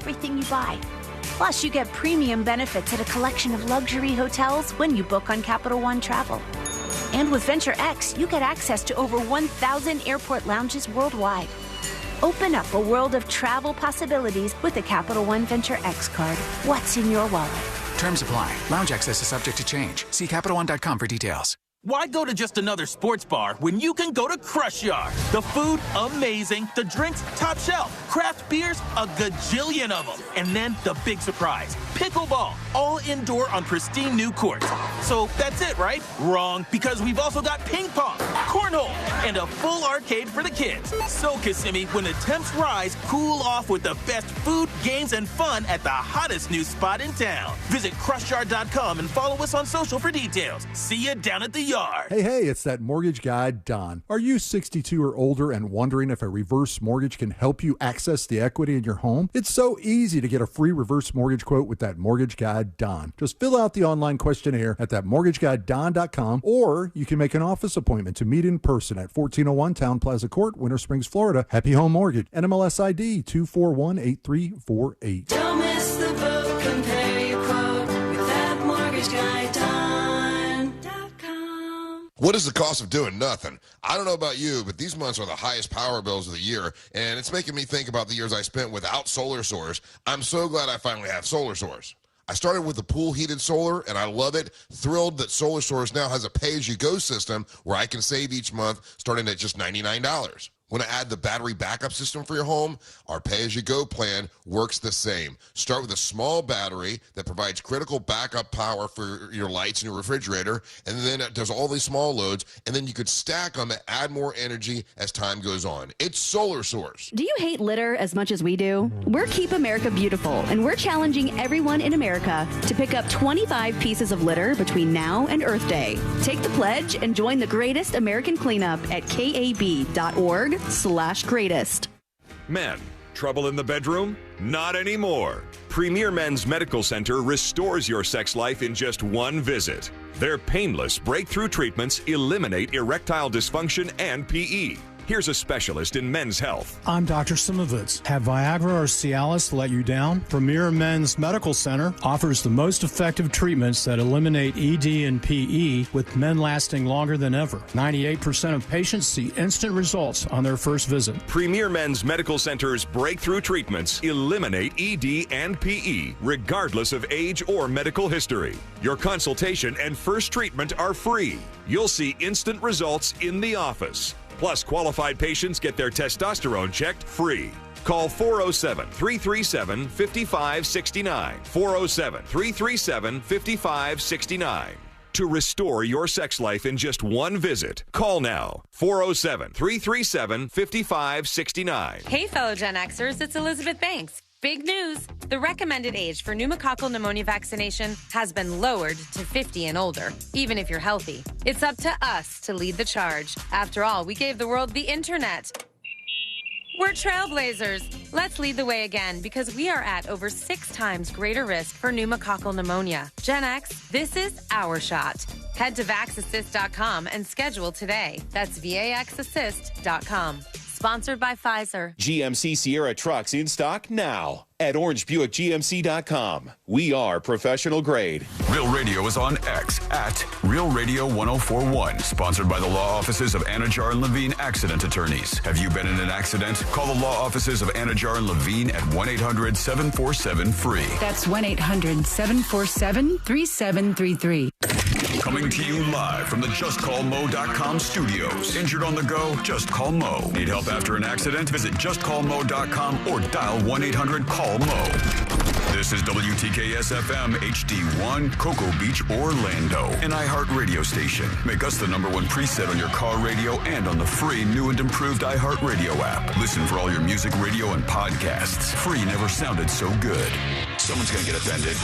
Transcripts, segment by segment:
everything you buy. Plus, you get premium benefits at a collection of luxury hotels when you book on Capital One Travel. And with Venture X, you get access to over 1,000 airport lounges worldwide. Open up a world of travel possibilities with a Capital One Venture X card. What's in your wallet? Terms apply. Lounge access is subject to change. See CapitalOne.com for details. Why go to just another sports bar when you can go to Crushyard? The food, amazing. The drinks, top shelf. Craft beers, a gajillion of them. And then the big surprise, pickleball, all indoor on pristine new courts. So that's it, right? Wrong, because we've also got ping pong, cornhole, and a full arcade for the kids. So, Kissimmee, when the temps rise, cool off with the best food, games, and fun at the hottest new spot in town. Visit Crushyard.com and follow us on social for details. See you down at the yard. Hey, it's that mortgage guy, Don. Are you 62 or older and wondering if a reverse mortgage can help you access the equity in your home? It's so easy to get a free reverse mortgage quote with that mortgage guy, Don. Just fill out the online questionnaire at thatmortgageguyDon.com, or you can make an office appointment to meet in person at 1401 Town Plaza Court, Winter Springs, Florida. Happy Home Mortgage, NMLS ID 2418348. Don't miss the boat, compare your quote with thatmortgageguyDon.com. What is the cost of doing nothing? I don't know about you, but these months are the highest power bills of the year, and it's making me think about the years I spent without Solar Source. I'm so glad I finally have Solar Source. I started with the pool-heated solar, and I love it. Thrilled that Solar Source now has a pay-as-you-go system where I can save each month starting at just $99. Want to add the battery backup system for your home? Our pay-as-you-go plan works the same. Start with a small battery that provides critical backup power for your lights and your refrigerator, and then it does all these small loads, and then you could stack them and add more energy as time goes on. It's Solar Source. Do you hate litter as much as we do? We're Keep America Beautiful, and we're challenging everyone in America to pick up 25 pieces of litter between now and Earth Day. Take the pledge and join the greatest American cleanup at kab.org/greatest. Men, trouble in the bedroom? Not anymore. Premier Men's Medical Center restores your sex life in just one visit. Their painless breakthrough treatments eliminate erectile dysfunction and PE. Here's a specialist in men's health. I'm Dr. Simovitz. Have Viagra or Cialis let you down? Premier Men's Medical Center offers the most effective treatments that eliminate ED and PE, with men lasting longer than ever. 98% of patients see instant results on their first visit. Premier Men's Medical Center's breakthrough treatments eliminate ED and PE, regardless of age or medical history. Your consultation and first treatment are free. You'll see instant results in the office. Plus, qualified patients get their testosterone checked free. Call 407-337-5569. 407-337-5569. To restore your sex life in just one visit, call now. 407-337-5569. Hey, fellow Gen Xers, it's Elizabeth Banks. Big news! The recommended age for pneumococcal pneumonia vaccination has been lowered to 50 and older, even if you're healthy. It's up to us to lead the charge. After all, we gave the world the internet. We're trailblazers. Let's lead the way again, because we are at over 6 times greater risk for pneumococcal pneumonia. Gen X, this is our shot. Head to vaxassist.com and schedule today. That's vaxassist.com. Sponsored by Pfizer. GMC Sierra trucks in stock now at orangebuickgmc.com. We are professional grade. Real Radio is on X at Real Radio 1041. Sponsored by the law offices of Anajar and Levine Accident Attorneys. Have you been in an accident? Call the law offices of Anajar and Levine at 1-800-747-FREE. That's 1-800-747-3733. Coming to you live from the JustCallMo.com studios. Injured on the go? Just call Mo. Need help after an accident? Visit JustCallMo.com or dial 1-800-CALL-MO. This is WTKS-FM HD1, Cocoa Beach, Orlando. An iHeart radio station. Make us the #1 preset on your car radio and on the free new and improved iHeart radio app. Listen for all your music, radio, and podcasts. Free never sounded so good. Someone's going to get offended.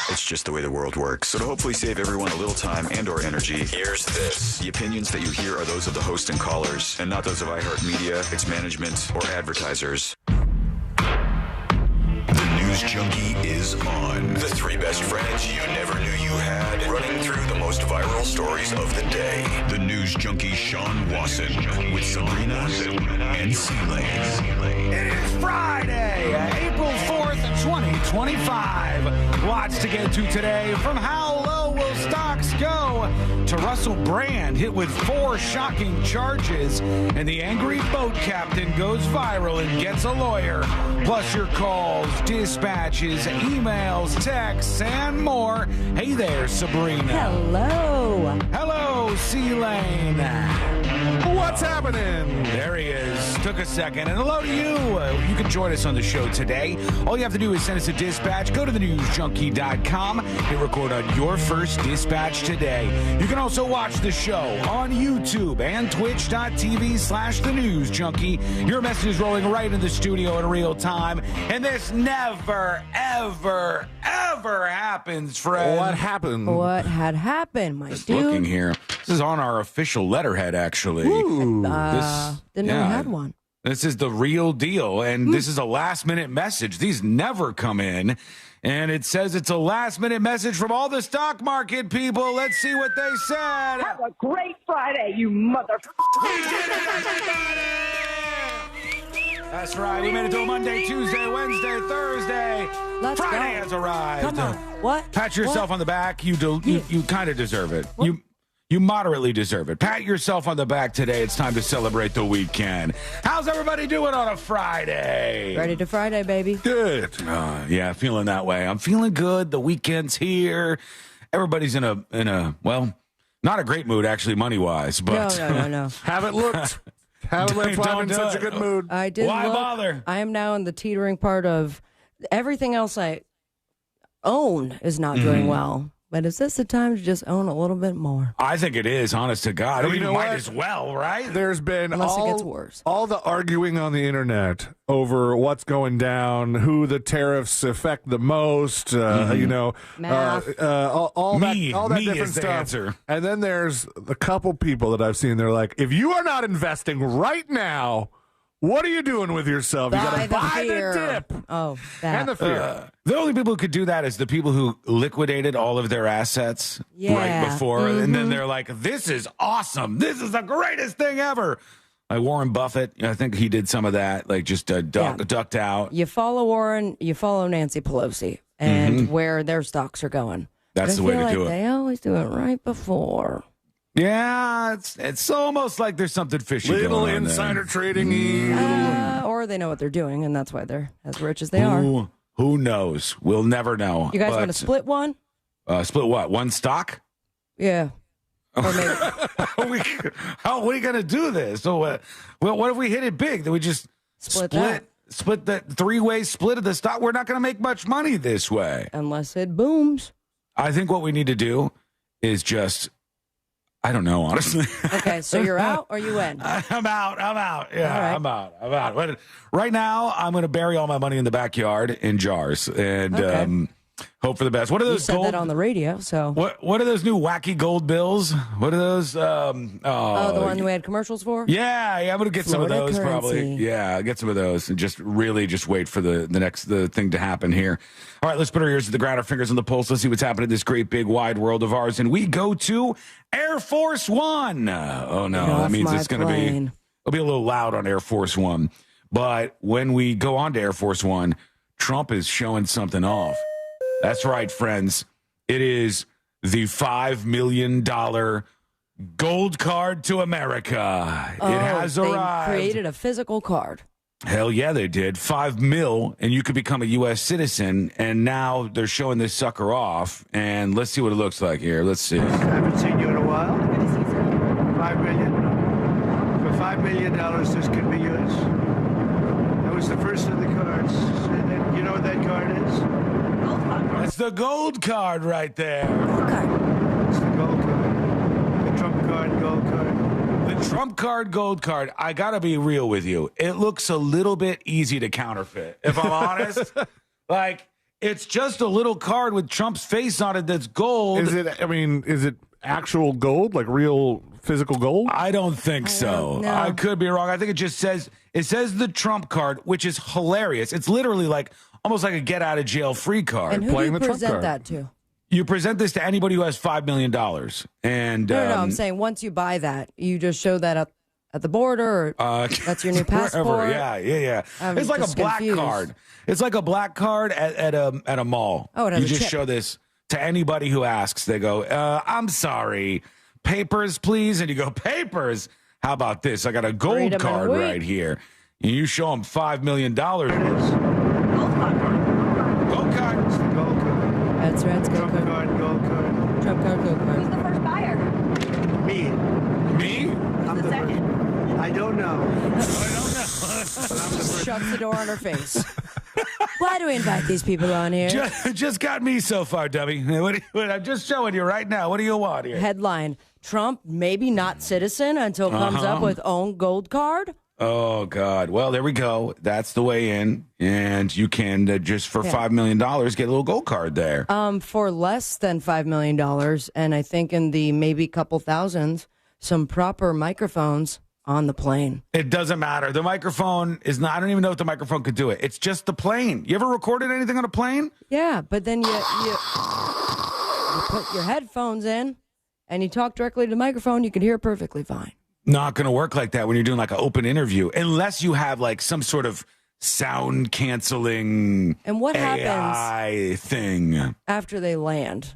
It's just the way the world works. So to hopefully save everyone a little time and or energy, here's this. The opinions that you hear are those of the host and callers, and not those of iHeartMedia, its management, or advertisers. The news News Junkie is on. The three best friends you never knew you had, running through the most viral stories of the day. The News Junkie Sean Wasson with Sabrina and C-Lane. It is Friday, April 4th, 2025. Lots to get to today, from how low will stocks go to Russell Brand hit with 4 shocking charges, and the angry boat captain goes viral and gets a lawyer. Plus your calls, dispatches, emails, texts, and more. Hey there, Sabrina. Hello. Hello, C-Lane. What's happening? There he is. Took a second. And hello to you. You can join us on the show today. All you have to do is send us a dispatch. Go to thenewsjunkie.com. Hit record on your first dispatch today. You can also watch the show on YouTube and twitch.tv/thenewsjunkie. Your message is rolling right in the studio in real time. And this never, ever, ever happens, friend. What happened? What had happened, my Just dude? looking here. This is on our official letterhead, actually. Didn't know we had one. This is the real deal, and this is a last-minute message. These never come in, and it says it's a last-minute message from all the stock market people. Let's see what they said. Have a great Friday, you That's right. We made it to a Monday, Tuesday, Wednesday, Thursday. Let's Friday go. has arrived. Come on. What? Pat yourself on the back. You kind of deserve it. What? You moderately deserve it. Pat yourself on the back today. It's time to celebrate the weekend. How's everybody doing on a Friday? Ready to Friday, baby. Good. Yeah, feeling that way. I'm feeling good. The weekend's here. Everybody's in a well, not a great mood actually, money wise. But No. Haven't looked. Haven't looked Don't in do such it. a good mood. I did. Why look. bother? I am now in the teetering part of everything else I own is not doing well. But is this the time to just own a little bit more? I think it is, honest to God. I mean, You know might what? as well, right? There's been Unless it gets worse. all the arguing on the internet over what's going down, who the tariffs affect the most, Math. all that Me different is the stuff. answer. And then there's a couple people that I've seen. They're like, if you are not investing right now, what are you doing with yourself? You got to buy fear. the dip Oh, that. and the fear. The only people who could do that is the people who liquidated all of their assets right Yeah. before, and then they're like, "This is awesome! This is the greatest thing ever!" Like Warren Buffett, I think he did some of that, like just ducked out. You follow Warren, you follow Nancy Pelosi, and where their stocks are going. That's But the way I to feel do like it. They always do it right before. Yeah, it's almost like there's something fishy Little going on there. insider trading. Or they know what they're doing, and that's why they're as rich as they are. Who knows? We'll never know. You guys But, want to split one? split what? One stock? Yeah. Or maybe. How are we going to do this? So, what if we hit it big? Then we just Split that. split the three-way split of the stock. We're not going to make much money this way. Unless it booms. I think what we need to do is just, I don't know, honestly. Okay, so you're out or you in? I'm out. Yeah, All right. I'm out. But right now, I'm going to bury all my money in the backyard in jars and Okay. hope for the best. What are You those said gold? that on the radio, so. What are those new wacky gold bills? What are those? Oh, the one we had commercials for? Yeah, I'm gonna get some of Florida those probably. currency. Yeah, get some of those and just wait for the thing to happen here. All right, let's put our ears to the ground, our fingers on the pulse. Let's see what's happening in this great big wide world of ours. And we go to Air Force One. Oh no, Get off that means my it's gonna plane. it'll be a little loud on Air Force One. But when we go on to Air Force One, Trump is showing something off. That's right, friends. It is the $5 million gold card to America. It has arrived. They created a physical card. Hell yeah, they did. $5 million, and you could become a U.S. citizen. And now they're showing this sucker off. And let's see what it looks like here. Let's see. I haven't seen you in a while. $5 million. For $5 million, this could be yours. That was the first of the cards. You know what that card is? That's the gold card right there. It's the gold card. The Trump card, gold card. The Trump card, gold card. I got to be real with you. It looks a little bit easy to counterfeit, if I'm honest. Like, it's just a little card with Trump's face on it that's gold. Is it actual gold, like real physical gold? I don't think so. know. I could be wrong. I think it says the Trump card, which is hilarious. It's literally like almost like a get out of jail free card. And who do you present that to? You present this to anybody who has $5 million. And No, I'm saying once you buy that, you just show that up at the border, or that's your new passport. Wherever. Yeah. It's like a black card. It's like a black card at a mall. Oh, it has you a just chip. show this to anybody who asks. They go, I'm sorry, papers, please. And you go, papers? How about this? I got a gold Freedom card and right here. And you show them $5 million. Gold card. It's the gold card. That's right. It's Trump card, gold card. Trump card, gold card. Who's the first buyer? Me. Me? I'm the second. I don't know. Shuts the door on her face. Why do we invite these people on here? Just got me so far, Debbie. I'm just showing you right now. What do you want here? Headline: Trump maybe not citizen until comes up with own gold card. Oh, God. Well, there we go. That's the way in. And you can just for $5 million get a little gold card there. For less than $5 million, and I think in the maybe couple thousands, some proper microphones on the plane. It doesn't matter. The microphone is not, I don't even know if the microphone could do it. It's just the plane. You ever recorded anything on a plane? Yeah, but then you put your headphones in and you talk directly to the microphone, you can hear perfectly fine. Not going to work like that when you're doing like an open interview, unless you have like some sort of sound canceling And what AI happens thing after they land?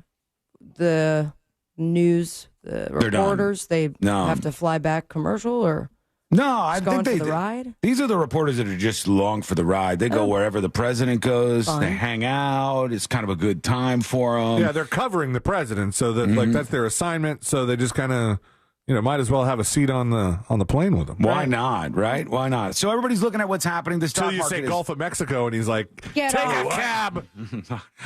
The news, the They're done. reporters, they No. have to fly back commercial, or No, I going think for the ride? These are the reporters that are just along for the ride. They go wherever the president goes. Fun. They hang out. It's kind of a good time for them. Yeah, they're covering the president, so that like that's their assignment. So they just kind of, might as well have a seat on the plane with them. Why not? Right? Why not? So everybody's looking at what's happening. The stock Until you market say is Gulf of Mexico, and he's like, Get take off. a cab.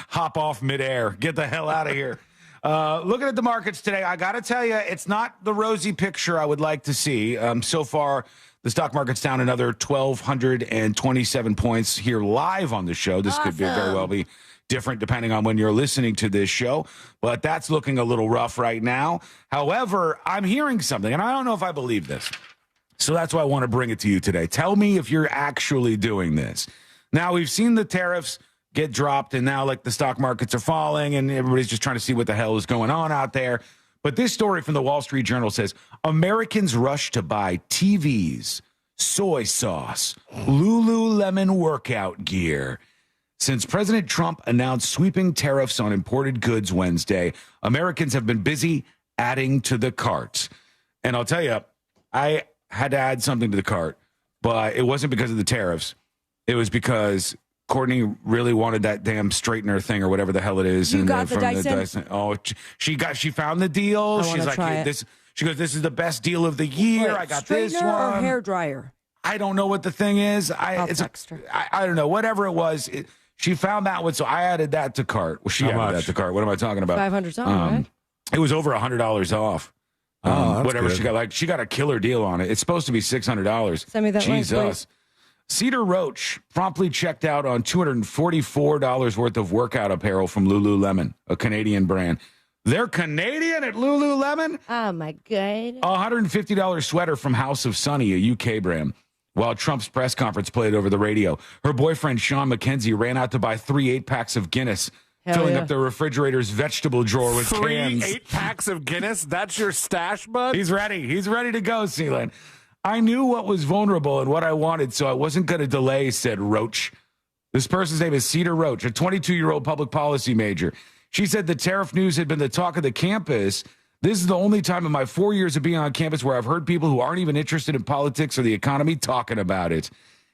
hop off midair. Get the hell out of here. Looking at the markets today, I got to tell you, it's not the rosy picture I would like to see. So far, the stock market's down another 1,227 points here live on the show. This could be very well be different depending on when you're listening to this show, but that's looking a little rough right now. However, I'm hearing something, and I don't know if I believe this. So that's why I want to bring it to you today. Tell me if you're actually doing this. Now, we've seen the tariffs get dropped, and now like the stock markets are falling, and everybody's just trying to see what the hell is going on out there. But this story from the Wall Street Journal says Americans rush to buy TVs, soy sauce, Lululemon workout gear. Since President Trump announced sweeping tariffs on imported goods Wednesday, Americans have been busy adding to the cart. And I'll tell you, I had to add something to the cart, but it wasn't because of the tariffs. It was because Courtney really wanted that damn straightener thing or whatever the hell it is. You got the Dyson? Oh, she found the deal. I She's wanna like, try it. this. She goes, this is the best deal of the year. Wait, I got this one. straightener or hair dryer? I don't know what the thing is. I don't know. Whatever it was, she found that one, so I added that to cart. Well, she added that to cart. What am I talking about? 500 something, right? It was over $100 off. That's Whatever good. she got, she got a killer deal on it. It's supposed to be $600. Send me that link, Jesus. please. Cedar Roach promptly checked out on $244 worth of workout apparel from Lululemon, a Canadian brand. They're Canadian at Lululemon? Oh, my God. A $150 sweater from House of Sunny, a UK brand. While Trump's press conference played over the radio, her boyfriend, Sean McKenzie, ran out to buy 3 8-packs of Guinness, filling up the refrigerator's vegetable drawer with 3 cans. 8-packs of Guinness? That's your stash, bud? He's ready. He's ready to go, Sealand. I knew what was vulnerable and what I wanted, so I wasn't going to delay, said Roach. This person's name is Cedar Roach, a 22-year-old public policy major. She said the tariff news had been the talk of the campus. This is the only time in my 4 years of being on campus where I've heard people who aren't even interested in politics or the economy talking about it.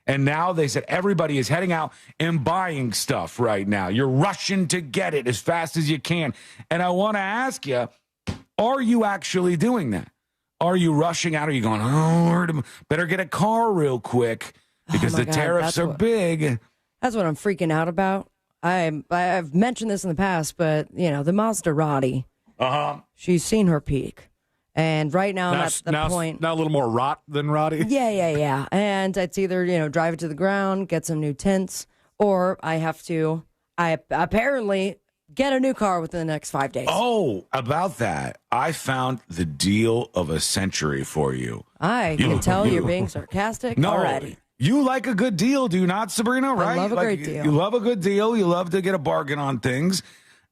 And now they said everybody is heading out and buying stuff right now. You're rushing to get it as fast as you can. And I want to ask you, are you actually doing that? Are you rushing out? Are you going, better get a car real quick because the tariffs are big? That's what I'm freaking out about. I've mentioned this in the past, but, the Maserati, she's seen her peak. And right now, that's the point. Now a little more rot than Roddy. Yeah. And it's either, drive it to the ground, get some new tints, or I apparently get a new car within the next 5 days. Oh, about that, I found the deal of a century for you. I can tell you're being sarcastic already. You like a good deal, do you not, Sabrina? Right? I love a great deal. You love a good deal. You love to get a bargain on things.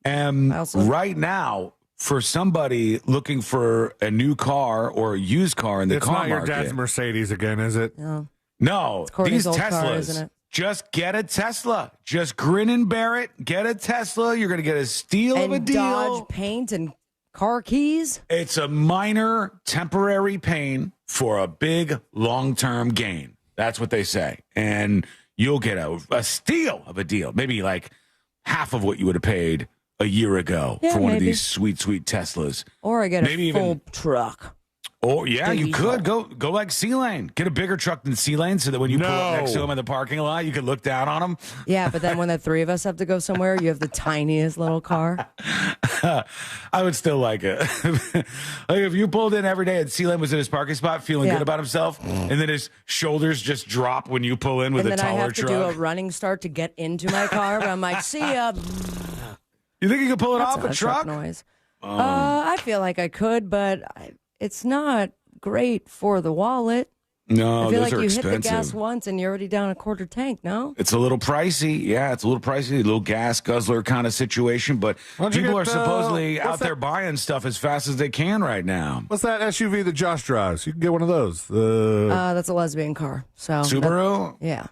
And right now, for somebody looking for a new car or a used car in the car market. It's not your dad's Mercedes again, is it? No, Courtney's these old Teslas. car, isn't it? Just get a Tesla. Just grin and bear it. Get a Tesla. You're going to get a steal of a deal. Dodge paint and car keys. It's a minor temporary pain for a big long-term gain. That's what they say. And you'll get a steal of a deal. Maybe like half of what you would have paid a year ago for one of these sweet, sweet Teslas. Or I get a full truck. Or you could go like C-Lane. Get a bigger truck than C-Lane so that when you pull up next to him in the parking lot, you can look down on him. Yeah, but then when the three of us have to go somewhere, you have the tiniest little car. I would still like it. Like if you pulled in every day and C-Lane was in his parking spot feeling good about himself, and then his shoulders just drop when you pull in with a taller truck. And then I have to do a running start to get into my car, but I'm like, see ya. You think you could pull it off a truck noise? I feel like I could, but it's not great for the wallet. No, I feel those like are you expensive. hit the gas once and you're already down a quarter tank, no? It's a little pricey. Yeah, it's a little pricey. A little gas guzzler kind of situation. But people are supposedly out there buying stuff as fast as they can right now. What's that SUV that Josh drives? You can get one of those. That's a lesbian car. So Subaru? Yeah.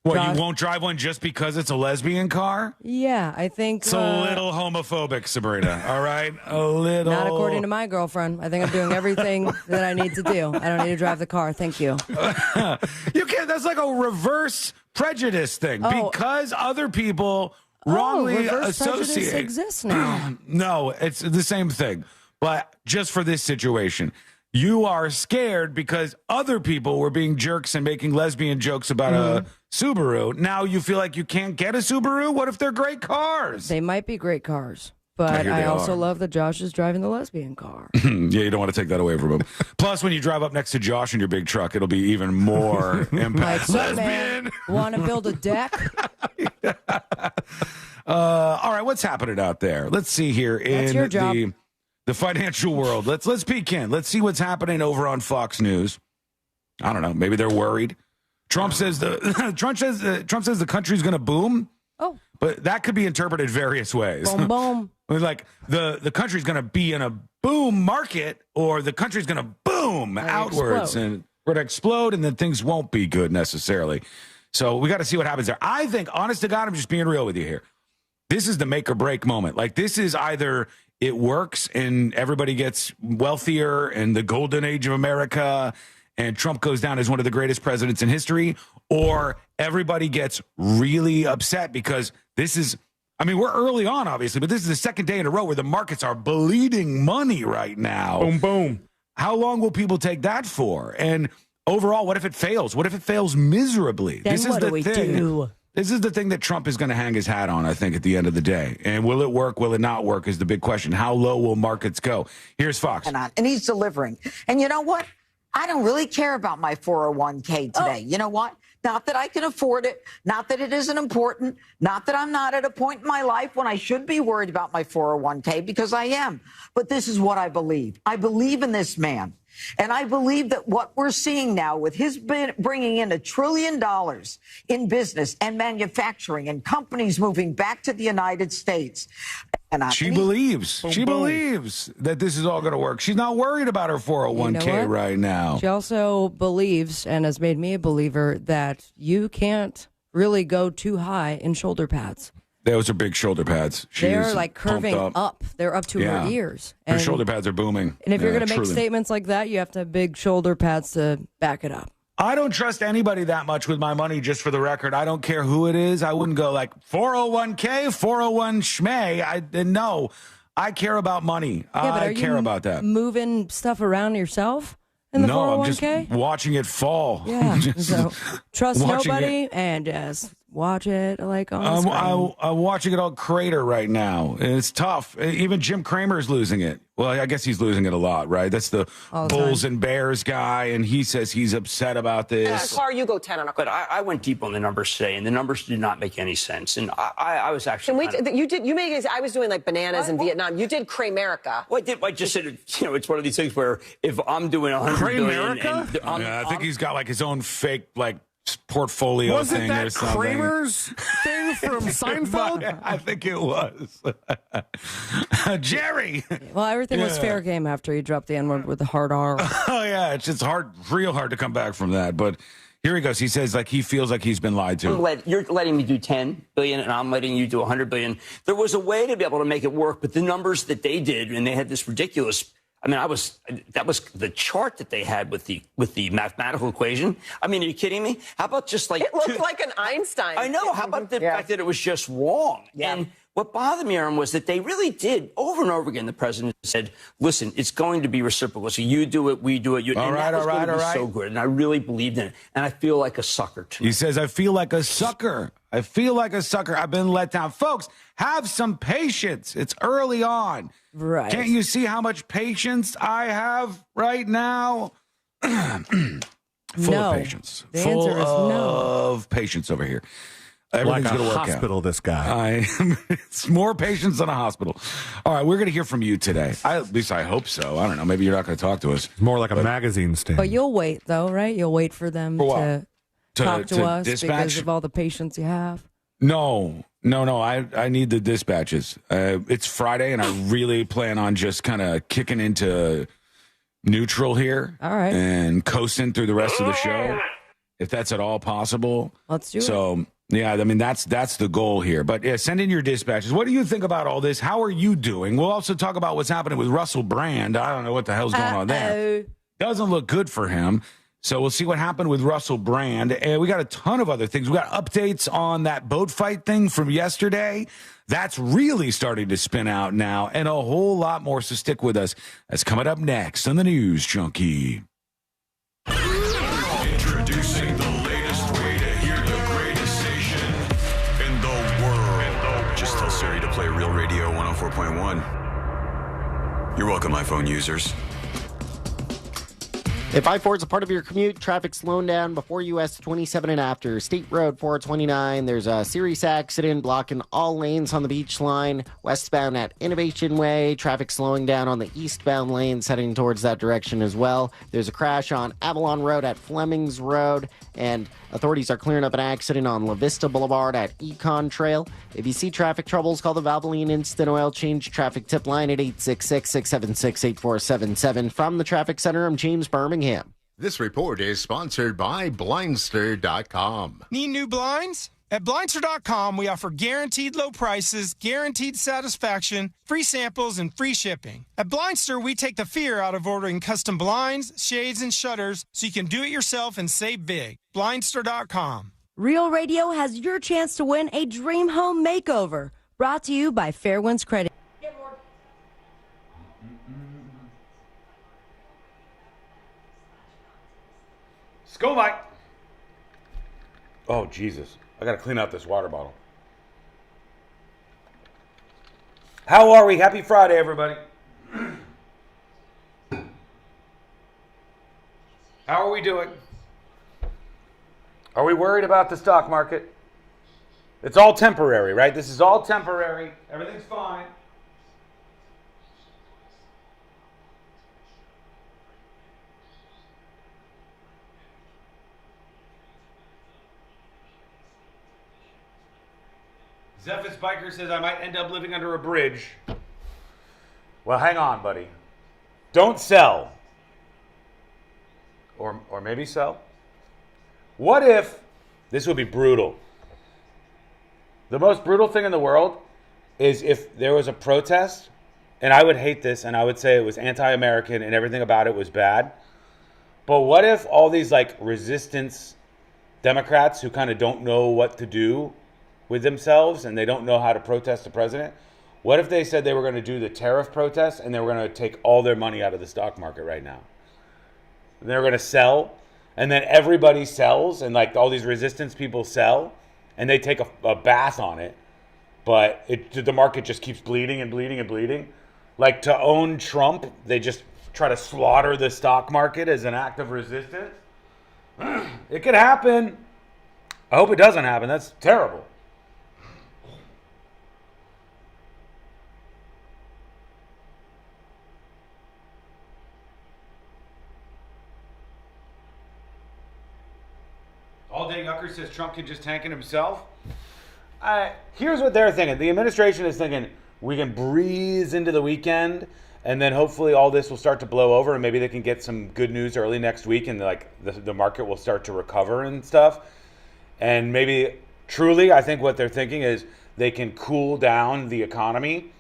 What, you won't drive one just because it's a lesbian car? Yeah, I think... It's a little homophobic, Sabrina, all right? A little... Not according to my girlfriend. I think I'm doing everything that I need to do. I don't need to drive the car. Thank you. You can't... That's like a reverse prejudice thing. Because other people wrongly reverse associate... prejudice exists now. No, it's the same thing. But just for this situation... You are scared because other people were being jerks and making lesbian jokes about a Subaru. Now you feel like you can't get a Subaru? What if they're great cars? They might be great cars. But I also love that Josh is driving the lesbian car. Yeah, you don't want to take that away from him. Plus, when you drive up next to Josh in your big truck, it'll be even more impact. Lesbian! Want to build a deck? All right, what's happening out there? Let's see here in the financial world. Let's peek in. Let's see what's happening over on Fox News. I don't know. Maybe they're worried. Trump says the country's going to boom. Oh, but that could be interpreted various ways. Boom, boom. Like the country's going to be in a boom market, or the country's going to boom outwards and we're going to explode, and then things won't be good necessarily. So we got to see what happens there. I think, honest to God, I'm just being real with you here. This is the make or break moment. Like, this is either it works and everybody gets wealthier and the golden age of America and Trump goes down as one of the greatest presidents in history, or everybody gets really upset because this is, I mean, we're early on, obviously, but this is the second day in a row where the markets are bleeding money right now. Boom, boom. How long will people take that for? And overall, what if it fails? What if it fails miserably? Then this is what the do we thing. do? This is the thing that Trump is going to hang his hat on, I think, at the end of the day. And will it work? Will it not work is the big question. How low will markets go? Here's Fox. And he's delivering. And you know what? I don't really care about my 401k today. You know what? Not that I can afford it. Not that it isn't important. Not that I'm not at a point in my life when I should be worried about my 401k, because I am. But this is what I believe. I believe in this man. And I believe that what we're seeing now with his bringing in $1 trillion in business and manufacturing and companies moving back to the United States. She believes that this is all going to work. She's not worried about her 401k right now. She also believes, and has made me a believer, that you can't really go too high in shoulder pads. Those are big shoulder pads. They're like curving up. They're up to her ears. Her shoulder pads are booming. And if you're going to make statements like that, you have to have big shoulder pads to back it up. I don't trust anybody that much with my money, just for the record. I don't care who it is. I wouldn't go like 401k, 401 schmay. No, I care about money. I care about that. Moving stuff around yourself in the 401k? I'm just watching it fall. Yeah. So trust nobody and just watch it like on the screen. I'm watching it all crater right now. It's tough. Even Jim Cramer's losing it. Well, I guess he's losing it a lot, right? That's the Bulls and Bears guy, and he says he's upset about this. Clark, you go 10 on a. But I went deep on the numbers today, and the numbers did not make any sense. And I was actually. You made it. I was doing like bananas in Vietnam. You did Cramerica. Well, I just said, it's one of these things where if I'm doing 100 billion, I think he's got like his own fake portfolio Wasn't thing that or something. Kramer's thing from Seinfeld? I think it was. Jerry. Well, everything was fair game after he dropped the N-word with the hard R. Oh, yeah. It's just real hard to come back from that. But here he goes. He says he feels like he's been lied to. You're letting me do 10 billion and I'm letting you do 100 billion. There was a way to be able to make it work, but the numbers that they did, and they had this ridiculous, that was the chart that they had with the mathematical equation. I mean, are you kidding me? How about just like... It looked like an Einstein. I know. How about the fact that it was just wrong? Yeah. And what bothered me, Aaron, was that they really did, over and over again, the president said, listen, it's going to be reciprocal. So you do it, we do it. All right. So good. And I really believed in it. And I feel like a sucker tonight. He says, I feel like a sucker. I feel like a sucker. I've been let down. Folks, have some patience. It's early on. Right. Can't you see how much patience I have right now? Full of patience. The Full answer is no. of patience over here. Everything's like a going to work hospital, out. this guy. It's more patience than a hospital. All right, we're going to hear from you today. At least I hope so. I don't know. Maybe you're not going to talk to us. It's more like a magazine stand. But you'll wait, though, right? You'll wait for them to talk to us dispatch? because of all the patience you have. No. I need the dispatches. It's Friday, and I really plan on just kind of kicking into neutral here. All right. And coasting through the rest of the show, if that's at all possible. Let's do it. So, yeah, I mean, that's the goal here. But yeah, send in your dispatches. What do you think about all this? How are you doing? We'll also talk about what's happening with Russell Brand. I don't know what the hell's going on there. Doesn't look good for him. So we'll see what happened with Russell Brand. And we got a ton of other things. We got updates on that boat fight thing from yesterday. That's really starting to spin out now, and a whole lot more. So stick with us. That's coming up next on the News Junkie. Introducing the latest way to hear the greatest station in the world. Just tell Siri to play Real Radio 104.1. You're welcome, iPhone users. If I-4 is a part of your commute, traffic slowing down before US 27 and after. State Road 429, there's a serious accident blocking all lanes on the beach line. Westbound at Innovation Way, traffic slowing down on the eastbound lanes heading towards that direction as well. There's a crash on Avalon Road at Flemings Road, and authorities are clearing up an accident on La Vista Boulevard at Econ Trail. If you see traffic troubles, call the Valvoline Instant Oil Change traffic tip line at 866-676-8477. From the Traffic Center, I'm James Birmingham. This report is sponsored by Blindster.com. Need new blinds? At Blindster.com, we offer guaranteed low prices, guaranteed satisfaction, free samples, and free shipping. At Blindster, we take the fear out of ordering custom blinds, shades, and shutters so you can do it yourself and save big. Blindster.com. Real Radio has your chance to win a dream home makeover. Brought to you by Fairwinds Credit. Go, Mike. Oh, Jesus. I got to clean out this water bottle. How are we? Happy Friday, everybody. How are we doing? Are we worried about the stock market? It's all temporary, right? This is all temporary. Everything's fine. Zephyr's Biker says I might end up living under a bridge. Well, hang on, buddy. Don't sell. Or maybe sell. What if, this would be brutal. The most brutal thing in the world is if there was a protest, and I would hate this, and I would say it was anti-American and everything about it was bad. But what if all these resistance Democrats who kind of don't know what to do with themselves and they don't know how to protest the president, what if they said they were going to do the tariff protests and they were going to take all their money out of the stock market right now? And they're going to sell, and then everybody sells, and all these resistance people sell, and they take a bath on it, but the market just keeps bleeding and bleeding and bleeding. To own Trump, they just try to slaughter the stock market as an act of resistance. It could happen. I hope it doesn't happen. That's terrible. All Day Yucker says Trump can just tank it himself. Here's what they're thinking. The administration is thinking we can breeze into the weekend, and then hopefully all this will start to blow over, and maybe they can get some good news early next week, and like the market will start to recover and stuff. And maybe truly, I think what they're thinking is they can cool down the economy.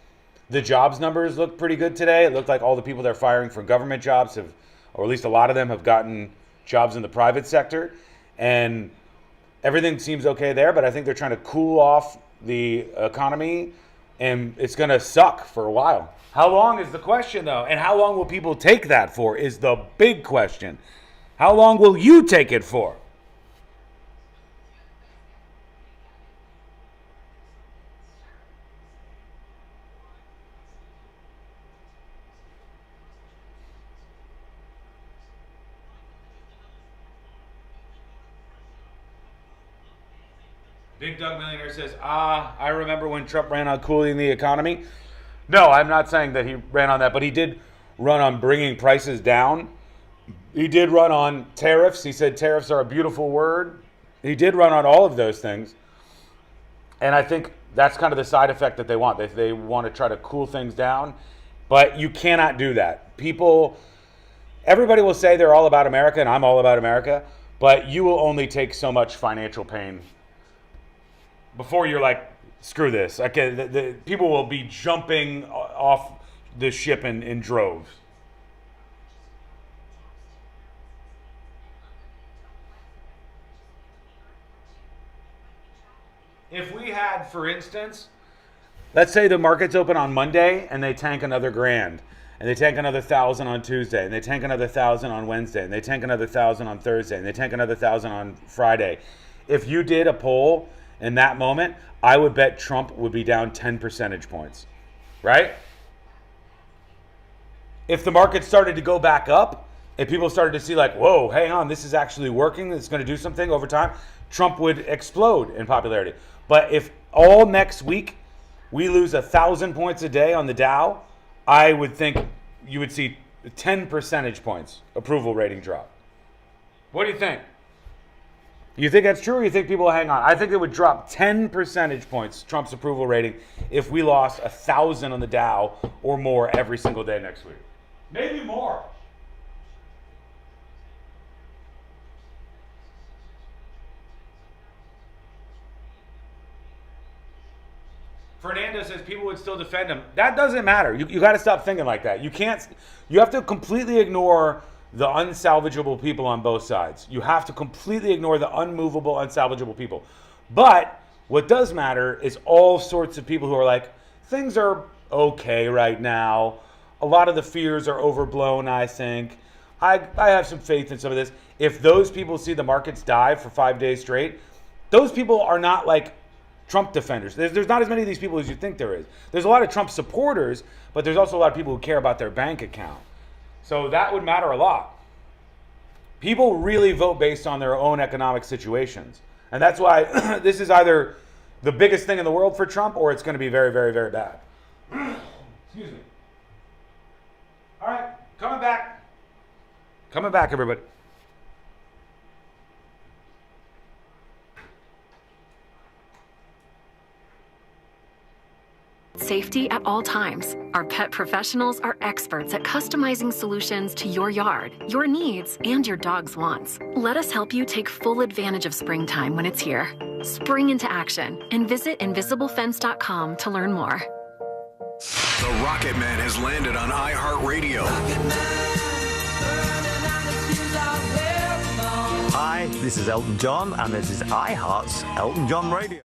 The jobs numbers look pretty good today. It looked like all the people they're firing for government jobs have, or at least a lot of them have gotten jobs in the private sector. And everything seems okay there, but I think they're trying to cool off the economy, and it's going to suck for a while. How long is the question, though? And how long will people take that for is the big question. How long will you take it for? Big Doug Millionaire says, I remember when Trump ran on cooling the economy. No, I'm not saying that he ran on that, but he did run on bringing prices down. He did run on tariffs. He said tariffs are a beautiful word. He did run on all of those things. And I think that's kind of the side effect that they want. They want to try to cool things down, but you cannot do that. Everybody will say they're all about America, and I'm all about America, but you will only take so much financial pain before you're like, screw this. Okay, the people will be jumping off the ship in droves. If we had, for instance, let's say the market's open on Monday and they tank another $1,000, and they tank another 1,000 on Tuesday, and they tank another 1,000 on Wednesday, and they tank another 1,000 on Thursday, and they tank another 1,000 on Friday. If you did a poll in that moment, I would bet Trump would be down 10 percentage points, right? If the market started to go back up, if people started to see like, whoa, hang on, this is actually working, it's going to do something over time, Trump would explode in popularity. But if all next week we lose 1,000 points a day on the Dow, I would think you would see 10 percentage points approval rating drop. What do you think? You think that's true, or you think people will hang on? I think it would drop 10 percentage points, Trump's approval rating, if we lost 1,000 on the Dow or more every single day next week. Maybe more. Fernando says people would still defend him. That doesn't matter. You got to stop thinking like that. You have to completely ignore the unsalvageable people on both sides. You have to completely ignore the unmovable, unsalvageable people. But what does matter is all sorts of people who are like, things are okay right now. A lot of the fears are overblown, I think. I have some faith in some of this. If those people see the markets dive for 5 days straight, those people are not like Trump defenders. There's not as many of these people as you think there is. There's a lot of Trump supporters, but there's also a lot of people who care about their bank account. So that would matter a lot. People really vote based on their own economic situations. And that's why this is either the biggest thing in the world for Trump or it's going to be very, very, very bad. Excuse me. All right, coming back. Coming back, everybody. Safety at all times. Our pet professionals are experts at customizing solutions to your yard, your needs, and your dog's wants. Let us help you take full advantage of springtime when it's here. Spring into action and visit invisiblefence.com to learn more. The Rocket Man has landed on iHeartRadio. Hi, this is Elton John, and this is iHeart's Elton John Radio.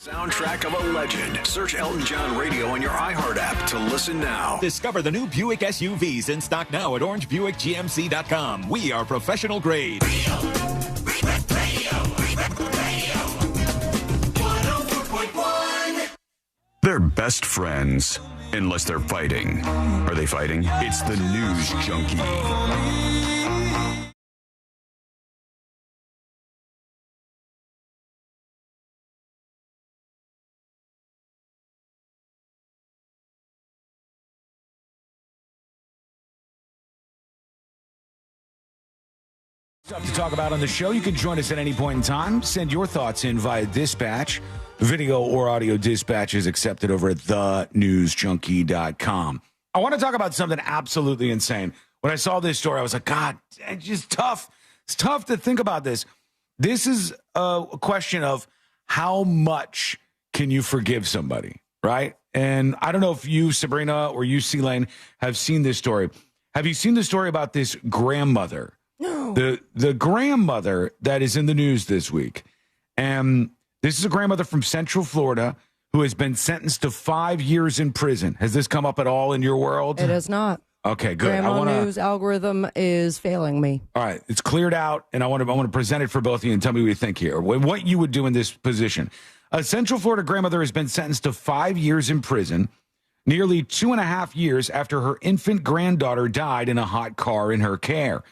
Soundtrack of a legend. Search Elton John Radio on your iHeart app to listen now. Discover the new Buick SUVs in stock now at orangebuickgmc.com. We are professional grade. They're best friends, unless they're fighting. Are they fighting? It's the News Junkie. Stuff to talk about on the show. You can join us at any point in time. Send your thoughts in via dispatch. Video or audio dispatch is accepted over at thenewsjunkie.com. I want to talk about something absolutely insane. When I saw this story, I was like, God, it's just tough. It's tough to think about this. This is a question of how much can you forgive somebody, right? And I don't know if you, Sabrina, or you, C-Lane, have seen this story. Have you seen the story about this grandmother? No. The grandmother that is in the news this week. And this is a grandmother from Central Florida who has been sentenced to 5 years in prison. Has this come up at all in your world? It has not. Okay, good. Grandma News algorithm is failing me. All right, it's cleared out, and I want to present it for both of you and tell me what you think here. What you would do in this position. A Central Florida grandmother has been sentenced to 5 years in prison, nearly 2.5 years after her infant granddaughter died in a hot car in her care.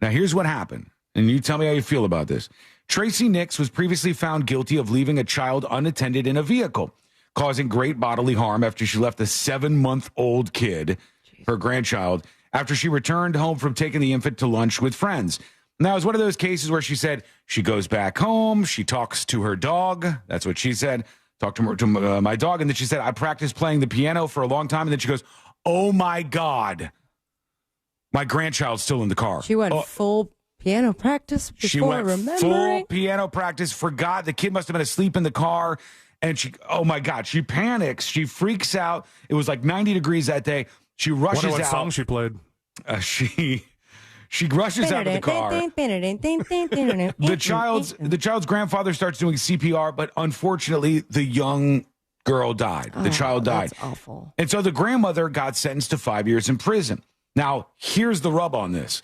Now, here's what happened, and you tell me how you feel about this. Tracy Nix was previously found guilty of leaving a child unattended in a vehicle, causing great bodily harm after she left a 7-month-old kid, her grandchild, after she returned home from taking the infant to lunch with friends. Now, it was one of those cases where she said she goes back home, she talks to her dog. That's what she said. Talked to my dog, and then she said, I practiced playing the piano for a long time. And then she goes, oh, my God, my grandchild's still in the car. She went full piano practice before she went remembering. Full piano practice, forgot. The kid must have been asleep in the car. And she, oh, my God, she panics. She freaks out. It was like 90 degrees that day. She rushes Wonder what out. song she played. She rushes out of the car. The child's grandfather starts doing CPR, but unfortunately, the young girl died. The child died. That's awful. And so the grandmother got sentenced to 5 years in prison. Now, here's the rub on this.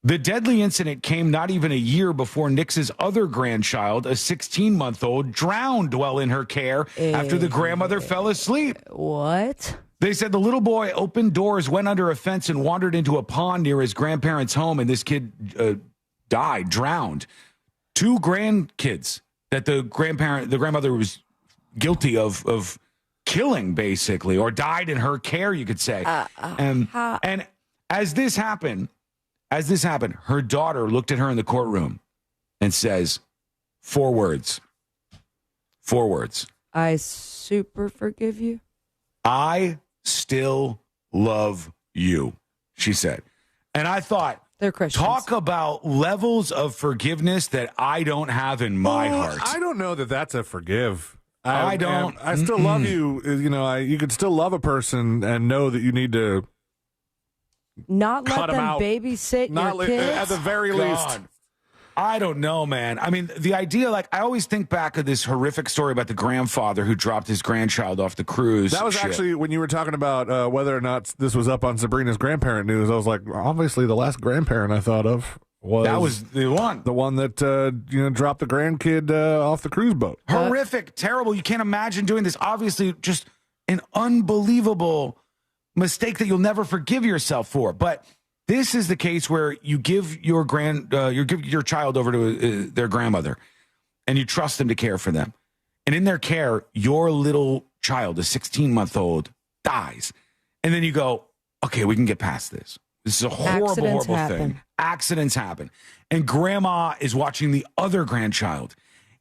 The deadly incident came not even a year before Nix's other grandchild, a 16-month-old, drowned while in her care after the grandmother fell asleep. What? They said the little boy opened doors, went under a fence, and wandered into a pond near his grandparents' home, and this kid died, drowned. 2 grandkids that the grandmother was guilty of killing, basically, or died in her care, you could say. And as this happened, her daughter looked at her in the courtroom and says 4 words. 4 words. I super forgive you. I still love you, she said. And I thought, they're Christians. Talk about levels of forgiveness that I don't have in my heart. I don't know that that's a forgive. I don't. I still love you. You know, you could still love a person and know that you need to not let them out. babysit your kids. At the very least. I don't know, man. I mean, the idea, like, I always think back of this horrific story about the grandfather who dropped his grandchild off the cruise. That was actually, when you were talking about whether or not this was up on Sabrina's grandparent news, I was like, obviously the last grandparent I thought of was... That was the one. The one that, dropped the grandkid off the cruise boat. Horrific, terrible. You can't imagine doing this. Obviously, just an unbelievable mistake that you'll never forgive yourself for. But... this is the case where you give your child over to their grandmother, and you trust them to care for them. And in their care, your little child, a 16-month-old, dies. And then you go, okay, we can get past this. This is a horrible thing. Accidents happen. And grandma is watching the other grandchild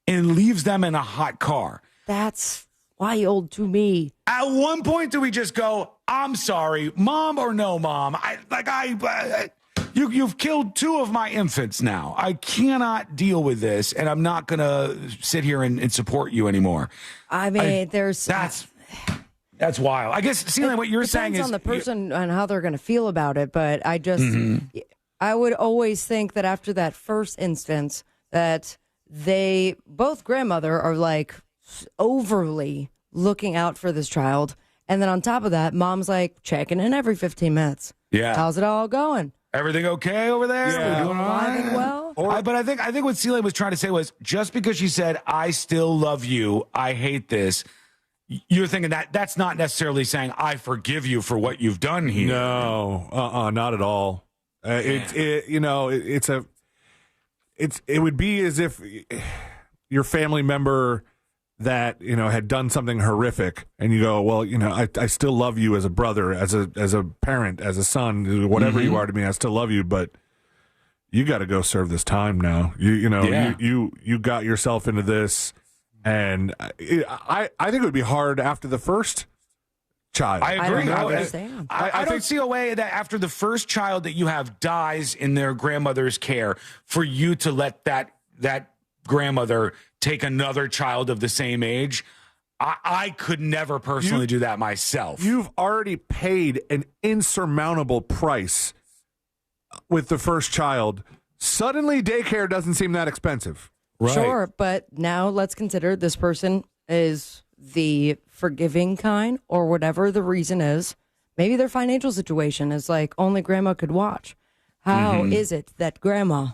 and leaves them in a hot car. That's wild to me. At one point, do we just go, I'm sorry, mom or no mom? You've killed 2 of my infants now. I cannot deal with this, and I'm not going to sit here and support you anymore. I mean, that's wild. I guess, Celine, what you're saying is... depends on the person and how they're going to feel about it, but I just... I would always think that after that first instance that both grandmother are like overly looking out for this child. And then on top of that, mom's like checking in every 15 minutes. Yeah. How's it all going? Everything okay over there? Yeah. We're doing all right? Well? But I think what Celia was trying to say was, just because she said, I still love you, I hate this, you're thinking that's not necessarily saying, I forgive you for what you've done here. No, not at all. It would be as if your family member that, had done something horrific, and you go, well, I still love you as a brother, as a parent, as a son, whatever you are to me, I still love you, but you got to go serve this time now. You got yourself into this, and I think it would be hard after the first child. I agree. I don't see a way that after the first child that you have dies in their grandmother's care, for you to let that grandmother take another child of the same age. I could never personally do that myself. You've already paid an insurmountable price with the first child. Suddenly, daycare doesn't seem that expensive. Right. Sure, but now let's consider this person is the forgiving kind, or whatever the reason is. Maybe their financial situation is like only grandma could watch. How is it that grandma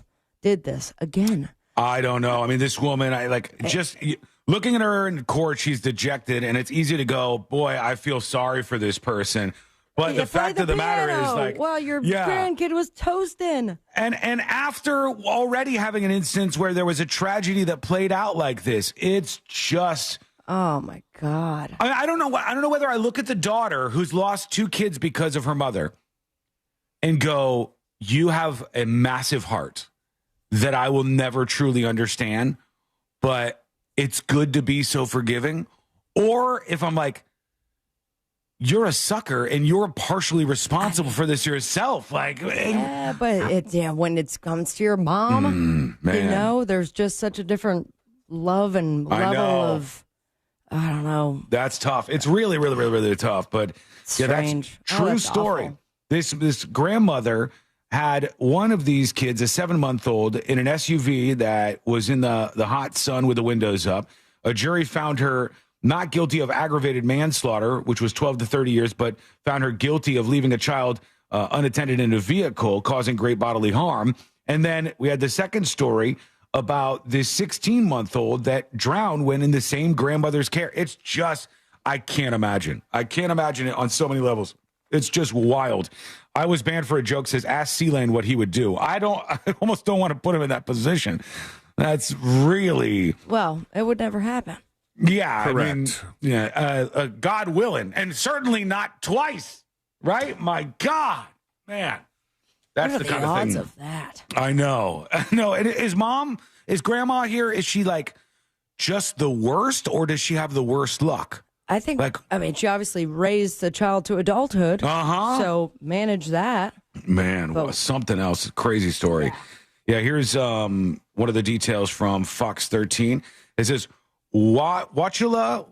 did this again? I don't know. I mean, this woman, looking at her in court, she's dejected, and it's easy to go, boy, I feel sorry for this person. But the fact of the matter is, like, well, your grandkid was toasting. And after already having an instance where there was a tragedy that played out like this, it's just, oh my God. I don't know. I don't know whether I look at the daughter who's lost 2 kids because of her mother and go, you have a massive heart that I will never truly understand, but it's good to be so forgiving. Or if I'm like, you're a sucker and you're partially responsible for this yourself. Like, yeah, but when it comes to your mom, there's just such a different love and level of, I don't know. That's tough. It's really, really, really, really tough. But strange. That's true story. Awful. This grandmother had one of these kids, a 7-month-old, in an SUV that was in the hot sun with the windows up. A jury found her not guilty of aggravated manslaughter, which was 12 to 30 years, but found her guilty of leaving a child unattended in a vehicle, causing great bodily harm. And then we had the second story about this 16-month-old that drowned when in the same grandmother's care. It's just, I can't imagine. I can't imagine it on so many levels. It's just wild. I was banned for a joke, says, ask Sealand what he would do. I almost don't want to put him in that position. That's really... Well, it would never happen. Yeah. Correct. I mean, God willing. And certainly not twice. Right? My God. Man. That's what are the kind odds of thing. Of that? I know. No, is grandma here? Is she like just the worst, or does she have the worst luck? I think, she obviously raised the child to adulthood. So manage that. Man, something else. Crazy story. Yeah, here's one of the details from Fox 13. It says, Wauchula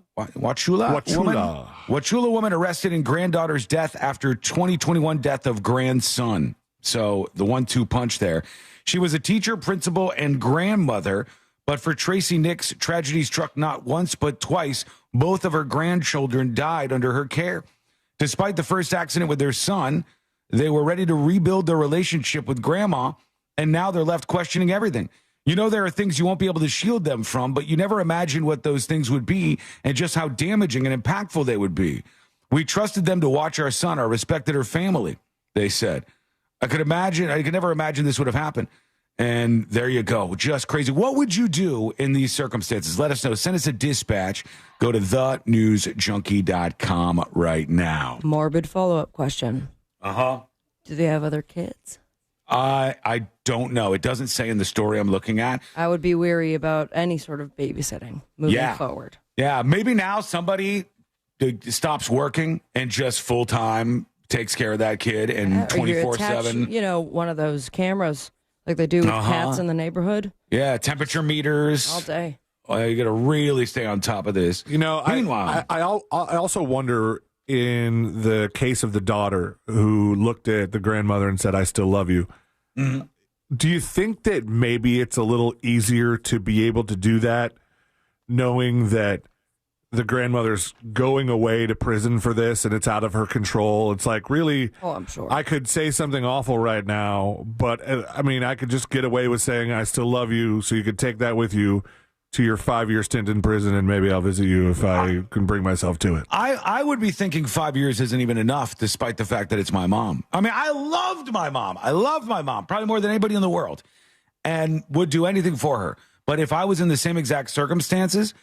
woman arrested in granddaughter's death after 2021 death of grandson. So the 1-2 punch there. She was a teacher, principal, and grandmother. But for Tracy Nix, tragedy struck not once but twice. Both of her grandchildren died under her care. Despite the first accident with their son, they were ready to rebuild their relationship with grandma, and now they're left questioning everything. You know, there are things you won't be able to shield them from, but you never imagine what those things would be and just how damaging and impactful they would be. We trusted them to watch our son, our respected her family, they said. I could never imagine this would have happened. And there you go. Just crazy. What would you do in these circumstances? Let us know. Send us a dispatch. Go to thenewsjunkie.com right now. Morbid follow-up question. Do they have other kids? I don't know. It doesn't say in the story I'm looking at. I would be weary about any sort of babysitting moving forward. Yeah, maybe now somebody stops working and just full-time takes care of that kid and 24/7. One of those cameras like they do with cats in the neighborhood. Yeah, temperature meters. All day. Oh, you got to really stay on top of this. Meanwhile, I also wonder, in the case of the daughter who looked at the grandmother and said, I still love you. Mm-hmm. Do you think that maybe it's a little easier to be able to do that, knowing that the grandmother's going away to prison for this and it's out of her control? It's like, really, I'm sure I could say something awful right now, but I could just get away with saying I still love you, so you could take that with you to your 5-year stint in prison, and maybe I'll visit you if I can bring myself to it. I would be thinking 5 years isn't even enough, despite the fact that it's my mom. I mean, I loved my mom. I love my mom probably more than anybody in the world, and would do anything for her. But if I was in the same exact circumstances,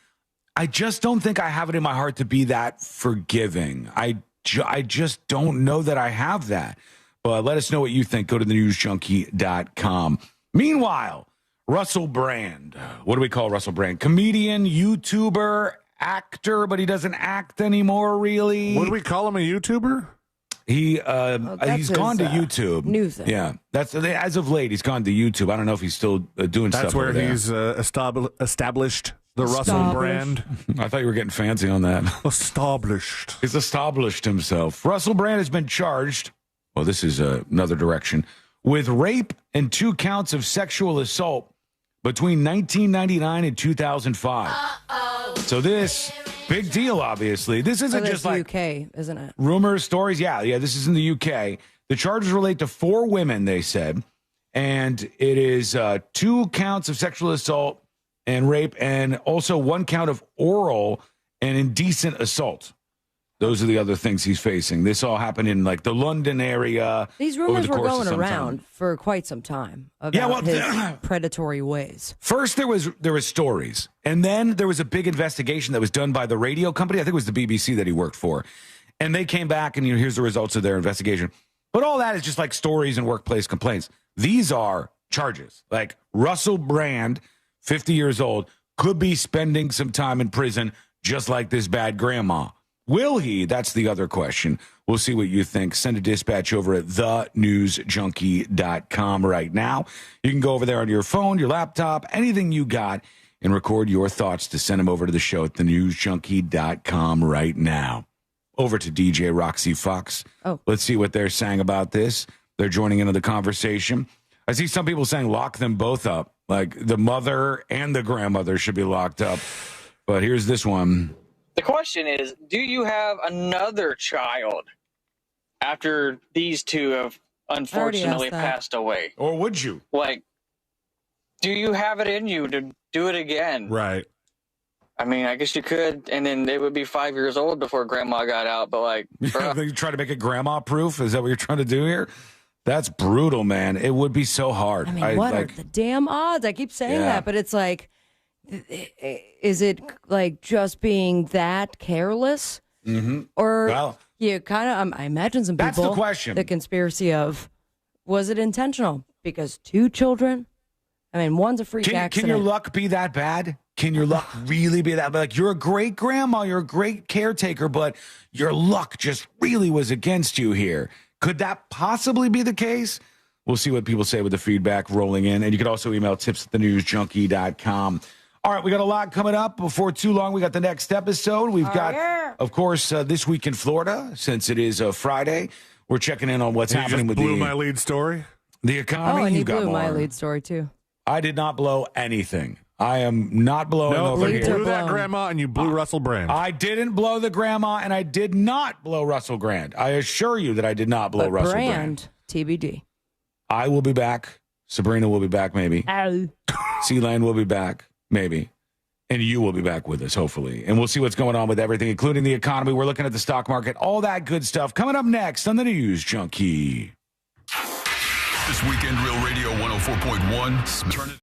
I just don't think I have it in my heart to be that forgiving. I just don't know that I have that. But let us know what you think. Go to thenewsjunkie.com. Meanwhile, Russell Brand. What do we call Russell Brand? Comedian, YouTuber, actor, but he doesn't act anymore, really. What do we call him, a YouTuber? He's gone to YouTube. New thing. Yeah, that's as of late. He's gone to YouTube. I don't know if he's still doing stuff. That's where over there. he's established the Russell Brand. I thought you were getting fancy on that. Established. He's established himself. Russell Brand has been charged. Well, this is another direction with rape and 2 counts of sexual assault between 1999 and 2005. So this big deal, obviously. This isn't just like UK, isn't it? Rumors, stories. Yeah, this is in the UK. The charges relate to 4 women, they said, and it is 2 counts of sexual assault and rape, and also 1 count of oral and indecent assault. Those are the other things he's facing. This all happened in like the London area. These rumors were going around for quite some time about his predatory ways. First, there was stories, and then there was a big investigation that was done by the radio company. I think it was the BBC that he worked for, and they came back and here's the results of their investigation. But all that is just like stories and workplace complaints. These are charges. Like Russell Brand, 50 years old, could be spending some time in prison, just like this bad grandma. Will he? That's the other question. We'll see what you think. Send a dispatch over at thenewsjunkie.com right now. You can go over there on your phone, your laptop, anything you got, and record your thoughts to send them over to the show at thenewsjunkie.com right now. Over to DJ Roxy Fox. Let's see what they're saying about this. They're joining into the conversation. I see some people saying lock them both up. Like the mother and the grandmother should be locked up. But here's this one. The question is, do you have another child after these 2 have unfortunately passed away? Or would you? Like, do you have it in you to do it again? Right. I mean, I guess you could, and then they would be 5 years old before grandma got out, but like... You try to make it grandma-proof? Is that what you're trying to do here? That's brutal, man. It would be so hard. I mean, what are the damn odds? I keep saying that, but it's like... Is it like just being that careless? Mm-hmm. Or you kind of, I imagine some people. That's the question. The conspiracy of, was it intentional? Because 2 children? I mean, one's a freak accident. Can your luck be that bad? Can your luck really be that bad? Like, you're a great grandma, you're a great caretaker, but your luck just really was against you here. Could that possibly be the case? We'll see what people say with the feedback rolling in. And you can also email tips@thenewsjunkie.com. All right, we got a lot coming up. Before too long, we got the next episode. We've got, of course, This Week in Florida, since it is Friday. We're checking in on what's happening with my lead story. The economy. And you he got blew more. my lead story, too. I did not blow anything. I am not blowing over here. You blew that grandma and you blew Russell Brand. I didn't blow the grandma, and I did not blow Russell Brand. I assure you that I did not blow Russell Brand. TBD. I will be back. Sabrina will be back, maybe. Sealand will be back. Maybe. And you will be back with us, hopefully. And we'll see what's going on with everything, including the economy. We're looking at the stock market, all that good stuff. Coming up next on the News Junkie. This Weekend Real Radio 104.1. Turn it.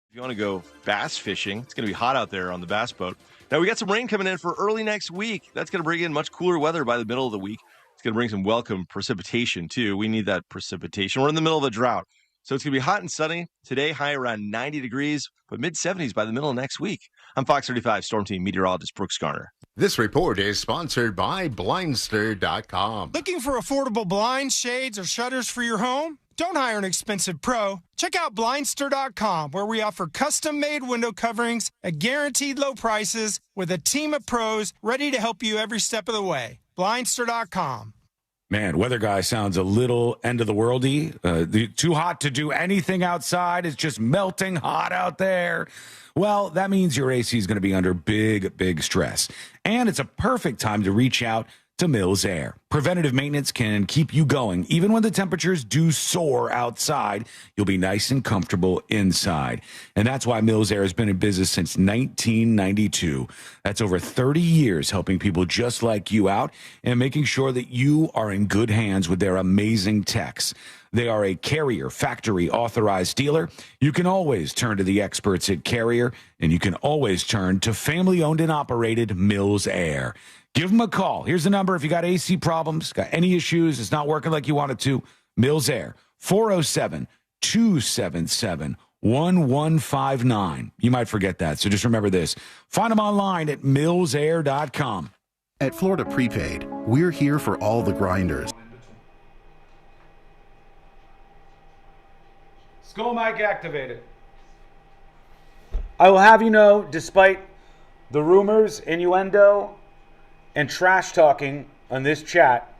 If you want to go bass fishing, it's going to be hot out there on the bass boat. Now, we got some rain coming in for early next week. That's going to bring in much cooler weather by the middle of the week. It's going to bring some welcome precipitation, too. We need that precipitation. We're in the middle of a drought. So it's going to be hot and sunny. Today, high around 90 degrees, but mid-70s by the middle of next week. I'm Fox 35 Storm Team meteorologist Brooks Garner. This report is sponsored by Blindster.com. Looking for affordable blinds, shades, or shutters for your home? Don't hire an expensive pro. Check out Blindster.com, where we offer custom-made window coverings at guaranteed low prices with a team of pros ready to help you every step of the way. Blindster.com. Man, weather guy sounds a little end of the worldy. Too hot to do anything outside. It's just melting hot out there. Well, that means your AC is going to be under big, big stress. And it's a perfect time to reach out to Mills Air. Preventative maintenance can keep you going. Even when the temperatures do soar outside, you'll be nice and comfortable inside. And that's why Mills Air has been in business since 1992. That's over 30 years helping people just like you out and making sure that you are in good hands with their amazing techs. They are a Carrier factory authorized dealer. You can always turn to the experts at Carrier, and you can always turn to family owned and operated Mills Air. Give them a call. Here's the number if you got AC problems, got any issues, it's not working like you want it to. Mills Air, 407-277-1159. You might forget that, so just remember this. Find them online at millsair.com. At Florida Prepaid, we're here for all the grinders. Skull mic activated. I will have you know, despite the rumors, innuendo, and trash talking on this chat,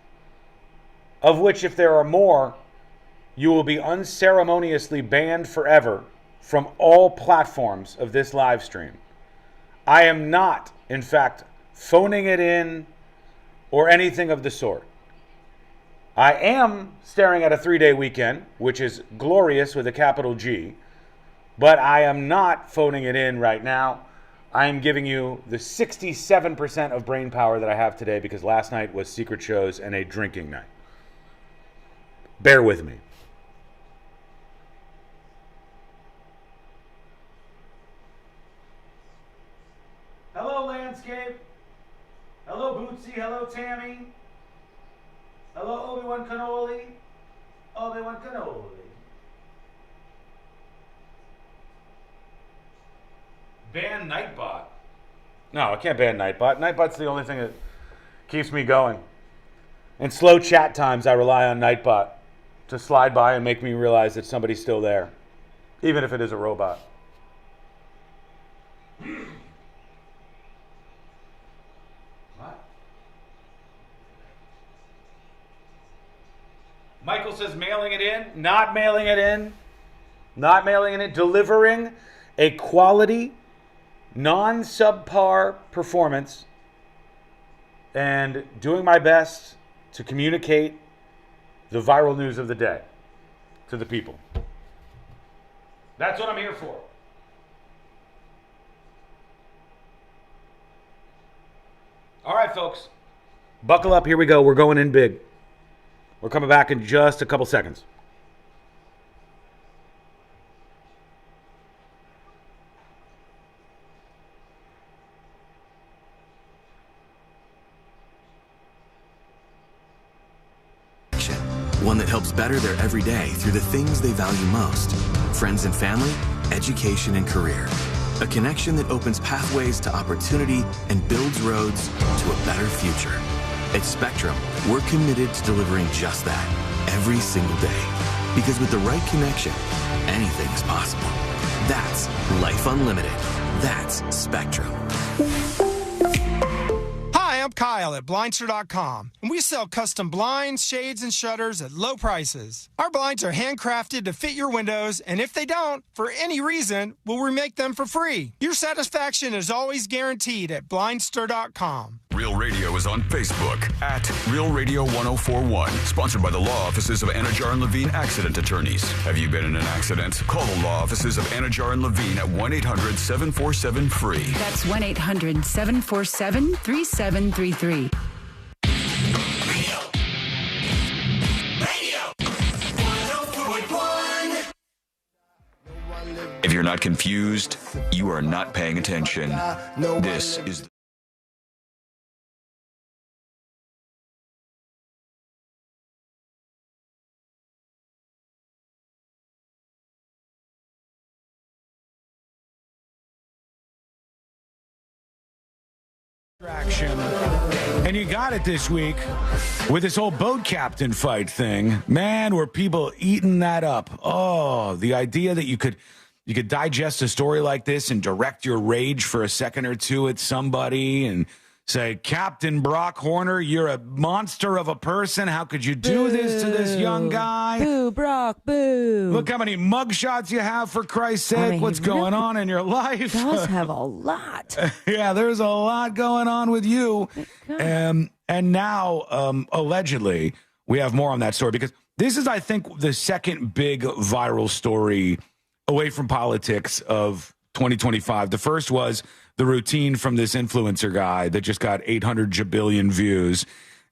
of which if there are more, you will be unceremoniously banned forever from all platforms of this live stream. I am not, in fact, phoning it in or anything of the sort. I am staring at a 3-day weekend, which is glorious with a capital G, but I am not phoning it in right now. I am giving you the 67% of brain power that I have today because last night was secret shows and a drinking night. Bear with me. Hello, Landscape. Hello, Bootsy. Hello, Tammy. Hello, Obi-Wan Kenobi. Obi-Wan Kenobi. Ban Nightbot. No, I can't ban Nightbot. Nightbot's the only thing that keeps me going. In slow chat times, I rely on Nightbot to slide by and make me realize that somebody's still there, even if it is a robot. What? Michael says mailing it in. Not mailing it in. Not mailing it in. Delivering a quality, non-subpar performance and doing my best to communicate the viral news of the day to the people. That's what I'm here for. All right, folks. Buckle up. Here we go. We're going in big. We're coming back in just a couple seconds. One that helps better their everyday through the things they value most. Friends and family, education and career. A connection that opens pathways to opportunity and builds roads to a better future. At Spectrum, we're committed to delivering just that every single day. Because with the right connection, anything is possible. That's Life Unlimited. That's Spectrum. Hi, I'm Kyle at Blindster.com, and we sell custom blinds, shades, and shutters at low prices. Our blinds are handcrafted to fit your windows, and if they don't, for any reason, we'll remake them for free. Your satisfaction is always guaranteed at Blindster.com. Real Radio is on Facebook at Real Radio 1041. Sponsored by the law offices of Anajar and Levine Accident Attorneys. Have you been in an accident? Call the law offices of Anajar and Levine at 1-800-747-FREE. That's 1-800-747-3733. If you're not confused, you are not paying attention. This is Action. And you got it this week with this whole boat captain fight thing. Man, were people eating that up. Oh, the idea that you could digest a story like this and direct your rage for a second or two at somebody and say, Captain Brock Horner, you're a monster of a person. How could you do this to this young guy? Boo, Brock, boo. Look how many mugshots you have, for Christ's sake. What's going on in your life? Does have a lot. Yeah, there's a lot going on with you. And now, allegedly, we have more on that story because this is, I think, the second big viral story away from politics of 2025. The first was the routine from this influencer guy that just got 800 jabillion views.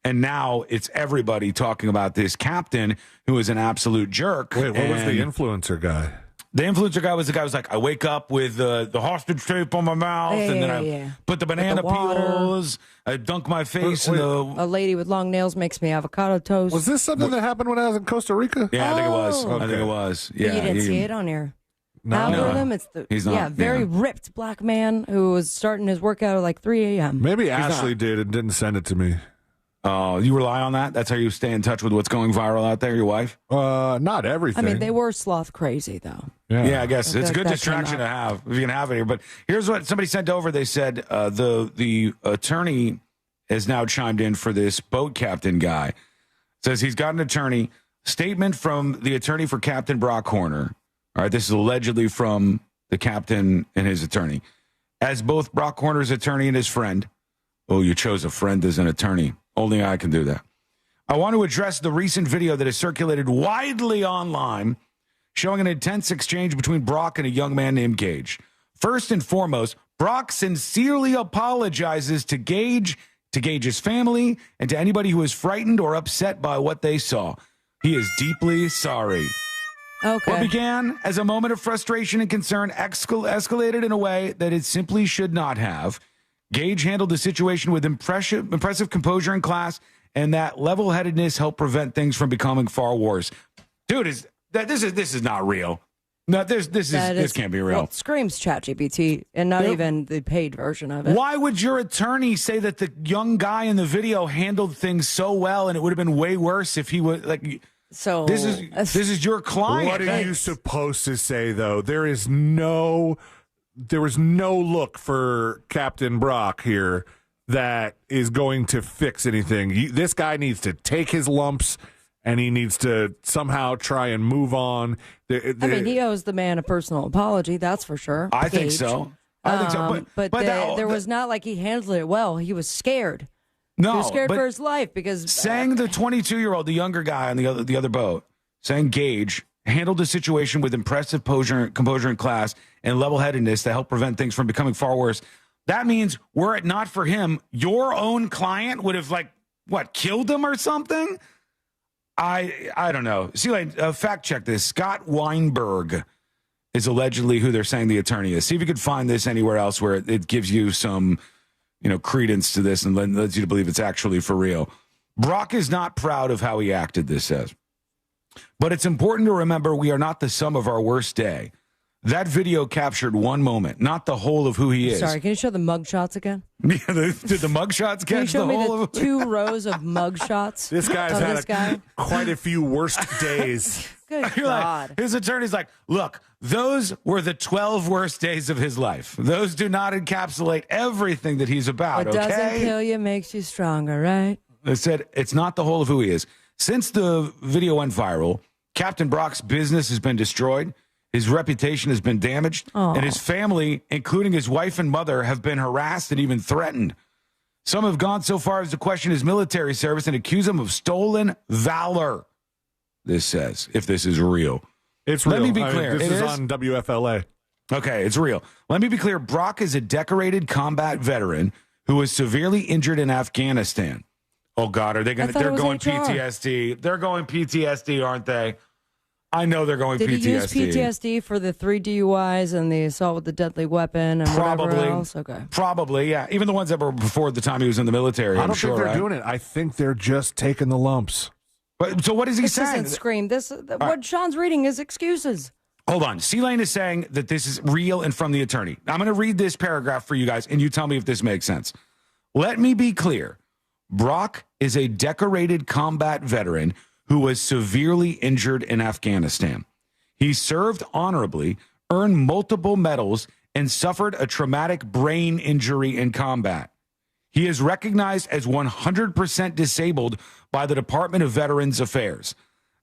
And now it's everybody talking about this captain who is an absolute jerk. Wait, what was the influencer guy? The influencer guy was the guy who was like, I wake up with the hostage tape on my mouth, and then I put the banana peels, I dunk my face in the... A lady with long nails makes me avocado toast. Was this something that happened when I was in Costa Rica? Yeah, I think it was. Okay. I think it was. Yeah, you didn't see it on your No. algorithm? It's the He's not, very ripped black man who was starting his workout at like 3 a.m. Maybe Ashley did and didn't send it to me. Oh, you rely on that? That's how you stay in touch with what's going viral out there, your wife? Not everything. I mean, they were sloth crazy, though. Yeah, I guess. It's a good distraction to have if you can have it here. But here's what somebody sent over. They said the attorney has now chimed in for this boat captain guy. Says he's got an attorney. Statement from the attorney for Captain Brock Horner. All right, this is allegedly from the captain and his attorney. As both Brock Horner's attorney and his friend. Oh, you chose a friend as an attorney. Only I can do that. I want to address the recent video that has circulated widely online showing an intense exchange between Brock and a young man named Gage. First and foremost, Brock sincerely apologizes to Gage's family, and to anybody who is frightened or upset by what they saw. He is deeply sorry. Okay. What began as a moment of frustration and concern escalated in a way that it simply should not have. Gage handled the situation with impressive composure in class, and that level-headedness helped prevent things from becoming far worse. Dude, this is not real. No, this can't be real. Well, it screams ChatGPT, and not even the paid version of it. Why would your attorney say that the young guy in the video handled things so well, and it would have been way worse if he would like? So this is your client. What are you supposed to say though? There was no look for Captain Brock here that is going to fix anything. This guy needs to take his lumps, and he needs to somehow try and move on. I mean, he owes the man a personal apology, that's for sure. I think so. But there was not like he handled it well. He was scared. No, he was scared for his life because saying the 22-year-old, the younger guy on the other boat, saying Gage handled the situation with impressive composure in class and level-headedness that helped prevent things from becoming far worse. That means, were it not for him, your own client would have killed him or something. I don't know. See, fact check this. Scott Weinberg is allegedly who they're saying the attorney is. See if you could find this anywhere else where it gives you some, credence to this and lets you to believe it's actually for real. Brock is not proud of how he acted, this says. But it's important to remember we are not the sum of our worst day. That video captured one moment, not the whole of who he is. Sorry, can you show the mugshots again? Did the mugshots catch the whole of it? 2 rows of mugshots. This guy's had quite a few worst days. Good You're God. His attorney's like, look, those were the 12 worst days of his life. Those do not encapsulate everything that he's about, What doesn't kill you makes you stronger, right? They said it's not the whole of who he is. Since the video went viral, Captain Brock's business has been destroyed. His reputation has been damaged, and his family, including his wife and mother, have been harassed and even threatened. Some have gone so far as to question his military service and accuse him of stolen valor. This says, if this is real. It's real. Let me be clear. This is on WFLA. Okay, it's real. Let me be clear. Brock is a decorated combat veteran who was severely injured in Afghanistan. Oh, God, are they going to? They're going PTSD. They're going PTSD, aren't they? I know they're going Did PTSD. Did he use PTSD for the 3 DUIs and the assault with the deadly weapon and whatever else? Okay. Probably, yeah. Even the ones that were before the time he was in the military, I don't think they're doing it. I think they're just taking the lumps. But, so what is he this saying? Isn't Scream. What Sean's reading is excuses. Hold on. C-Lane is saying that this is real and from the attorney. I'm going to read this paragraph for you guys, and you tell me if this makes sense. Let me be clear. Brock is a decorated combat veteran who was severely injured in Afghanistan. He served honorably, earned multiple medals, and suffered a traumatic brain injury in combat. He is recognized as 100% disabled by the Department of Veterans Affairs.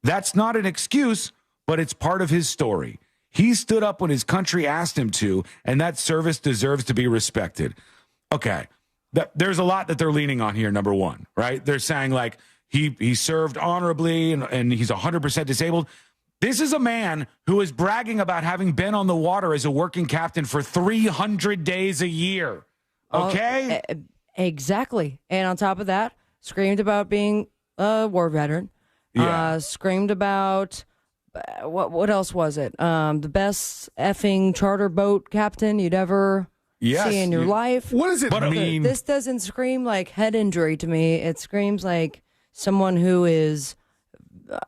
That's not an excuse, but it's part of his story. He stood up when his country asked him to, and that service deserves to be respected. Okay, there's a lot that they're leaning on here, number one, right? They're saying, like, he served honorably and he's 100% disabled. This is a man who is bragging about having been on the water as a working captain for 300 days a year. Okay? Exactly. And on top of that, screamed about being a war veteran. Yeah. Screamed about, what else was it? The best effing charter boat captain you'd ever see in your life. What does it mean? This doesn't scream like head injury to me. It screams like someone who is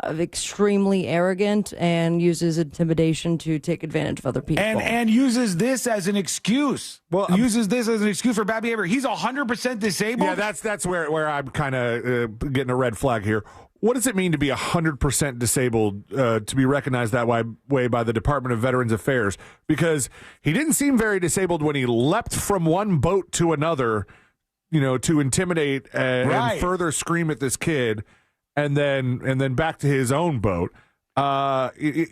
extremely arrogant and uses intimidation to take advantage of other people. And uses this as an excuse. Well, uses this as an excuse for bad behavior. He's 100% disabled. Yeah, that's where I'm kind of getting a red flag here. What does it mean to be 100% disabled, to be recognized that way by the Department of Veterans Affairs? Because he didn't seem very disabled when he leapt from one boat to another, to intimidate and further scream at this kid. And then back to his own boat. You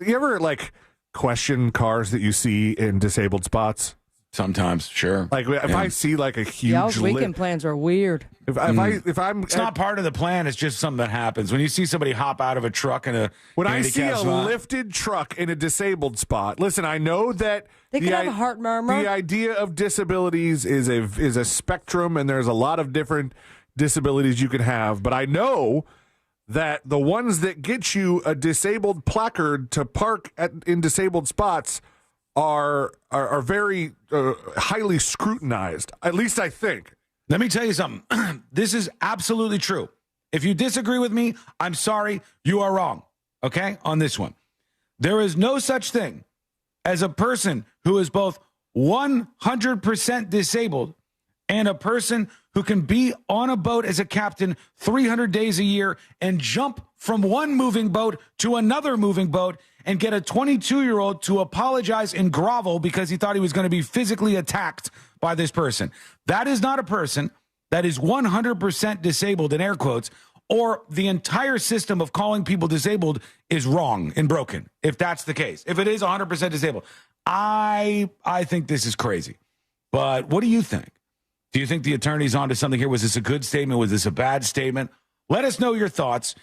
ever question cars that you see in disabled spots? Sometimes, sure. Like if I see like a huge y'all's weekend plans are weird. If I'm, it's not part of the plan. It's just something that happens when you see somebody hop out of a truck in a. When I see a lifted truck in a disabled spot, listen. I know that they could have a heart murmur. The idea of disabilities is a spectrum, and there's a lot of different disabilities you can have, but I know that the ones that get you a disabled placard to park in disabled spots are very highly scrutinized. At least I think. Let me tell you something. This is absolutely true. If you disagree with me, I'm sorry. You are wrong. Okay? On this one. There is no such thing as a person who is both 100% disabled and a person who can be on a boat as a captain 300 days a year and jump from one moving boat to another moving boat and get a 22-year-old to apologize and grovel because he thought he was going to be physically attacked by this person. That is not a person that is 100% disabled, in air quotes, or the entire system of calling people disabled is wrong and broken, if that's the case. If it is 100% disabled, I think this is crazy. But what do you think? Do you think the attorney's onto something here? Was this a good statement? Was this a bad statement? Let us know your thoughts,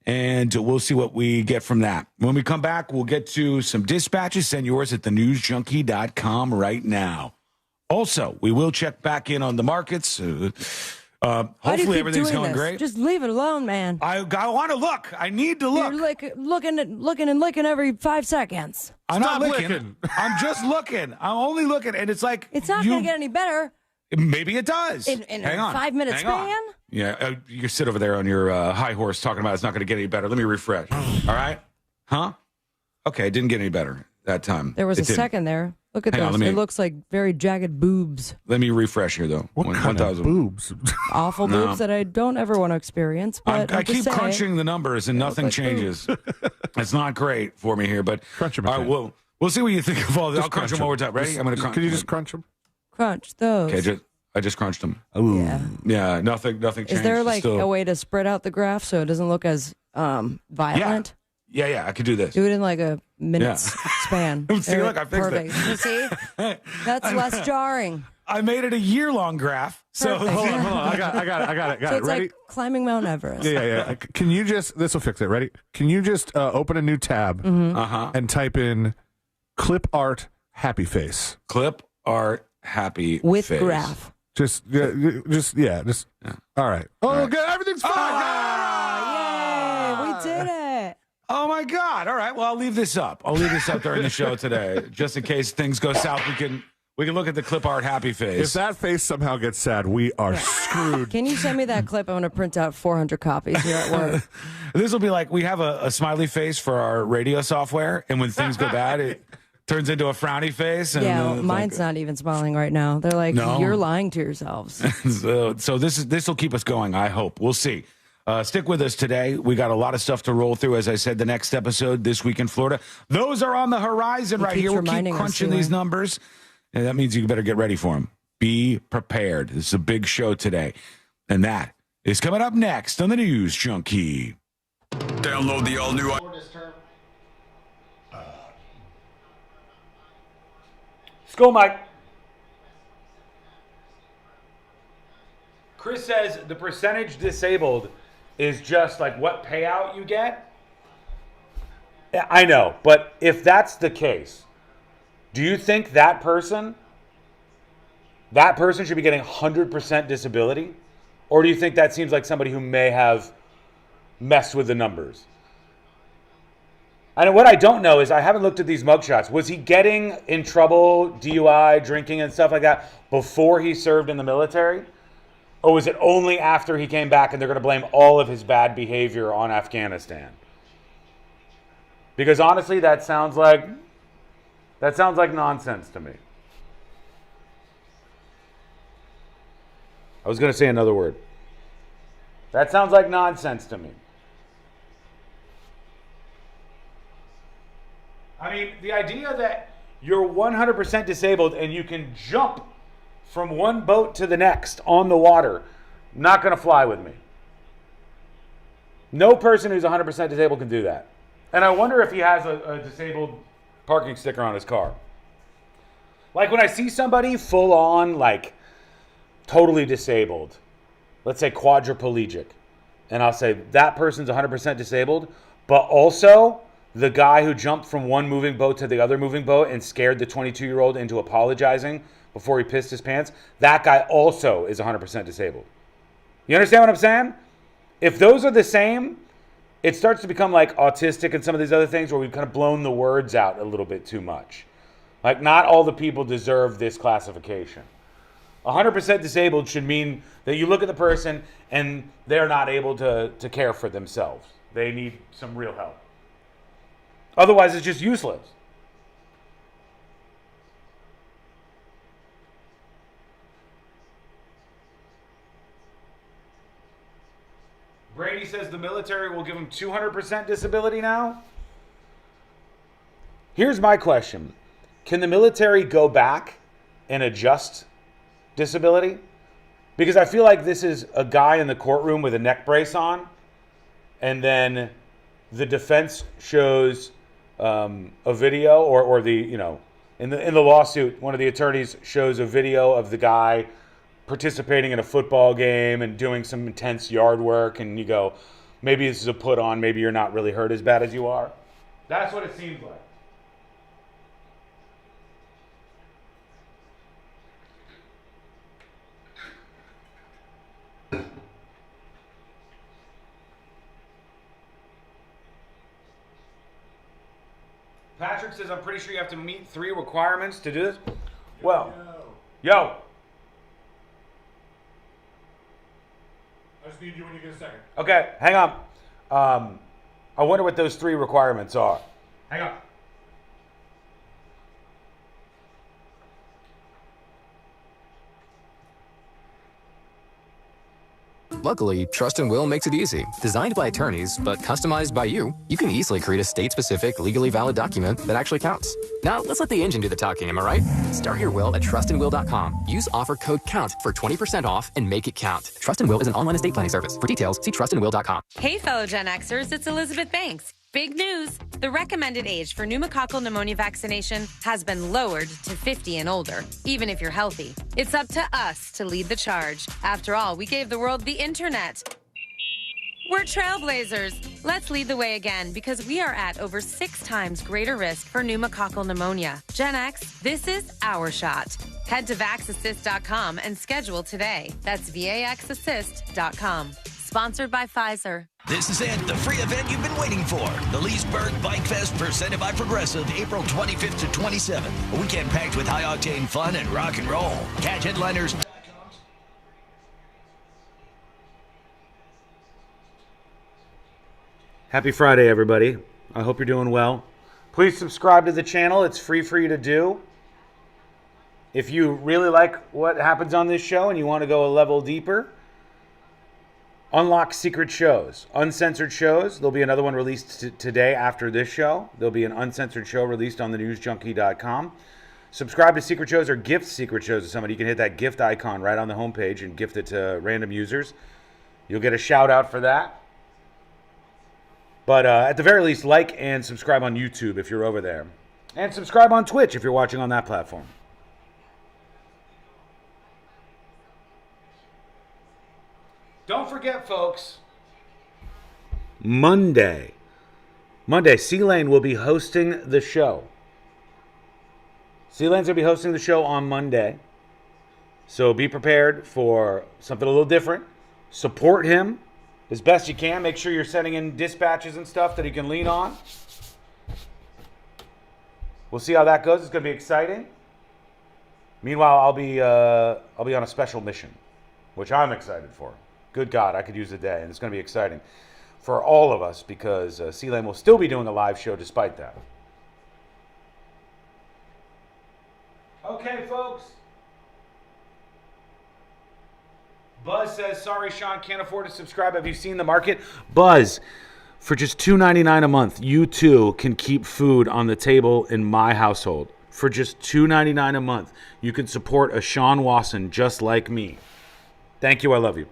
and we'll see what we get from that. When we come back, we'll get to some dispatches. Send yours at thenewsjunkie.com right now. Also, we will check back in on the markets. Hopefully everything's going great. Just leave it alone, man. I want to look. I need to look. You're looking every 5 seconds. I'm not licking. I'm just looking. I'm only looking, and it's like it's not going to get any better. Maybe it does. In Hang on. 5 minute span? On. Yeah, you sit over there on your high horse talking about it's not going to get any better. Let me refresh. All right? Huh? Okay, it didn't get any better that time. There was a second there. Look at those. It looks like very jagged boobs. Let me refresh here, though. What kind of boobs? Awful boobs that I don't ever want to experience. But I keep crunching the numbers and nothing changes. It's not great for me here, but crunch them. All right, we'll see what you think of all this. I'll crunch them one more time. Ready? I'm going to crunch. Can you just crunch them? Crunch those. Okay, I just crunched them. Ooh. Yeah, nothing changed. Is there a way to spread out the graph so it doesn't look as violent? Yeah, I could do this. Do it in like a minute span. See, look, I fixed Perfect. it. You see? That's less jarring. I made it a year-long graph. So hold on. I got it. So it's Ready? like climbing Mount Everest. Yeah. Can you just, this will fix it. Ready? Can you just open a new tab and type in clip art happy face? Clip art happy with face. graph. Just. All right. Oh, good. Everything's fine. Yay! We did it. Oh my God! All right. Well, I'll leave this up. During the show today, just in case things go south. We can look at the clip art happy face. If that face somehow gets sad, we are screwed. Can you send me that clip? I'm going to print out 400 copies here at work. This will be like we have a smiley face for our radio software, and when things go bad, it turns into a frowny face. And, mine's not even smiling right now. They're like, you're lying to yourselves. So this will keep us going, I hope. We'll see. Stick with us today. We got a lot of stuff to roll through. As I said, the next episode, This Week in Florida. Those are on the horizon right here. We'll keep crunching these numbers. And that means you better get ready for them. Be prepared. This is a big show today. And that is coming up next on the News Junkie. Download the all-new... School Mike. Chris says the percentage disabled is just like what payout you get. Yeah, I know, but if that's the case, do you think that person should be getting 100% disability? Or do you think that seems like somebody who may have messed with the numbers? And what I don't know is I haven't looked at these mugshots. Was he getting in trouble, DUI, drinking and stuff like that before he served in the military? Or was it only after he came back and they're going to blame all of his bad behavior on Afghanistan? Because honestly, that sounds like nonsense to me. I was going to say another word. That sounds like nonsense to me. I mean, the idea that you're 100% disabled and you can jump from one boat to the next on the water, not going to fly with me. No person who's 100% disabled can do that. And I wonder if he has a disabled parking sticker on his car. Like when I see somebody full on, like, totally disabled, let's say quadriplegic, and I'll say that person's 100% disabled, but also the guy who jumped from one moving boat to the other moving boat and scared the 22-year-old into apologizing before he pissed his pants, that guy also is 100% disabled. You understand what I'm saying? If those are the same, it starts to become like autistic and some of these other things where we've kind of blown the words out a little bit too much. Like, not all the people deserve this classification. 100% disabled should mean that you look at the person and they're not able to care for themselves. They need some real help. Otherwise, it's just useless. Brady says the military will give him 200% disability now. Here's my question. Can the military go back and adjust disability? Because I feel like this is a guy in the courtroom with a neck brace on, and then the defense shows a video, or the, you know, in the lawsuit, one of the attorneys shows a video of the guy participating in a football game and doing some intense yard work, and you go, maybe this is a put on, maybe you're not really hurt as bad as you are. That's what it seems like. Patrick says, I'm pretty sure you have to meet 3 requirements to do this. Well, yo. I just need you when you get a second. Okay, hang on. I wonder what those 3 requirements are. Hang on. Luckily, Trust and Will makes it easy. Designed by attorneys, but customized by you, you can easily create a state-specific, legally valid document that actually counts. Now, let's let the engine do the talking, am I right? Start your will at trustandwill.com. Use offer code COUNT for 20% off and make it count. Trust and Will is an online estate planning service. For details, see trustandwill.com. Hey, fellow Gen Xers, it's Elizabeth Banks. Big news! The recommended age for pneumococcal pneumonia vaccination has been lowered to 50 and older, even if you're healthy. It's up to us to lead the charge. After all, we gave the world the internet. We're trailblazers. Let's lead the way again, because we are at over 6 times greater risk for pneumococcal pneumonia. Gen X, this is our shot. Head to vaxassist.com and schedule today. That's vaxassist.com. Sponsored by Pfizer. This is it, the free event you've been waiting for. The Leesburg Bike Fest presented by Progressive, April 25th to 27th. A weekend packed with high-octane fun and rock and roll. Catch headliners. Happy Friday, everybody. I hope you're doing well. Please subscribe to the channel. It's free for you to do. If you really like what happens on this show and you want to go a level deeper, unlock secret shows, uncensored shows. There'll be another one released today after this show. There'll be an uncensored show released on thenewsjunkie.com. subscribe to secret shows or gift secret shows to somebody, you can hit that gift icon right on the homepage and gift it to random users. You'll get a shout out for that. But at the very least, like and subscribe on YouTube if you're over there. And subscribe on Twitch if you're watching on that platform. Don't forget, folks, Monday, C-Lane will be hosting the show. C-Lane's going to be hosting the show on Monday. So be prepared for something a little different. Support him as best you can. Make sure you're sending in dispatches and stuff that he can lean on. We'll see how that goes. It's going to be exciting. Meanwhile, I'll be on a special mission, which I'm excited for. Good God, I could use a day, and it's going to be exciting for all of us because C-Lane will still be doing a live show despite that. Okay, folks. Buzz says, sorry, Sean, can't afford to subscribe. Have you seen the market? Buzz, for just $2.99 a month, you too can keep food on the table in my household. For just $2.99 a month, you can support a Sean Wasson just like me. Thank you. I love you.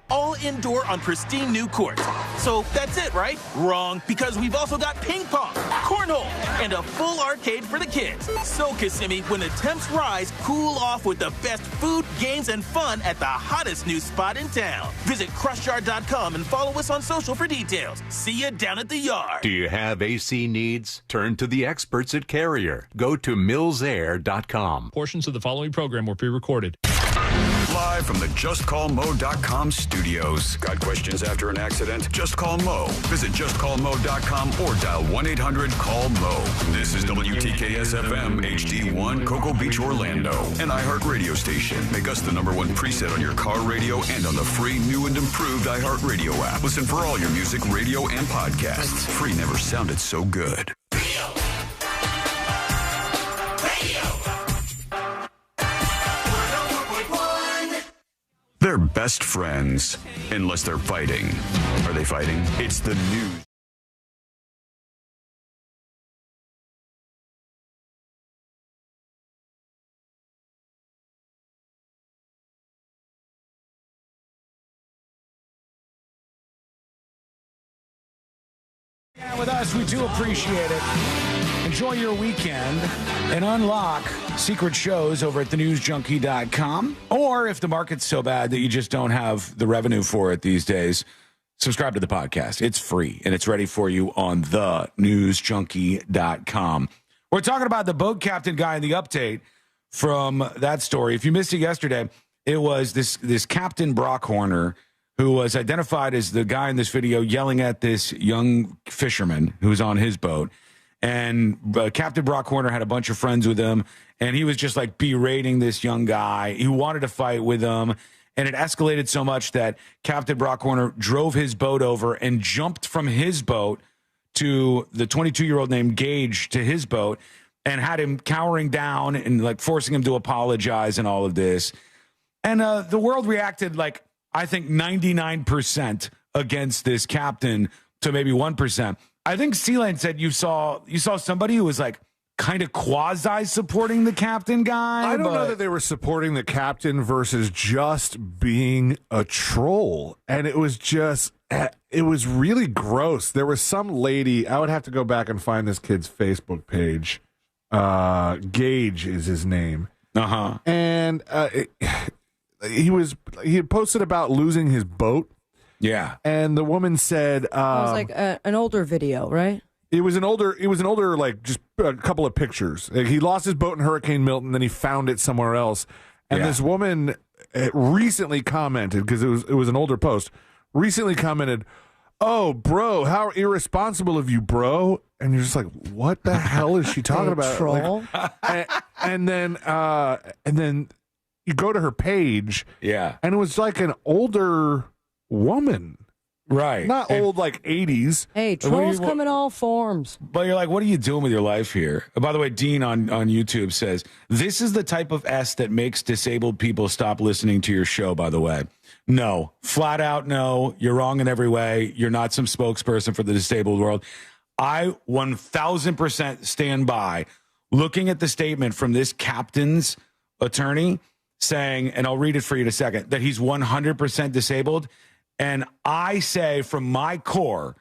All indoor on pristine new courts. So that's it, right? Wrong, because we've also got ping pong, cornhole, and a full arcade for the kids. So, Kissimmee, when the temps rise, cool off with the best food, games, and fun at the hottest new spot in town. Visit Crushyard.com and follow us on social for details. See you down at the yard. Do you have AC needs? Turn to the experts at Carrier. Go to millsair.com. Portions of the following program were pre-recorded. Live from the JustCallMo.com studios. Got questions after an accident? Just call Mo. Visit JustCallMo.com or dial 1-800-CALL-MO. This is WTKS-FM HD1 Cocoa Beach, Orlando. An iHeartRadio station. Make us the #1 preset on your car radio and on the free new and improved iHeartRadio app. Listen for all your music, radio, and podcasts. Free never sounded so good. They're best friends, unless they're fighting. Are they fighting? It's the news. Yeah, with us, we do appreciate it. Enjoy your weekend and unlock secret shows over at thenewsjunkie.com. Or if the market's so bad that you just don't have the revenue for it these days, subscribe to the podcast. It's free and it's ready for you on thenewsjunkie.com. We're talking about the boat captain guy in the update from that story. If you missed it yesterday, it was this Captain Brock Horner who was identified as the guy in this video yelling at this young fisherman who's on his boat. And Captain Brock Horner had a bunch of friends with him, and he was just like berating this young guy who wanted to fight with him. And it escalated so much that Captain Brock Horner drove his boat over and jumped from his boat to the 22-year-old named Gage to his boat and had him cowering down and like forcing him to apologize and all of this. And the world reacted like, I think 99% against this captain to maybe 1%. I think C-Lane said you saw somebody who was like kind of quasi supporting the captain guy. I don't know that they were supporting the captain versus just being a troll. And it was really gross. There was some lady, I would have to go back and find this kid's Facebook page. Gage is his name. Uh-huh. And he had posted about losing his boat. Yeah. And the woman said it was like an older video, right? It was an older, like just a couple of pictures. Like, he lost his boat in Hurricane Milton, then he found it somewhere else. And this woman recently commented, because it was an older post, recently commented, "Oh, bro, how irresponsible of you, bro." And you're just like, what the hell is she talking about? Troll. Like, and then you go to her page. Yeah. And it was like an older woman. Right. Not old like 80s. Hey, trolls come in all forms. But you're like, what are you doing with your life here? By the way, Dean on YouTube says, this is the type of S that makes disabled people stop listening to your show, by the way. No. Flat out no. You're wrong in every way. You're not some spokesperson for the disabled world. I 1,000% stand by looking at the statement from this captain's attorney saying, and I'll read it for you in a second, that he's 100% disabled. And I say from my core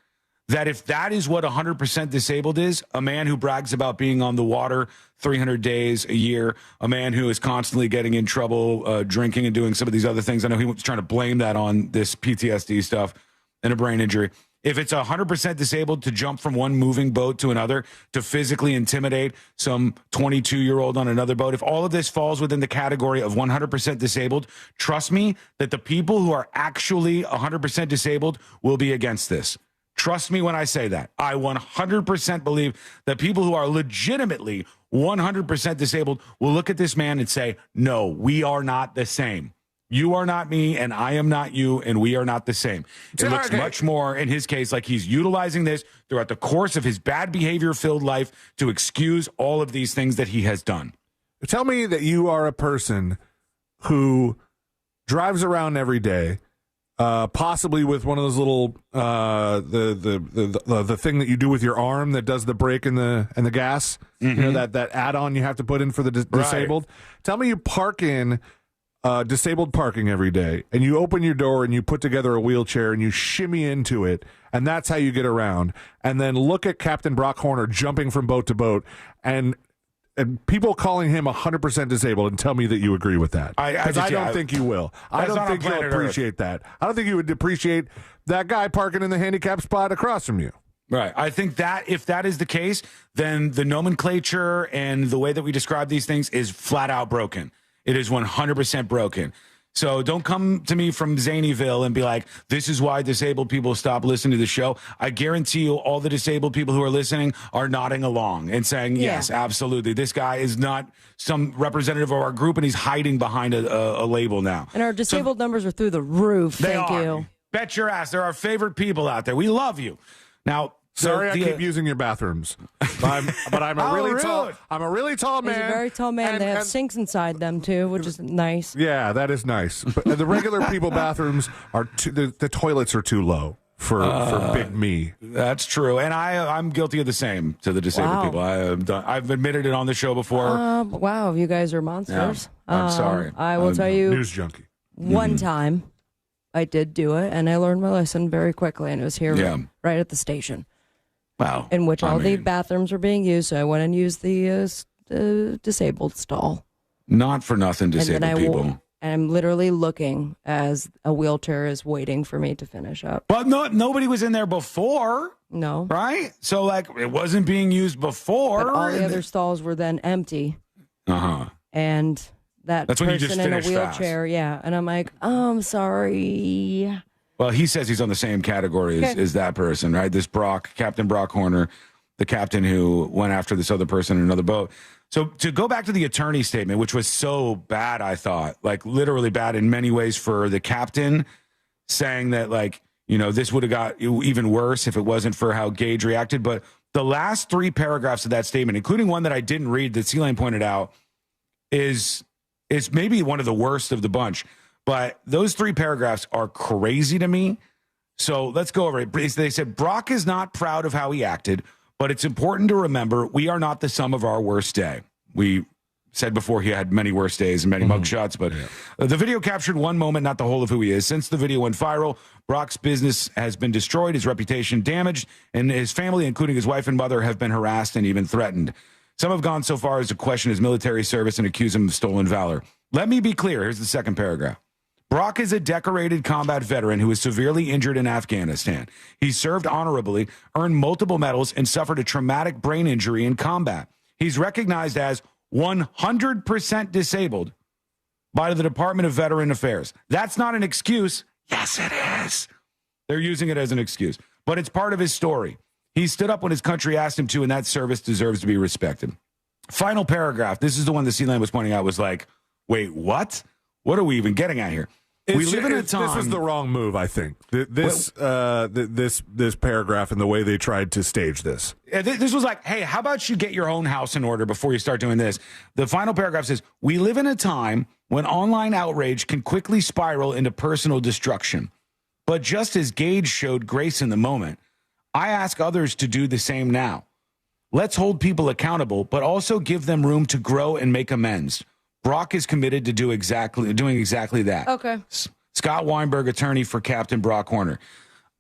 that if that is what 100% disabled is, a man who brags about being on the water 300 days a year, a man who is constantly getting in trouble, drinking and doing some of these other things. I know he was trying to blame that on this PTSD stuff and a brain injury. If it's 100% disabled to jump from one moving boat to another, to physically intimidate some 22-year-old on another boat, if all of this falls within the category of 100% disabled, trust me that the people who are actually 100% disabled will be against this. Trust me when I say that. I 100% believe that people who are legitimately 100% disabled will look at this man and say, no, we are not the same. You are not me, and I am not you, and we are not the same. It looks much more, in his case, like he's utilizing this throughout the course of his bad behavior-filled life to excuse all of these things that he has done. Tell me that you are a person who drives around every day, possibly with one of those little the thing that you do with your arm that does the brake and the gas. Mm-hmm. You know, that add-on you have to put in for the disabled. Tell me you park in disabled parking every day, and you open your door and you put together a wheelchair and you shimmy into it, and that's how you get around. And then look at Captain Brock Horner jumping from boat to boat, and people calling him 100% disabled, and tell me that you agree with that. Because I don't think you will. I don't think you'll appreciate that. I don't think you would appreciate that guy parking in the handicap spot across from you. Right. I think that if that is the case, then the nomenclature and the way that we describe these things is flat out broken. It is 100% broken. So don't come to me from Zanyville and be like, this is why disabled people stop listening to the show. I guarantee you all the disabled people who are listening are nodding along and saying, yes, absolutely. This guy is not some representative of our group, and he's hiding behind a label now. And our disabled numbers are through the roof. Thank you. Bet your ass. They're our favorite people out there. We love you. Now, sorry, I keep using your bathrms, but I'm a really tall. I'm a really tall man. He's a very tall man. They have sinks inside them too, which is nice. Yeah, that is nice. But the regular people bathrooms are the toilets are too low for big me. That's true, and I'm guilty of the same to the disabled people. I've admitted it on the show before. Wow, you guys are monsters. Yeah, I'm sorry. I will tell you, news junkie. One time, I did do it, and I learned my lesson very quickly, and it was here right at the station. Wow. In which the bathrooms were being used, so I went and used the disabled stall. Not for nothing, disabled people. And I'm literally looking as a wheelchair is waiting for me to finish up. But nobody was in there before. No. Right? So, like, it wasn't being used before. But all the other stalls were then empty. Uh-huh. And that's when person in a wheelchair, and I'm like, oh, I'm sorry. Well, he says he's on the same category as that person, right? This Captain Brock Horner, the captain who went after this other person in another boat. So to go back to the attorney statement, which was so bad, I thought, like literally bad in many ways for the captain, saying that, like, you know, this would have got even worse if it wasn't for how Gage reacted. But the last 3 paragraphs of that statement, including one that I didn't read that C-Lane pointed out, is maybe one of the worst of the bunch. But those 3 paragraphs are crazy to me. So let's go over it. They said, Brock is not proud of how he acted, but it's important to remember we are not the sum of our worst day. We said before he had many worse days and many mugshots, but the video captured one moment, not the whole of who he is. Since the video went viral, Brock's business has been destroyed, his reputation damaged, and his family, including his wife and mother, have been harassed and even threatened. Some have gone so far as to question his military service and accuse him of stolen valor. Let me be clear. Here's the second paragraph. Brock is a decorated combat veteran who was severely injured in Afghanistan. He served honorably, earned multiple medals, and suffered a traumatic brain injury in combat. He's recognized as 100% disabled by the Department of Veteran Affairs. That's not an excuse. Yes, it is. They're using it as an excuse, but it's part of his story. He stood up when his country asked him to, and that service deserves to be respected. Final paragraph. This is the one that C-Lane was pointing out was like, wait, what? What are we even getting at here? We live in a time. This was the wrong move, I think. This paragraph and the way they tried to stage this. This was like, hey, how about you get your own house in order before you start doing this? The final paragraph says, we live in a time when online outrage can quickly spiral into personal destruction. But just as Gage showed grace in the moment, I ask others to do the same now. Let's hold people accountable, but also give them room to grow and make amends. Brock is committed to doing exactly that. Okay. Scott Weinberg, attorney for Captain Brock Horner.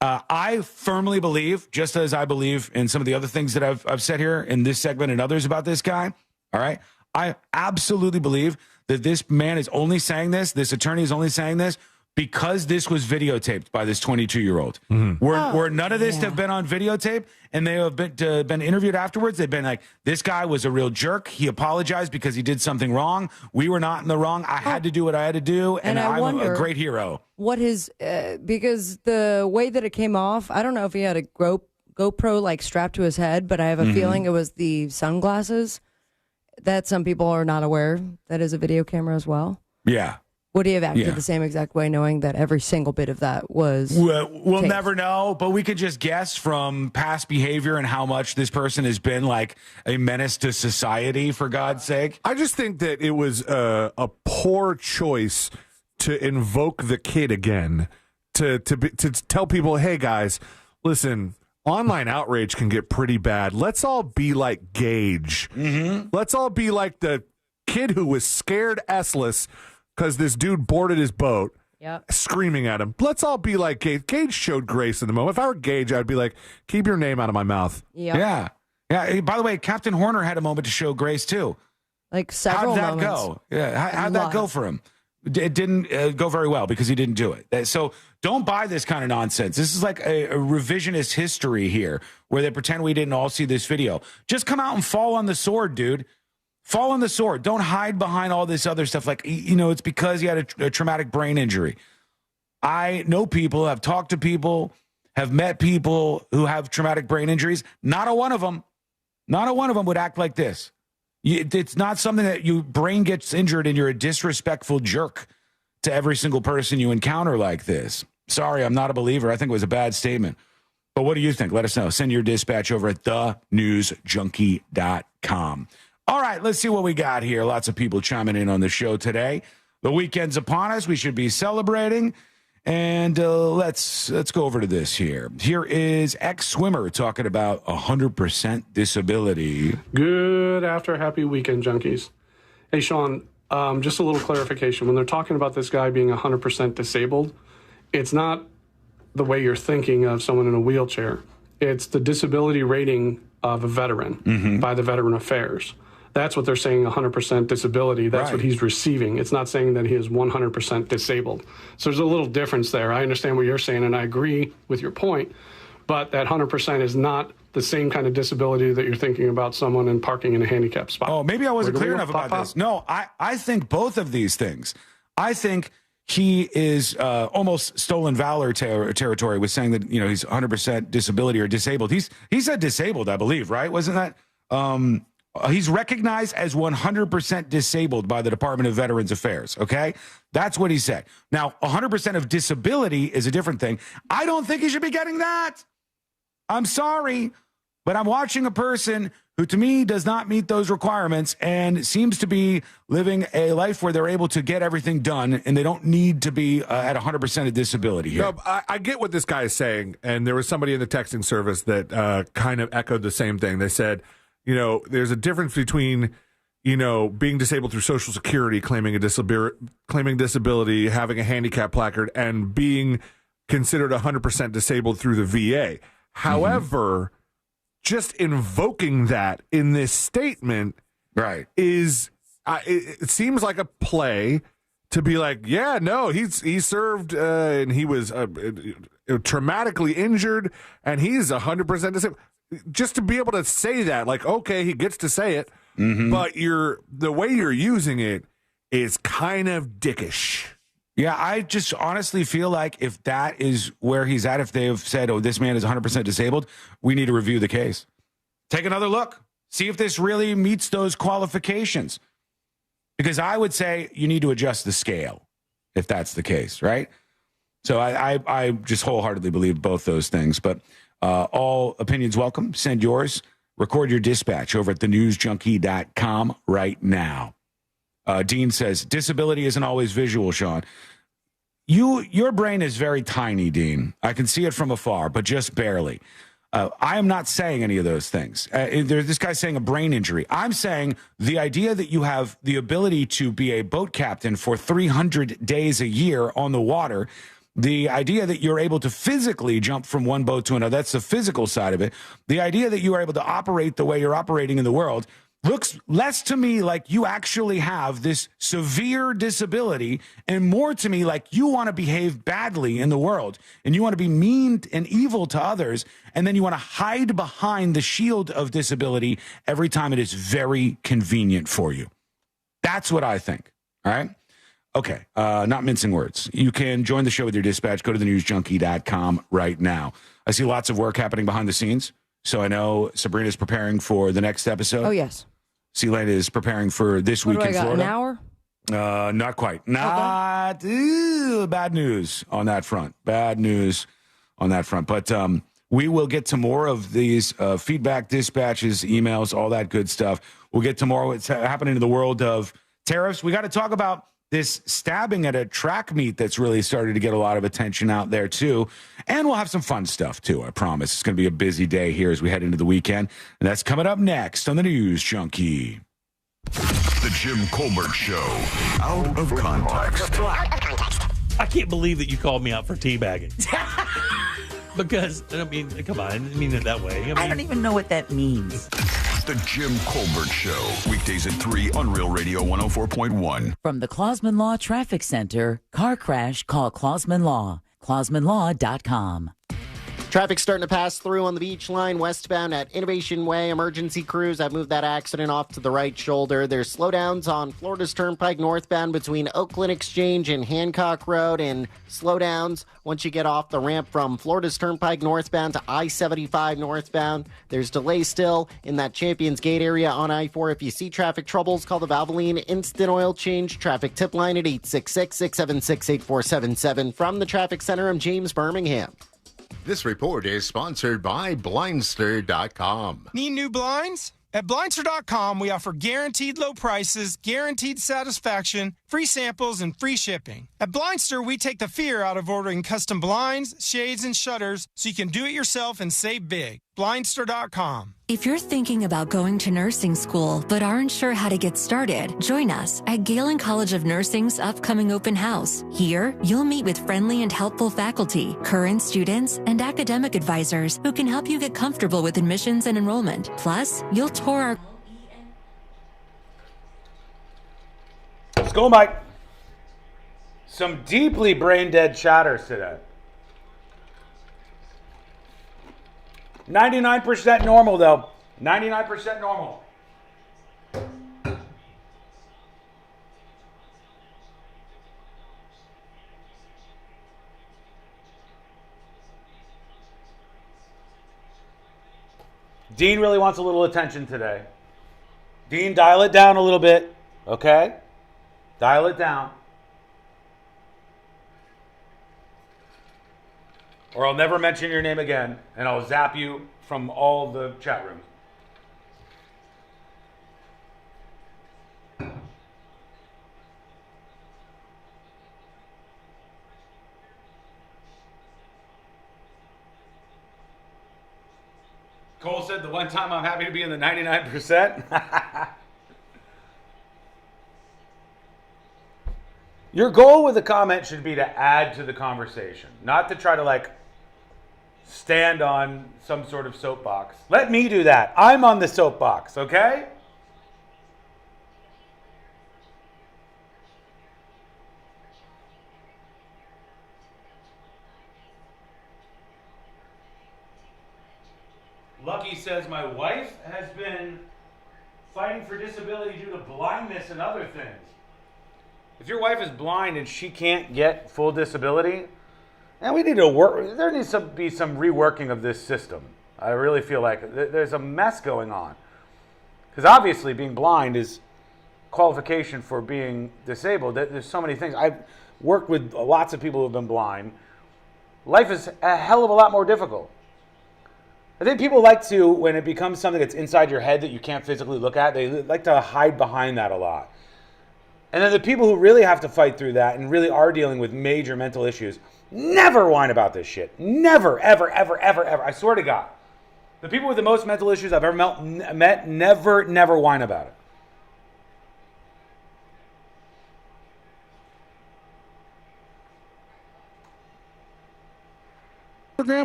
I firmly believe, just as I believe in some of the other things that I've said here in this segment and others about this guy, all right? I absolutely believe that this man is only saying this attorney is only saying this because this was videotaped by this 22-year-old. Where none of this have been on videotape, and they have been interviewed afterwards. They've been like, this guy was a real jerk. He apologized because he did something wrong. We were not in the wrong. I had to do what I had to do, and I'm a great hero. What his because the way that it came off, I don't know if he had a GoPro like strapped to his head, but I have a feeling it was the sunglasses that some people are not aware that is a video camera as well. Yeah. Would he have acted the same exact way, knowing that every single bit of that was We'll never know, but we could just guess from past behavior and how much this person has been like a menace to society, for God's sake. I just think that it was a poor choice to invoke the kid again, to tell people, hey, guys, listen, online outrage can get pretty bad. Let's all be like Gage. Let's all be like the kid who was scared S-less because this dude boarded his boat, screaming at him. Let's all be like Gage. Gage showed grace in the moment. If I were Gage, I'd be like, keep your name out of my mouth. Yeah. By the way, Captain Horner had a moment to show grace, too. Like several How'd that go? Yeah, how'd that go for him? It didn't go very well because he didn't do it. So don't buy this kind of nonsense. This is like a revisionist history here where they pretend we didn't all see this video. Just come out and fall on the sword, dude. Fall on the sword. Don't hide behind all this other stuff. Like, it's because you had a traumatic brain injury. I know people, have talked to people, have met people who have traumatic brain injuries. Not a one of them would act like this. It's not something that your brain gets injured and you're a disrespectful jerk to every single person you encounter like this. Sorry, I'm not a believer. I think it was a bad statement. But what do you think? Let us know. Send your dispatch over at thenewsjunkie.com. All right, let's see what we got here. Lots of people chiming in on the show today. The weekend's upon us. We should be celebrating. And let's go over to this here. Here is ex-swimmer talking about 100% disability. Good after happy weekend, junkies. Hey, Sean, just a little clarification. When they're talking about this guy being 100% disabled, it's not the way you're thinking of someone in a wheelchair. It's the disability rating of a veteran by the Veteran Affairs. That's what they're saying, 100% disability. That's what he's receiving. It's not saying that he is 100% disabled. So there's a little difference there. I understand what you're saying, and I agree with your point, but that 100% is not the same kind of disability that you're thinking about someone in parking in a handicapped spot. Oh, maybe I wasn't clear enough about this. No, I think both of these things. I think he is almost stolen valor territory with saying that, he's 100% disability or disabled. He said disabled, I believe, right? Wasn't that... he's recognized as 100% disabled by the Department of Veterans Affairs, okay? That's what he said. Now, 100% of disability is a different thing. I don't think he should be getting that. I'm sorry, but I'm watching a person who, to me, does not meet those requirements and seems to be living a life where they're able to get everything done and they don't need to be at 100% of disability here. No, I get what this guy is saying, and there was somebody in the texting service that kind of echoed the same thing. They said, there's a difference between, being disabled through Social Security, claiming disability, having a handicap placard, and being considered 100% disabled through the VA. However, just invoking that in this statement is, it seems like a play to be like, yeah, no, he served and he was traumatically injured and he's 100% disabled. Just to be able to say that, like, okay, he gets to say it, but the way you're using it is kind of dickish. Yeah, I just honestly feel like if that is where he's at, if they have said, oh, this man is 100% disabled, we need to review the case. Take another look. See if this really meets those qualifications. Because I would say you need to adjust the scale. if that's the case, right? So I just wholeheartedly believe both those things. But all opinions welcome. Send yours. Record your dispatch over at thenewsjunkie.com right now. Dean says, disability isn't always visual, Sean. Your brain is very tiny, Dean. I can see it from afar, but just barely. I am not saying any of those things. There's this guy saying a brain injury. I'm saying the idea that you have the ability to be a boat captain for 300 days a year on the water, the idea that you're able to physically jump from one boat to another, that's the physical side of it. The idea that you are able to operate the way you're operating in the world looks less to me like you actually have this severe disability and more to me like you want to behave badly in the world and you want to be mean and evil to others, and then you want to hide behind the shield of disability every time it is very convenient for you. That's what I think. All right? Okay, not mincing words. You can join the show with your dispatch. Go to thenewsjunkie.com right now. I see lots of work happening behind the scenes, so I know Sabrina's preparing for the next episode. Oh, yes. Sealand is preparing for this week in Florida. An hour? Not quite. Bad news on that front. Bad news on that front. But we will get to more of these feedback, dispatches, emails, all that good stuff. We'll get to more what's happening in the world of tariffs. We got to talk about this stabbing at a track meet that's really started to get a lot of attention out there, too. And we'll have some fun stuff, too, I promise. It's going to be a busy day here as we head into the weekend. And that's coming up next on the News Junkie. The Jim Colbert Show. Out of context. I can't believe that you called me out for teabagging. Because, I mean, come on, I didn't mean it that way. I don't even know what that means. The Jim Colbert Show. Weekdays at 3 on Real Radio 104.1. From the Clausman Law Traffic Center, car crash, call Clausman Law. ClausmanLaw.com. Traffic starting to pass through on the beach line westbound at Innovation Way. Emergency crews have moved that accident off to the right shoulder. There's slowdowns on Florida's Turnpike northbound between Oakland Exchange and Hancock Road, and slowdowns once you get off the ramp from Florida's Turnpike northbound to I-75 northbound. There's delay still in that Champions Gate area on I-4. If you see traffic troubles, call the Valvoline Instant Oil Change traffic tip line at 866-676-8477. From the Traffic Center, I'm James Birmingham. This report is sponsored by Blindster.com. Need new blinds? At Blindster.com, we offer guaranteed low prices, guaranteed satisfaction, free samples, and free shipping. At Blindster, we take the fear out of ordering custom blinds, shades, and shutters so you can do it yourself and save big. Blindster.com. If you're thinking about going to nursing school but aren't sure how to get started, join us at Galen College of Nursing's upcoming open house. Here, you'll meet with friendly and helpful faculty, current students, and academic advisors who can help you get comfortable with admissions and enrollment. Plus, you'll tour our... Let's go, Mike. Some deeply brain-dead chatters today. 99% normal, though. 99% normal. Dean really wants a little attention today. Dean, dial it down a little bit, okay? Dial it down. Or I'll never mention your name again, and I'll zap you from all the chat rooms. Cole said the one time I'm happy to be in the 99%. Your goal with a comment should be to add to the conversation, not to try to stand on some sort of soapbox. Let me do that. I'm on the soapbox, okay? Lucky says, my wife has been fighting for disability due to blindness and other things. If your wife is blind and she can't get full disability, and we need to work, there needs to be some reworking of this system. I really feel like there's a mess going on. Because obviously being blind is qualification for being disabled. There's so many things. worked with lots of people who have been blind, life is a hell of a lot more difficult. I think people like to, when it becomes something that's inside your head that you can't physically look at, they like to hide behind that a lot. And then the people who really have to fight through that and really are dealing with major mental issues never whine about this shit. Never, ever, ever, ever, ever. I swear to God. The people with the most mental issues I've ever met never whine about it.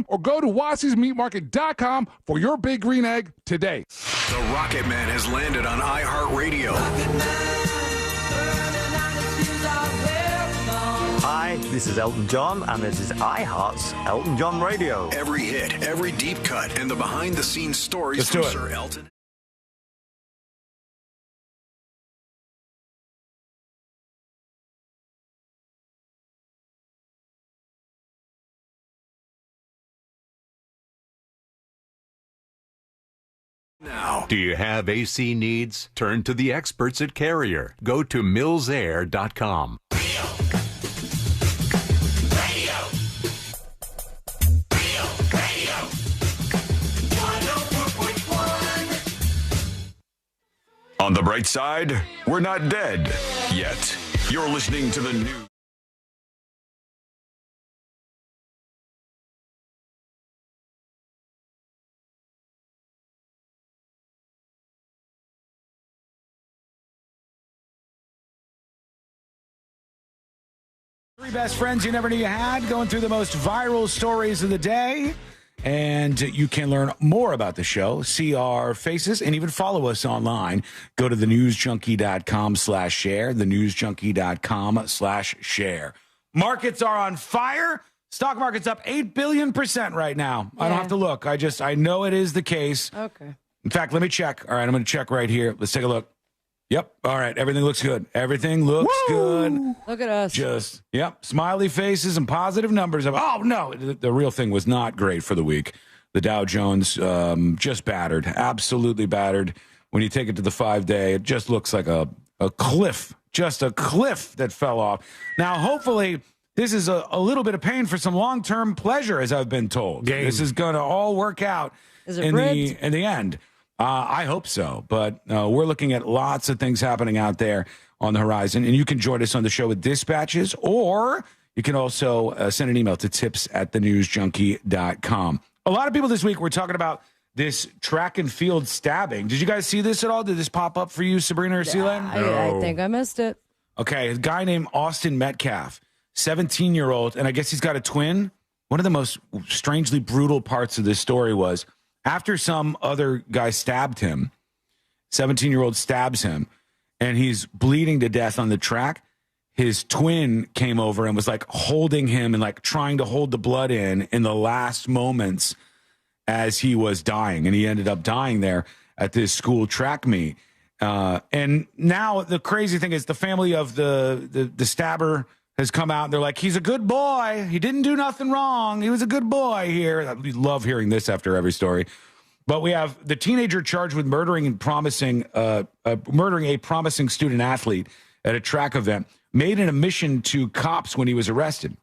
Or go to WassysMeatMarket.com for your big green egg today. The Rocket Man has landed on iHeartRadio. Hi, this is Elton John, and this is iHeart's Elton John Radio. Every hit, every deep cut, and the behind-the-scenes stories from Sir Elton. Now, do you have AC needs? Turn to the experts at Carrier. Go to millsair.com. On the bright side, we're not dead yet. You're listening to the news. Three best friends you never knew you had, going through the most viral stories of the day. And you can learn more about the show, see our faces, and even follow us online. Go to thenewsjunkie.com/share, thenewsjunkie.com/share. Markets are on fire. Stock market's up 8 billion% right now. Yeah. I don't have to look. I know it is the case. Okay. In fact, let me check. All right, I'm going to check right here. Let's take a look. Yep. All right. Everything looks good. Everything looks good. Look at us. Smiley faces and positive numbers. Oh, no. The real thing was not great for the week. The Dow Jones just battered. Absolutely battered. When you take it to the 5-day, it just looks like a cliff. Just a cliff that fell off. Now, hopefully, this is a little bit of pain for some long-term pleasure, as I've been told. This is going to all work out in the end. I hope so, but we're looking at lots of things happening out there on the horizon, and you can join us on the show with dispatches, or you can also send an email to tips@thenewsjunkie.com. A lot of people this week were talking about this track and field stabbing. Did you guys see this at all? Did this pop up for you, Sabrina or Sealand? I think I missed it. Okay, a guy named Austin Metcalf, 17-year-old, and I guess he's got a twin. One of the most strangely brutal parts of this story was after some other guy stabbed him, 17-year-old stabs him, and he's bleeding to death on the track, his twin came over and was like holding him and like trying to hold the blood in the last moments as he was dying. And he ended up dying there at this school track meet. And now the crazy thing is the family of the stabber has come out and they're like, he's a good boy. He didn't do nothing wrong. He was a good boy here. We love hearing this after every story. But we have the teenager charged with murdering a promising student athlete at a track event, made an admission to cops when he was arrested.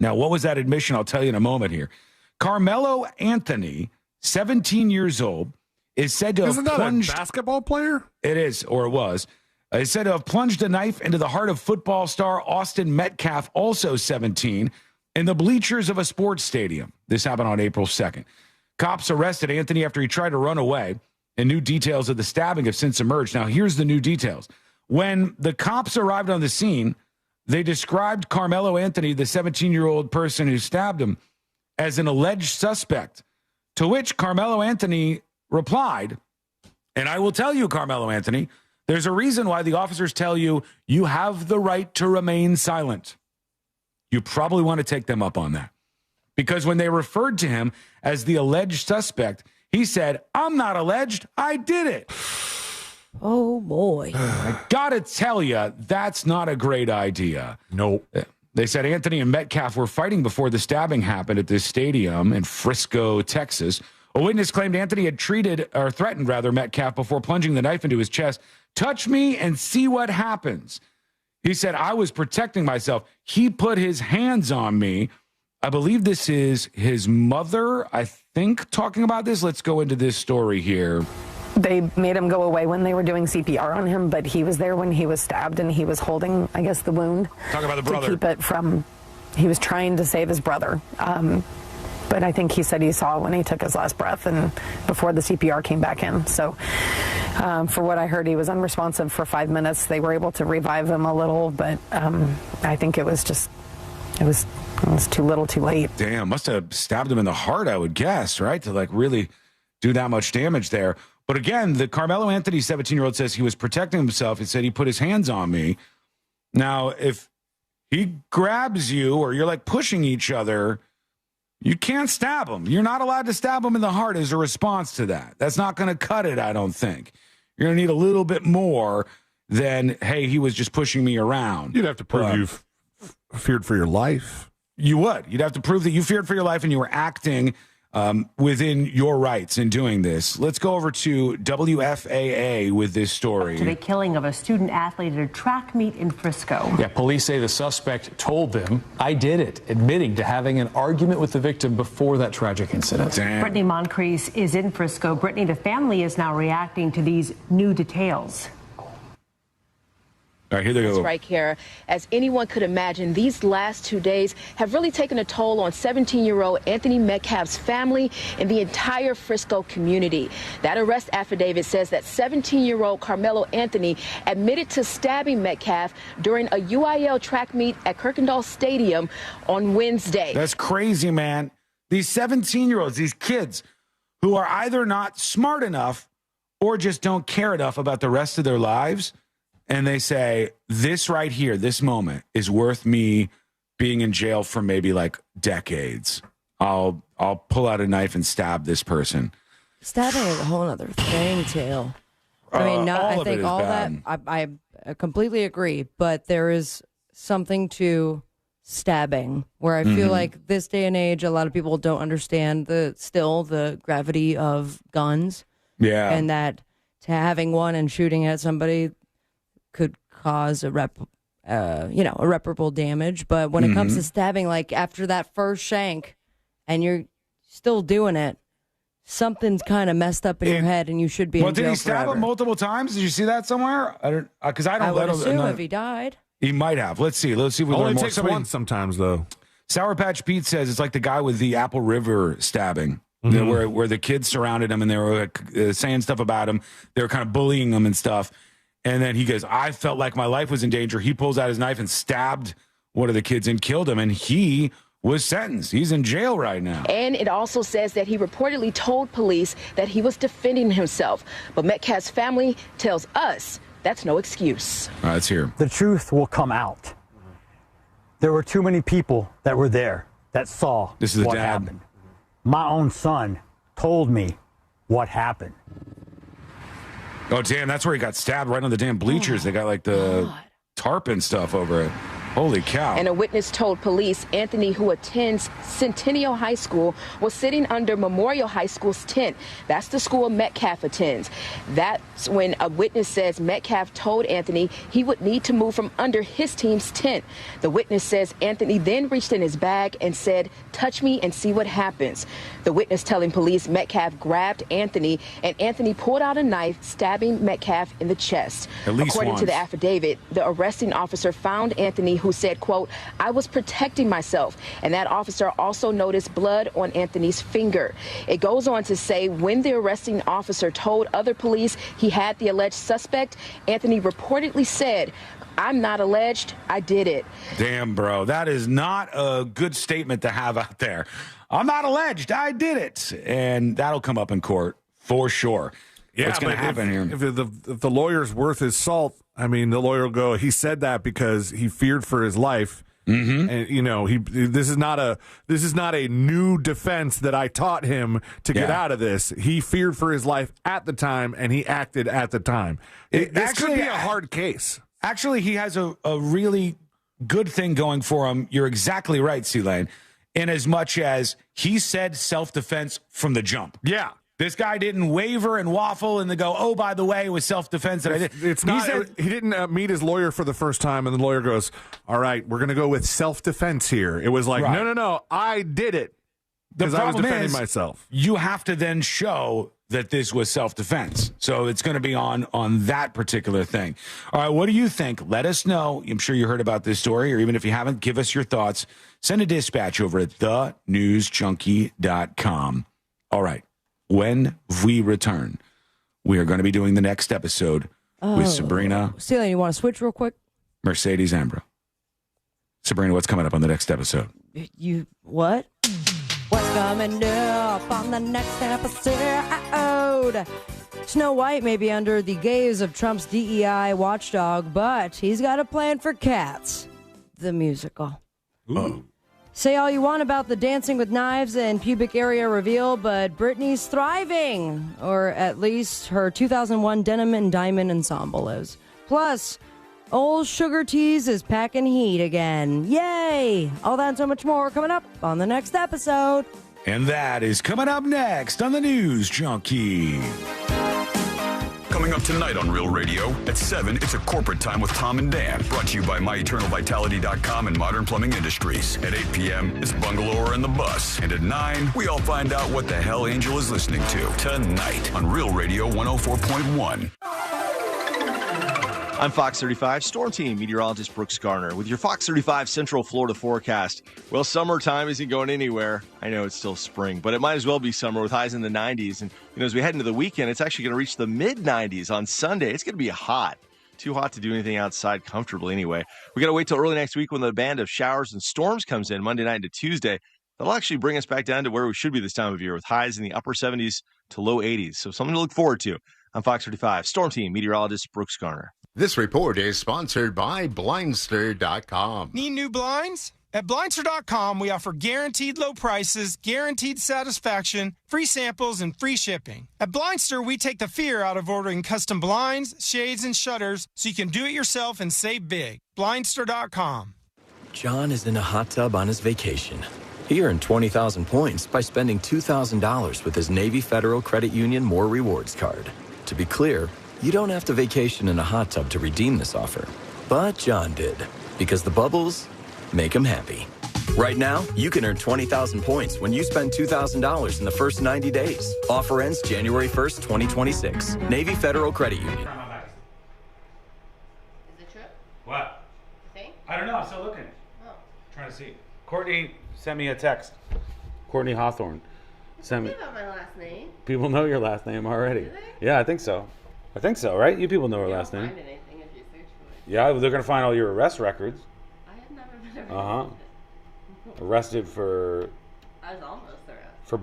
Now, what was that admission? I'll tell you in a moment here. Carmelo Anthony, 17 years old, is said to have plunged... Isn't that a basketball player? It is, or it was. Is said to have plunged a knife into the heart of football star Austin Metcalf, also 17, in the bleachers of a sports stadium. This happened on April 2nd. Cops arrested Anthony after he tried to run away, and new details of the stabbing have since emerged. Now, here's the new details. When the cops arrived on the scene, they described Carmelo Anthony, the 17-year-old person who stabbed him, as an alleged suspect, to which Carmelo Anthony replied, and I will tell you, Carmelo Anthony, there's a reason why the officers tell you you have the right to remain silent. You probably want to take them up on that. Because when they referred to him as the alleged suspect, he said, I'm not alleged, I did it. Oh, boy. I gotta tell you, that's not a great idea. Nope. They said Anthony and Metcalf were fighting before the stabbing happened at this stadium in Frisco, Texas. A witness claimed Anthony had threatened Metcalf before plunging the knife into his chest. Touch me and see what happens. He said, I was protecting myself. He put his hands on me. I believe this is his mother, I think, talking about this. Let's go into this story here. They made him go away when they were doing CPR on him, but he was there when he was stabbed, and he was holding, I guess, the wound. Talk about the brother. To keep it from, he was trying to save his brother. But I think he said he saw when he took his last breath and before the CPR came back in. So for what I heard, he was unresponsive for 5 minutes. They were able to revive him a little, but I think it was too little too late. Damn, must have stabbed him in the heart, I would guess, right? To like really do that much damage there. But again, the Carmelo Anthony 17-year-old says he was protecting himself. He said he put his hands on me. Now, if he grabs you or you're like pushing each other, you can't stab him. You're not allowed to stab him in the heart as a response to that. That's not going to cut it, I don't think. You're going to need a little bit more than, hey, he was just pushing me around. You'd have to prove you've feared for your life. You would. You'd have to prove that you feared for your life and you were acting within your rights in doing this. Let's go over to WFAA with this story. To the killing of a student athlete at a track meet in Frisco. Yeah, police say the suspect told them, I did it, admitting to having an argument with the victim before that tragic incident. Brittany Moncrief is in Frisco. Brittany, the family is now reacting to these new details. All right, here they go. That's right, Kara. As anyone could imagine, these last 2 days have really taken a toll on 17-year-old Anthony Metcalf's family and the entire Frisco community. That arrest affidavit says that 17-year-old Carmelo Anthony admitted to stabbing Metcalf during a UIL track meet at Kirkendall Stadium on Wednesday. That's crazy, man. These 17-year-olds, these kids who are either not smart enough or just don't care enough about the rest of their lives. And they say, this right here, this moment is worth me being in jail for maybe like decades. I'll pull out a knife and stab this person. Stabbing is a whole other thing, too. I mean, I think all bad. that, I completely agree, but there is something to stabbing where I feel like this day and age, a lot of people don't understand the gravity of guns. Yeah. And that to having one and shooting at somebody could cause irreparable damage. But when it comes to stabbing, like after that first shank and you're still doing it, something's kind of messed up in your head and you should be in jail did he stab forever. him multiple times? Did you see that somewhere? I would assume if he died. He might have. Let's see. Let's see if we learn Only more. takes one sometimes, though. Sour Patch Pete says it's like the guy with the Apple River stabbing. You know, where the kids surrounded him and they were saying stuff about him. They were kind of bullying him and stuff. And then he goes, I felt like my life was in danger. He pulls out his knife and stabbed one of the kids and killed him. And he was sentenced. He's in jail right now. And it also says that he reportedly told police that he was defending himself. But Metcalf's family tells us that's no excuse. All right, let's hear. The truth will come out. There were too many people that were there that saw This is the what dad. happened. My own son told me what happened. Oh, damn, that's where he got stabbed, right on the damn bleachers. They got like the tarp and stuff over it. Holy cow. And a witness told police Anthony, who attends Centennial High School, was sitting under Memorial High School's tent. That's the school Metcalf attends. That's when a witness says Metcalf told Anthony he would need to move from under his team's tent. The witness says Anthony then reached in his bag and said, touch me and see what happens. The witness telling police Metcalf grabbed Anthony and Anthony pulled out a knife, stabbing Metcalf in the chest. At least According once. to the affidavit, the arresting officer found Anthony, who said, quote, I was protecting myself. And that officer also noticed blood on Anthony's finger. It goes on to say when the arresting officer told other police he had the alleged suspect, Anthony reportedly said, I'm not alleged, I did it. Damn, bro. That is not a good statement to have out there. I'm not alleged, I did it. And that'll come up in court for sure. Yeah, what's going to happen here? If the lawyer's worth his salt, I mean, the lawyer will go, he said that because he feared for his life. And you know, this is not a new defense that I taught him to get out of this. He feared for his life at the time, and he acted at the time. This could be a hard case. Actually, he has a really good thing going for him. You're exactly right, C-Lane, in as much as he said self-defense from the jump. Yeah. This guy didn't waver and waffle and then go, oh, by the way, it was self-defense that I did. It's not. He didn't meet his lawyer for the first time, and the lawyer goes, all right, we're going to go with self-defense here. It was like, no, I did it because I was defending myself. You have to then show that this was self-defense. So it's going to be on that particular thing. All right, what do you think? Let us know. I'm sure you heard about this story, or even if you haven't, give us your thoughts. Send a dispatch over at thenewsjunkie.com. All right, when we return, we are going to be doing the next episode with Sabrina. Celia, you want to switch real quick? Mercedes Ambro. Sabrina, what's coming up on the next episode? You what? What's coming up on the next episode? Snow White may be under the gaze of Trump's DEI watchdog, but he's got a plan for Cats, the musical. Ooh. Say all you want about the Dancing with Knives and pubic area reveal, but Britney's thriving, or at least her 2001 Denim and Diamond ensemble is. Plus, old Sugar Tease is packing heat again. Yay! All that and so much more coming up on the next episode. And that is coming up next on the News Junkie. Coming up tonight on Real Radio at 7, it's a corporate time with Tom and Dan, brought to you by MyEternalVitality.com and Modern Plumbing Industries. At 8 p.m., it's Bungalower and the Bus. And at 9, we all find out what the hell Angel is listening to tonight on Real Radio 104.1. I'm Fox 35 Storm Team meteorologist Brooks Garner with your Fox 35 Central Florida forecast. Well, summertime isn't going anywhere. I know it's still spring, but it might as well be summer with highs in the 90s. And as we head into the weekend, it's actually going to reach the mid-90s on Sunday. It's going to be hot. Too hot to do anything outside comfortably anyway. We got to wait till early next week when the band of showers and storms comes in Monday night into Tuesday. That'll actually bring us back down to where we should be this time of year with highs in the upper 70s to low 80s. So something to look forward to. I'm Fox 35 Storm Team meteorologist Brooks Garner. This report is sponsored by Blindster.com. Need new blinds? At Blindster.com, we offer guaranteed low prices, guaranteed satisfaction, free samples, and free shipping. At Blindster, we take the fear out of ordering custom blinds, shades, and shutters so you can do it yourself and save big. Blindster.com. John is in a hot tub on his vacation. He earned 20,000 points by spending $2,000 with his Navy Federal Credit Union More Rewards card. To be clear, you don't have to vacation in a hot tub to redeem this offer. But John did, because the bubbles make him happy. Right now, you can earn 20,000 points when you spend $2,000 in the first 90 days. Offer ends January 1st, 2026. Navy Federal Credit Union. Is it true? What? I don't know. I'm still looking. Oh. Trying to see. Courtney sent me a text. Courtney Hawthorne sent me. You know my last name. People know your last name already. Do they? Yeah, I think so. Right? You people know her last name. Find anything if you search for it. Yeah, they're gonna find all your arrest records. I have never been arrested. Arrested for. I was almost arrested. For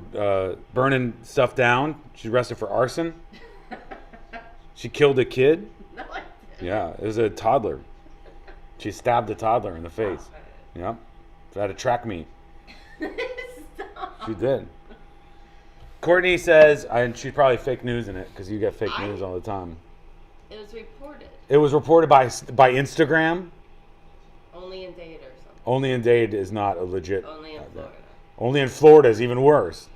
burning stuff down. She's arrested for arson. She killed a kid. No, I didn't. Yeah, it was a toddler. She stabbed a toddler in the face. Yep. At a track meet. She did. Courtney says, and she's probably fake news in it because you get fake news all the time. It was reported. It was reported by Instagram. Only in Dade or something. Only in Dade is not a legit. Only in Florida. Only in Florida is even worse.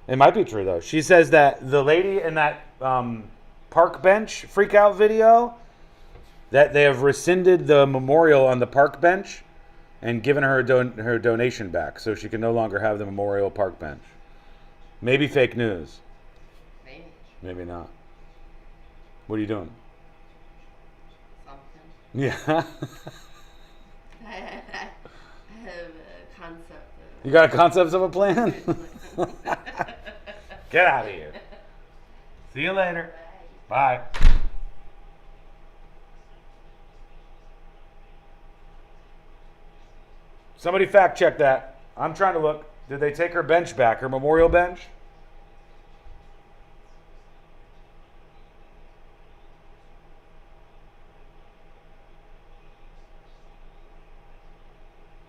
It might be true though. She says that the lady in that park bench freakout video, that they have rescinded the memorial on the park bench and given her her donation back, so she can no longer have the memorial park bench. Maybe fake news. Maybe not. What are you doing? Something. Yeah. I have a concept. You got a concept of a plan? Get out of here. See you later. Bye. Somebody fact check that. I'm trying to look. Did they take her bench back, her memorial bench?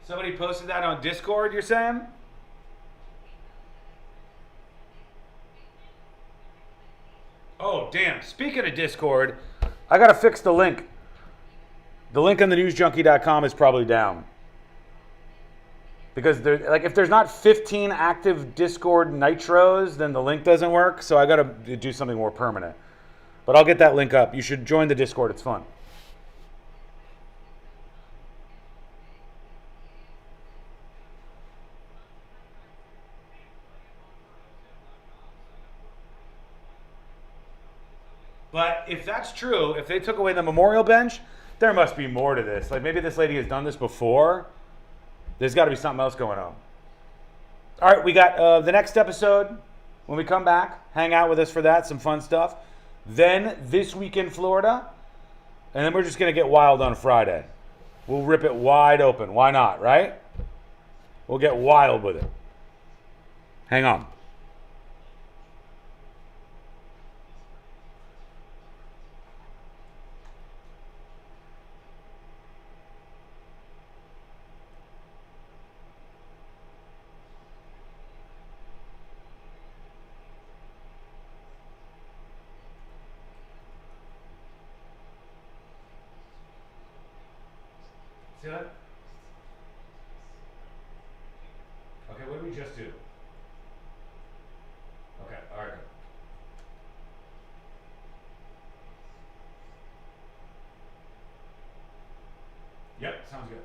Somebody posted that on Discord, you're saying? Oh, damn. Speaking of Discord, I got to fix the link. The link on thenewsjunkie.com is probably down. Because if there's not 15 active Discord nitros, then the link doesn't work. So I got to do something more permanent. But I'll get that link up. You should join the Discord. It's fun. But if that's true, if they took away the memorial bench, there must be more to this. Like maybe this lady has done this before. There's got to be something else going on. All right, we got the next episode. When we come back, hang out with us for that, some fun stuff. Then This Week in Florida. And then we're just going to get wild on Friday. We'll rip it wide open. Why not, right? We'll get wild with it. Hang on. See that? Okay, what did we just do? Okay, all right. Yep, sounds good.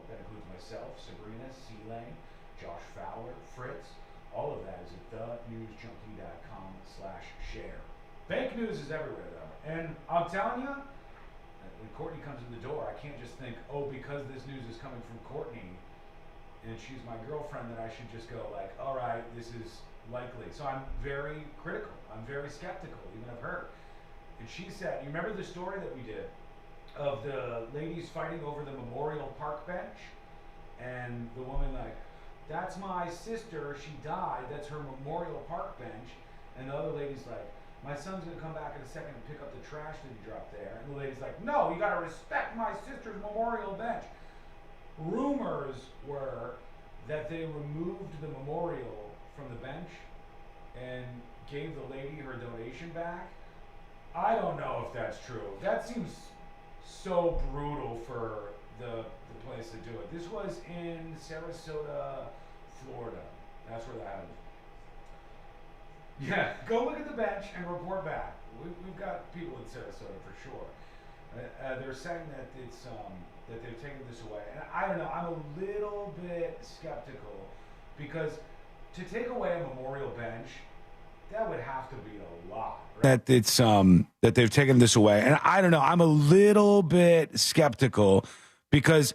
That includes myself, Sabrina, C-Lane, Josh Fowler, Fritz. All of that is at thenewsjunkie.com/share. Fake news is everywhere, though. And I'm telling you, when Courtney comes in the door, I can't just think, oh, because this news is coming from Courtney and she's my girlfriend, that I should just go like, all right, this is likely. So I'm very critical. I'm very skeptical, even of her. And she said, you remember the story that we did of the ladies fighting over the Memorial Park bench? And the woman like, that's my sister, she died, that's her Memorial Park bench. And the other lady's like, my son's gonna come back in a second and pick up the trash that he dropped there. And the lady's like, no, you gotta respect my sister's memorial bench. Rumors were that they removed the memorial from the bench and gave the lady her donation back. I don't know if that's true. That seems so brutal for the place to do it. This was in Sarasota, Florida. That's where that happened. Yeah, go look at the bench and report back. We've got people in Sarasota for sure. They're saying that it's that they've taken this away, and I don't know. I'm a little bit skeptical because to take away a memorial bench, that would have to be a lot. Right? That it's that they've taken this away, and I don't know. I'm a little bit skeptical because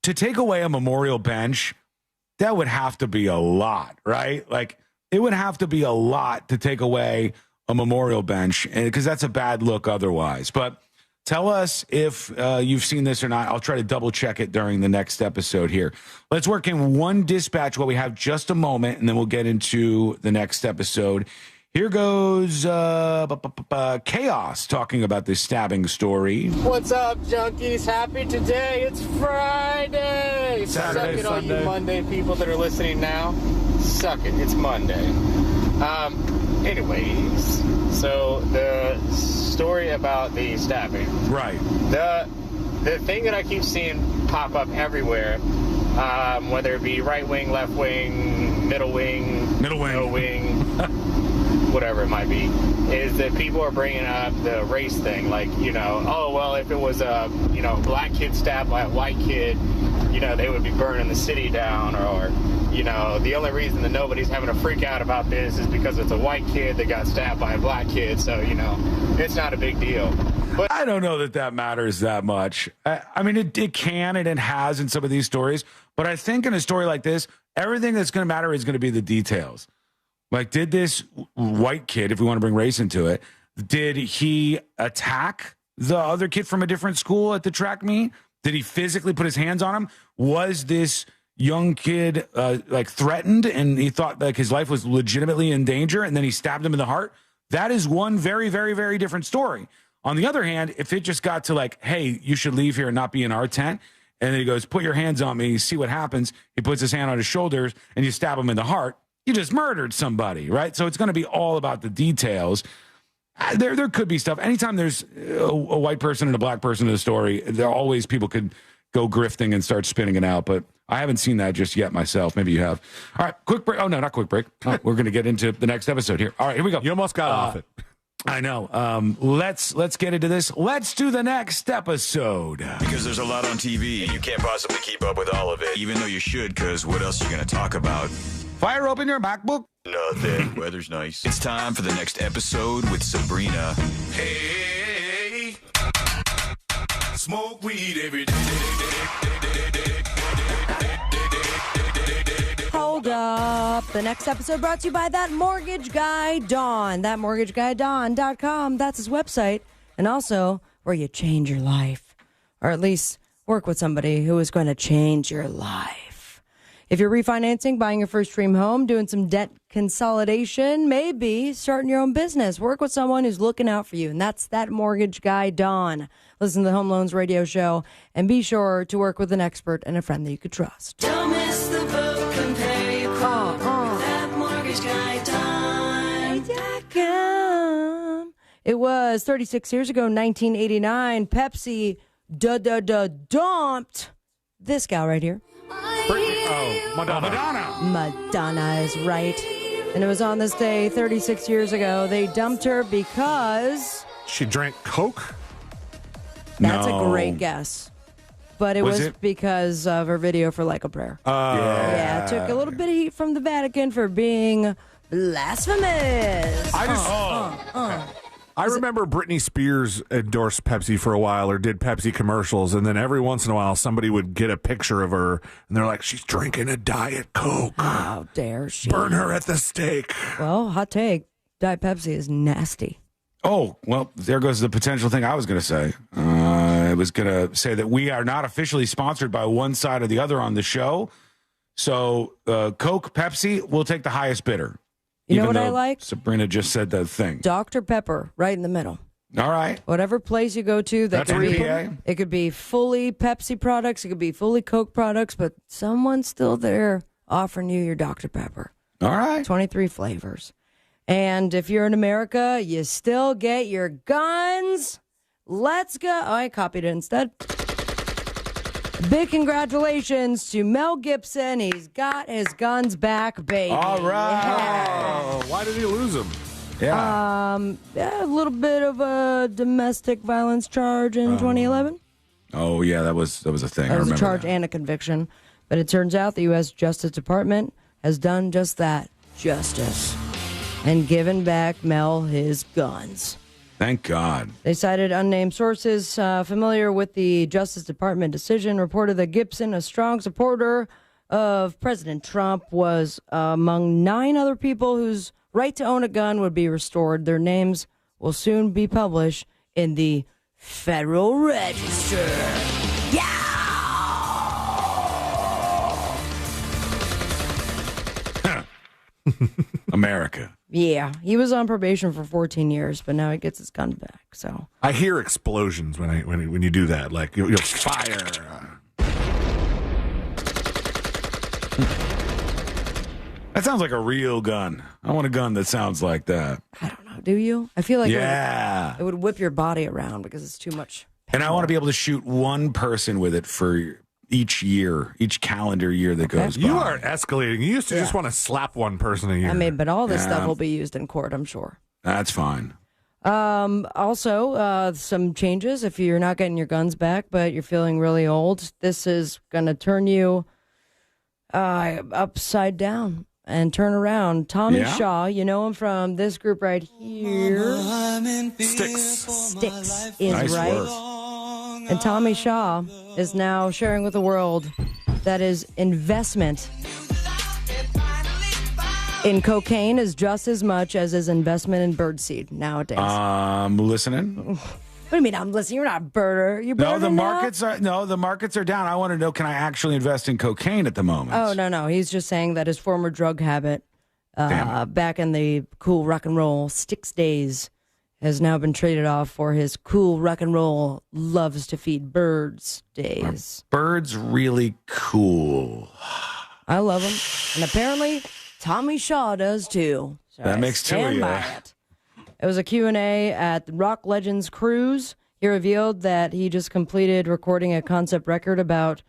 to take away a memorial bench, that would have to be a lot, right? Like it would have to be a lot to take away a memorial bench, and because that's a bad look otherwise. But tell us if you've seen this or not. I'll try to double check it during the next episode here. Let's work in one dispatch while we have just a moment, and then we'll get into the next episode. Here goes Chaos talking about this stabbing story. What's up, junkies? Happy today. It's Friday. Saturday, Suck it, all Sunday. you Monday people that are listening now. Suck it. It's Monday. Anyways, so the story about the stabbing. Right. The thing that I keep seeing pop up everywhere, whether it be right wing, left wing, middle wing, whatever it might be, is that people are bringing up the race thing. Like, oh, well, if it was a, black kid stabbed by a white kid, they would be burning the city down. Or, the only reason that nobody's having a freak out about this is because it's a white kid that got stabbed by a black kid. So, it's not a big deal. But I don't know that matters that much. I mean, it can and it has in some of these stories. But I think in a story like this, everything that's going to matter is going to be the details. Like, did this white kid, if we want to bring race into it, did he attack the other kid from a different school at the track meet? Did he physically put his hands on him? Was this young kid threatened and he thought like his life was legitimately in danger and then he stabbed him in the heart? That is one very, very, very different story. On the other hand, if it just got to like, hey, you should leave here and not be in our tent, and then he goes, put your hands on me, see what happens. He puts his hand on his shoulders and you stab him in the heart. You just murdered somebody, right? So it's going to be all about the details. There could be stuff. Anytime there's a white person and a black person in the story, there are always people could go grifting and start spinning it out. But I haven't seen that just yet myself. Maybe you have. All right, quick break. Oh, no, not quick break. Oh, we're going to get into the next episode here. All right, here we go. You almost got off it. I know. Let's get into this. Let's do the next episode. Because there's a lot on TV, and you can't possibly keep up with all of it, even though you should, because what else are you going to talk about? Fire open your MacBook. Nothing. Weather's nice. It's time for the next episode with Sabrina. Hey, smoke weed every day. Hold up. The next episode brought to you by That Mortgage Guy Don. ThatMortgageGuyDon.com. That's his website. And also where you change your life. Or at least work with somebody who is going to change your life. If you're refinancing, buying your first dream home, doing some debt consolidation, maybe starting your own business, work with someone who's looking out for you. And that's That Mortgage Guy Don. Listen to the Home Loans Radio Show and be sure to work with an expert and a friend that you could trust. Don't miss the boat, compare your quote. That Mortgage Guy Don. It was 36 years ago, 1989. Pepsi dumped this gal right here. Madonna is right. And it was on this day 36 years ago. They dumped her because she drank Coke? That's a great guess. But it was because of her video for Like a Prayer. Yeah, it took a little bit of heat from the Vatican for being blasphemous. I remember Britney Spears endorsed Pepsi for a while or did Pepsi commercials, and then every once in a while somebody would get a picture of her, and they're like, she's drinking a Diet Coke. How dare she? Burn her at the stake. Well, hot take. Diet Pepsi is nasty. Oh, well, there goes the potential thing I was going to say. I was going to say that we are not officially sponsored by one side or the other on the show. So Coke, Pepsi, we'll take the highest bidder. You know what I like? Sabrina just said that thing. Dr. Pepper, right in the middle. All right. Whatever place you go to, it could be fully Pepsi products, it could be fully Coke products, but someone's still there offering you your Dr. Pepper. All right. 23 flavors. And if you're in America, you still get your guns. Let's go. Oh, I copied it instead. Big congratulations to Mel Gibson. He's got his guns back, baby. All right. Yeah. Why did he lose them? Yeah. A little bit of a domestic violence charge in 2011. Oh, yeah, that was a thing. That was a charge and a conviction. But it turns out the U.S. Justice Department has done just that, justice, and given back Mel his guns. Thank God. They cited unnamed sources familiar with the Justice Department decision, reported that Gibson, a strong supporter of President Trump, was among 9 other people whose right to own a gun would be restored. Their names will soon be published in the Federal Register. Yeah! America. Yeah, he was on probation for 14 years, but now he gets his gun back. So I hear explosions when you do that, like you'll fire. That sounds like a real gun. I want a gun that sounds like that. I don't know. Do you? I feel like it would whip your body around because it's too much. And I want to be able to shoot one person with it for each year, each calendar year that goes by. You are escalating. You used to just want to slap one person a year. I mean, but all this stuff will be used in court, I'm sure. That's fine. Also, some changes if you're not getting your guns back, but you're feeling really old. This is going to turn you upside down and turn around. Tommy Shaw, you know him from this group right here. Styx is nice right. Work. And Tommy Shaw is now sharing with the world that his investment in cocaine is just as much as his investment in birdseed nowadays. Listening? What do you mean I'm listening? You're not a birder. You No, the now? markets are down. I want to know, can I actually invest in cocaine at the moment? Oh, no. He's just saying that his former drug habit back in the cool rock and roll Styx days has now been traded off for his cool rock and roll loves to feed birds days. Birds really cool. I love them. And apparently Tommy Shaw does too. So that makes two of you. It was a Q&A at the Rock Legends Cruise. He revealed that he just completed recording a concept record about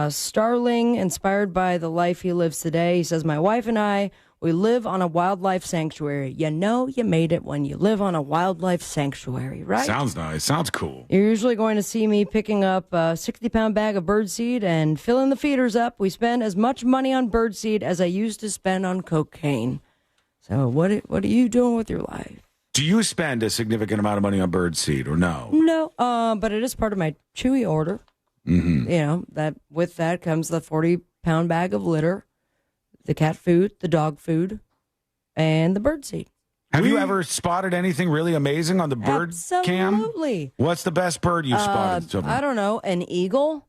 Starling, inspired by the life he lives today. He says, my wife and I, we live on a wildlife sanctuary. You know you made it when you live on a wildlife sanctuary, right? Sounds nice. Sounds cool. You're usually going to see me picking up a 60-pound bag of birdseed and filling the feeders up. We spend as much money on birdseed as I used to spend on cocaine. So what are you doing with your life? Do you spend a significant amount of money on birdseed or no? No, but it is part of my Chewy order. Mm-hmm. You know, that with that comes the 40-pound bag of litter, the cat food, the dog food, and the birdseed. Have you ever spotted anything really amazing on the bird cam? Absolutely. What's the best bird you've spotted? I don't know, an eagle?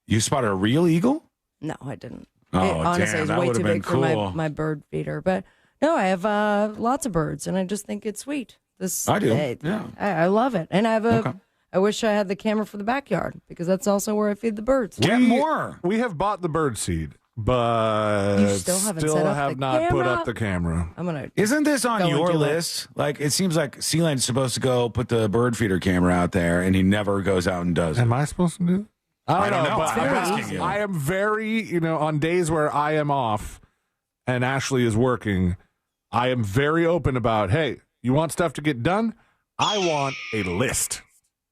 You spotted a real eagle? No, I didn't. Oh, honestly, damn, it's that way would've too been big for cool. my bird feeder. But no, I have lots of birds, and I just think it's sweet. I do, yeah. I love it. And I have I wish I had the camera for the backyard, because that's also where I feed the birds. Get more. We have bought the birdseed, but You still haven't set up have the not put camera? up the camera. I'm gonna. Isn't this on Go your into it. list? Like, it seems like Sealand's supposed to go put the bird feeder camera out there, and he never goes out and does it. Am I supposed to do it? I don't know. But But I'm asking you. I am very, on days where I am off and Ashley is working, I am very open about, hey, you want stuff to get done? I want a list.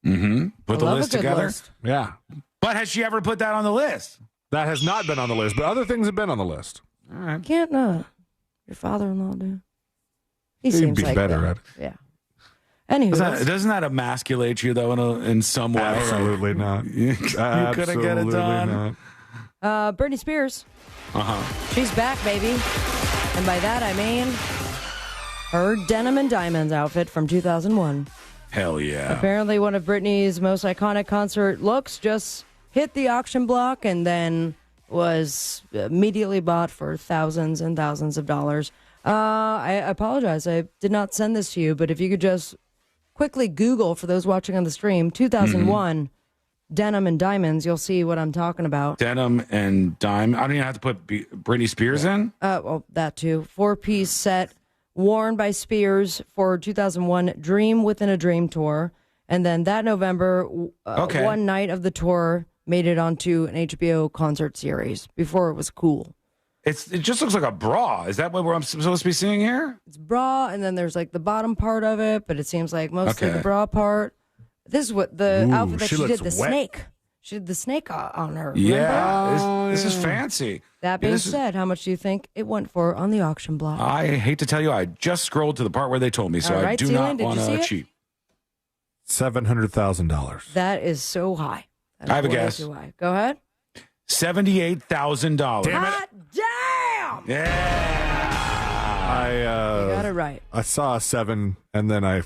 Mm-hmm. Put the list together? Yeah. But has she ever put that on the list? That has not been on the list, but other things have been on the list. All right. Can't your father-in-law do? He He'd seems be like better that. at it. Yeah. Anywho, Doesn't that emasculate you, though, in some way? Absolutely not. You couldn't get it done. Britney Spears. Uh-huh. She's back, baby. And by that, I mean her denim and diamonds outfit from 2001. Hell yeah. Apparently, one of Britney's most iconic concert looks just hit the auction block and then was immediately bought for thousands and thousands of dollars. I apologize. I did not send this to you, but if you could just quickly Google, for those watching on the stream, 2001 denim and diamonds, you'll see what I'm talking about. Denim and diamond. I don't even have to put Britney Spears in? Well, that too. 4-piece set worn by Spears for 2001 Dream Within a Dream tour. And then that November, one night of the tour made it onto an HBO concert series before it was cool. It just looks like a bra. Is that what I'm supposed to be seeing here? It's bra, and then there's like the bottom part of it, but it seems like mostly the bra part. This is what the outfit that she did, the snake. She did the snake on her. Yeah, this is fancy. That being said, how much do you think it went for on the auction block? I hate to tell you, I just scrolled to the part where they told me, so All right, I do Sealand, not want to cheat. $700,000. That is so high. That is I have a way guess. too high. Go ahead. $78,000. Hot damn! Yeah. You got it right. I saw a 7, and then I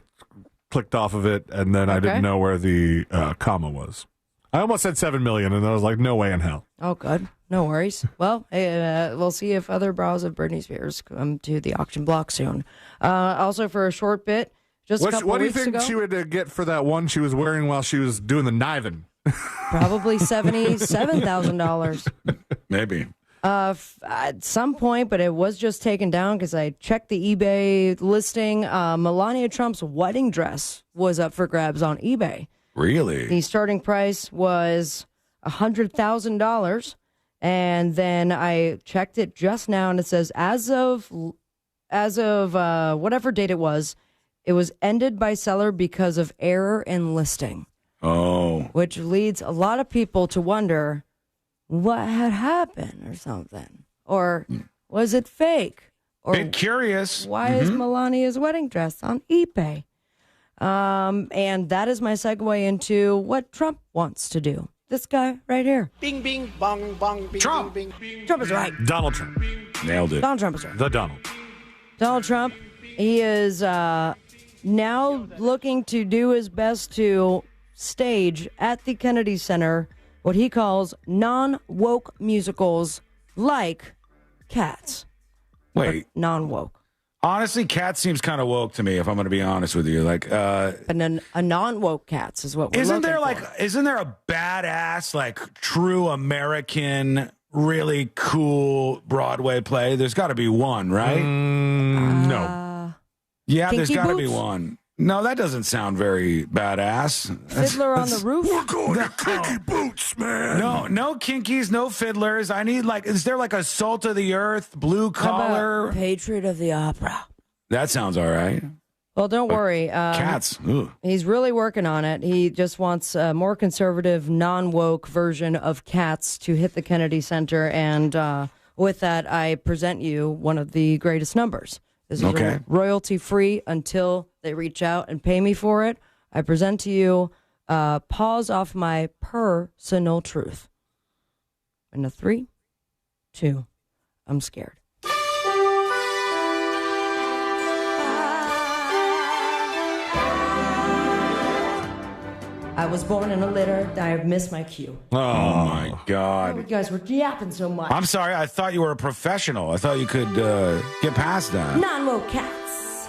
clicked off of it, and then I didn't know where the comma was. I almost said 7 million, and I was like, no way in hell. Oh, good. No worries. Well, we'll see if other bras of Britney Spears come to the auction block soon. Also, for a short bit, just a couple what do you weeks think ago, she would get for that one she was wearing while she was doing the kniving? probably $77,000. Maybe. At some point, but it was just taken down because I checked the eBay listing. Melania Trump's wedding dress was up for grabs on eBay. Really? The starting price was $100,000. And then I checked it just now, and it says as of whatever date it was ended by seller because of error in listing. Oh. Which leads a lot of people to wonder what had happened or something. Or was it fake? Or bit curious. Why is Melania's wedding dress on eBay? And that is my segue into what Trump wants to do. This guy right here. Bing, bing, bong, bong, bing, Trump. bing, bing. Trump is right. Donald Trump. Nailed it. Donald Trump is right. The Donald. Donald Trump, he is now looking to do his best to stage at the Kennedy Center what he calls non-woke musicals like Cats. Wait. Non-woke. Honestly, Cats seems kind of woke to me, if I'm going to be honest with you. Like, And then a non-woke Cats is what we're looking for. Isn't there a badass, like, true American, really cool Broadway play? There's got to be one, right? No. Yeah, there's Kinky got to be Boots? one. No, that doesn't sound very badass. Fiddler on the Roof? We're going to Kinky Boots, man. No kinkies, no fiddlers. I need, like, is there like a Salt of the Earth, Blue How about Collar? Patriot of the Opera. That sounds all right. Well, don't worry. Cats. Ooh. He's really working on it. He just wants a more conservative, non-woke version of Cats to hit the Kennedy Center. And with that, I present you one of the greatest numbers. This is royalty-free until they reach out and pay me for it. I present to you Pause Off My Personal Truth. In a 3, 2, I'm scared. I was born in a litter. I missed my cue. Oh, my God. You guys were yapping so much. I'm sorry. I thought you were a professional. I thought you could get past that. Non-woke Cats.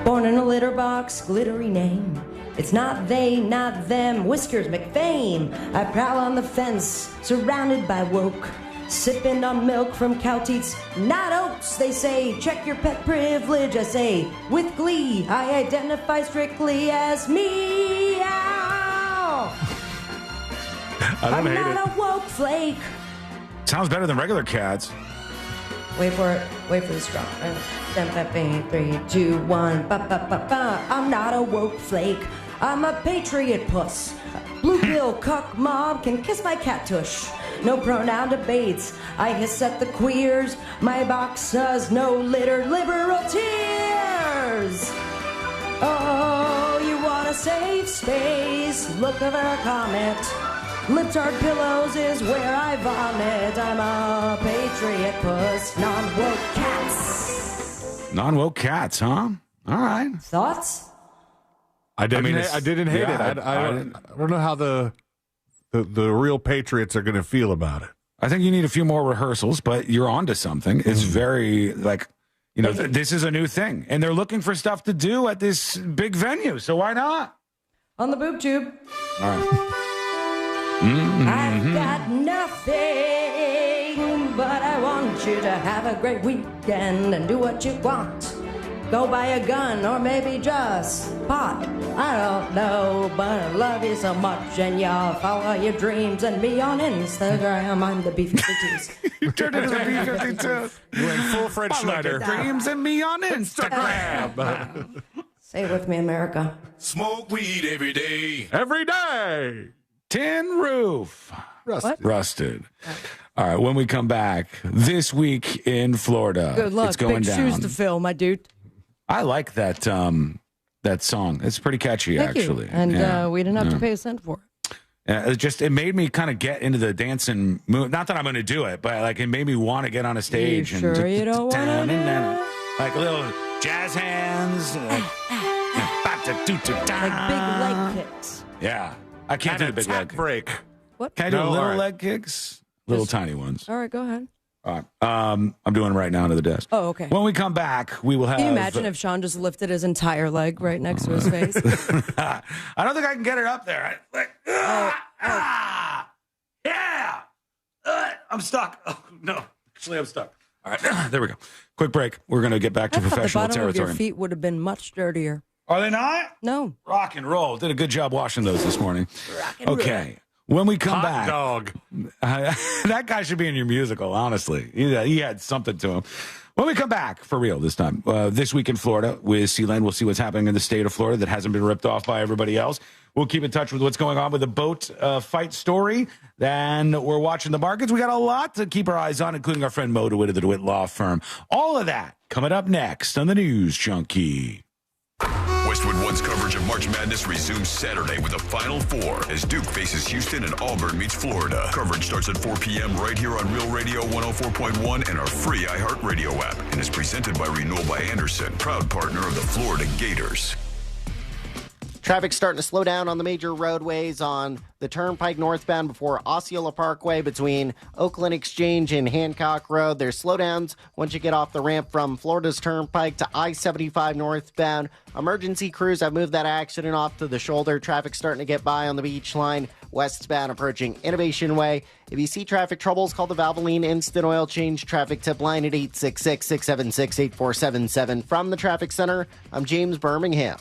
Born in a litter box, glittery name. It's not they, not them. Whiskers McFame. I prowl on the fence, surrounded by woke. Sipping on milk from cow teats, not oats. They say, check your pet privilege. I say, with glee, I identify strictly as me. I'm not a woke flake. Sounds better than regular Cats. Wait for it. Wait for the strong. 3, 2, 1. Ba, ba, ba, ba. I'm not a woke flake. I'm a patriot puss. Blue pill cuck mob can kiss my cat tush. No pronoun debates. I hiss at the queers. My box does no litter liberal tears. Oh, you want a safe space? Look over a comment. Libtard pillows is where I vomit. I'm a patriot puss. Non-woke Cats. Non-woke Cats, huh? All right. Thoughts? I didn't hate yeah, it. I don't know how the real patriots are going to feel about it. I think you need a few more rehearsals, but you're onto something. It's very, like, you know, this is a new thing. And they're looking for stuff to do at this big venue, so why not? On the boob tube. All right. I've got nothing, but I want you to have a great weekend and do what you want. Go buy a gun or maybe just pot. I don't know, but I love you so much and y'all follow your dreams and me on Instagram. I'm the B-52s. You turned into the B-52. You went full Fred Schneider. Dreams and me on Instagram. Say it with me, America. Smoke weed every day. Every day. Tin Roof. Rusted. All right, when we come back, this week in Florida. Good luck. It's going Big down. shoes to fill, my dude. I like that that song. It's pretty catchy, Thank actually. you. And we didn't have to pay a cent for it. It made me kind of get into the dancing mood. Not that I'm going to do it, but like it made me want to get on a stage. You sure you don't want to do it? Like little jazz hands. Like big leg kicks. Yeah. I can't do the big leg break. What? Can I do little leg kicks? Little tiny ones. All right, go ahead. All right. I'm doing it right now to the desk. Oh, okay. When we come back, we will have... Can you imagine if Sean just lifted his entire leg right next to his face? I don't think I can get it up there. Yeah! I'm stuck. Oh, no. Actually, I'm stuck. All right. There we go. Quick break. We're going to get back to professional the bottom territory. of your feet would have been much dirtier. Are they not? No. Rock and roll. Did a good job washing those this morning. Okay. When we come back. Dog. That guy should be in your musical, honestly. He had something to him. When we come back, for real this time, this week in Florida with Sealand, we'll see what's happening in the state of Florida that hasn't been ripped off by everybody else. We'll keep in touch with what's going on with the boat fight story. Then we're watching the markets. We got a lot to keep our eyes on, including our friend Mo DeWitt of the DeWitt Law Firm. All of that coming up next on the News Junkie. Westwood One's coverage of March Madness resumes Saturday with a Final Four as Duke faces Houston and Auburn meets Florida. Coverage starts at 4 p.m. right here on Real Radio 104.1 and our free iHeartRadio app, and is presented by Renewal by Anderson, proud partner of the Florida Gators. Traffic starting to slow down on the major roadways on the Turnpike northbound before Osceola Parkway between Oakland Exchange and Hancock Road. There's slowdowns once you get off the ramp from Florida's Turnpike to I-75 northbound. Emergency crews have moved that accident off to the shoulder. Traffic starting to get by on the beach line westbound approaching Innovation Way. If you see traffic troubles, call the Valvoline Instant Oil Change traffic tip line at 866-676-8477. From the Traffic Center, I'm James Birmingham.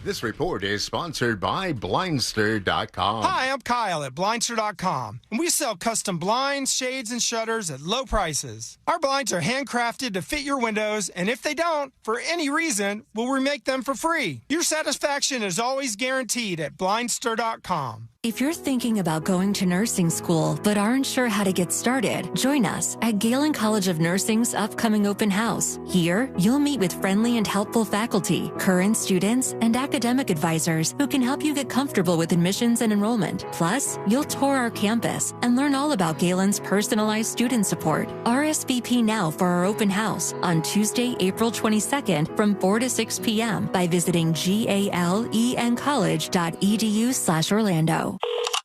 This report is sponsored by Blindster.com. Hi, I'm Kyle at Blindster.com, and we sell custom blinds, shades, and shutters at low prices. Our blinds are handcrafted to fit your windows, and if they don't, for any reason, we'll remake them for free. Your satisfaction is always guaranteed at Blindster.com. If you're thinking about going to nursing school but aren't sure how to get started, join us at Galen College of Nursing's upcoming open house. Here, you'll meet with friendly and helpful faculty, current students, and academic advisors who can help you get comfortable with admissions and enrollment. Plus, you'll tour our campus and learn all about Galen's personalized student support. RSVP now for our open house on Tuesday, April 22nd from 4 to 6 p.m. by visiting galencollege.edu/Orlando.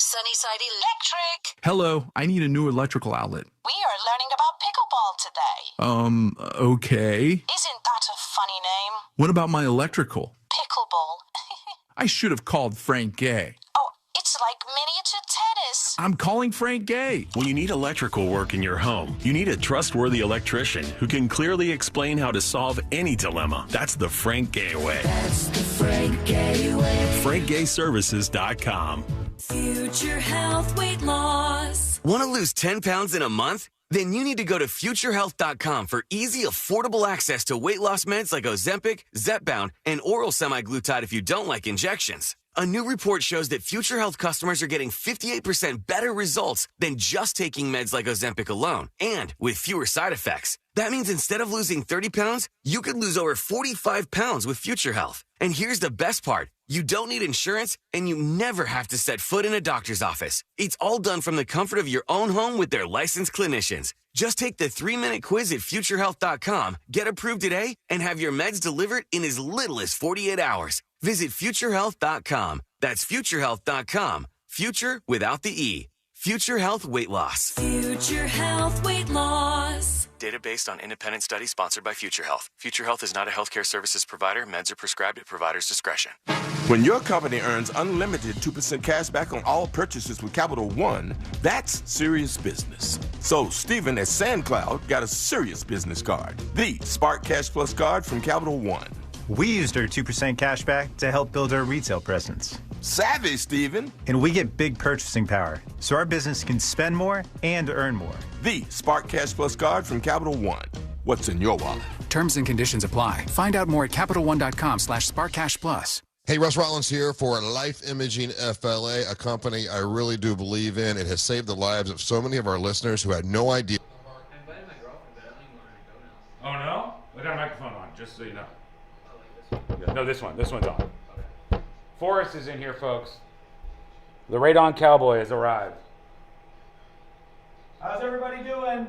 Sunnyside Electric. Hello, I need a new electrical outlet. We are learning about pickleball today. Okay. Isn't that a funny name? What about my electrical? Pickleball. I should have called Frank Gay. Oh, it's like miniature tennis. I'm calling Frank Gay. When you need electrical work in your home, you need a trustworthy electrician who can clearly explain how to solve any dilemma. That's the Frank Gay way. That's the Frank Gay way. FrankGayServices.com. Future health, weight loss. Want to lose 10 pounds in a month? Then you need to go to futurehealth.com for easy, affordable access to weight loss meds like Ozempic, Zepbound, and oral semaglutide if you don't like injections. A new report shows that Future Health customers are getting 58% better results than just taking meds like Ozempic alone, and with fewer side effects. That means instead of losing 30 pounds, you could lose over 45 pounds with Future Health. And here's the best part. You don't need insurance, and you never have to set foot in a doctor's office. It's all done from the comfort of your own home with their licensed clinicians. Just take the 3-minute quiz at futurehealth.com, get approved today, and have your meds delivered in as little as 48 hours. Visit futurehealth.com. That's futurehealth.com. Future without the E. Future Health Weight Loss. Future health, weight loss. Data based on independent study sponsored by Future Health. Future Health is not a healthcare services provider. Meds are prescribed at provider's discretion. When your company earns unlimited 2% cash back on all purchases with Capital One, that's serious business. So Stephen at SandCloud got a serious business card. The Spark Cash Plus card from Capital One. We used our 2% cash back to help build our retail presence. Savvy, Stephen. And we get big purchasing power, so our business can spend more and earn more. The Spark Cash Plus card from Capital One. What's in your wallet? Terms and conditions apply. Find out more at CapitalOne.com/SparkCashPlus. Hey, Russ Rollins here for Life Imaging FLA, a company I really do believe in. It has saved the lives of so many of our listeners who had no idea. Oh, no? We got a microphone on, just so you know. No, this one. This one's on. Forrest is in here, folks. The Radon Cowboy has arrived. How's everybody doing?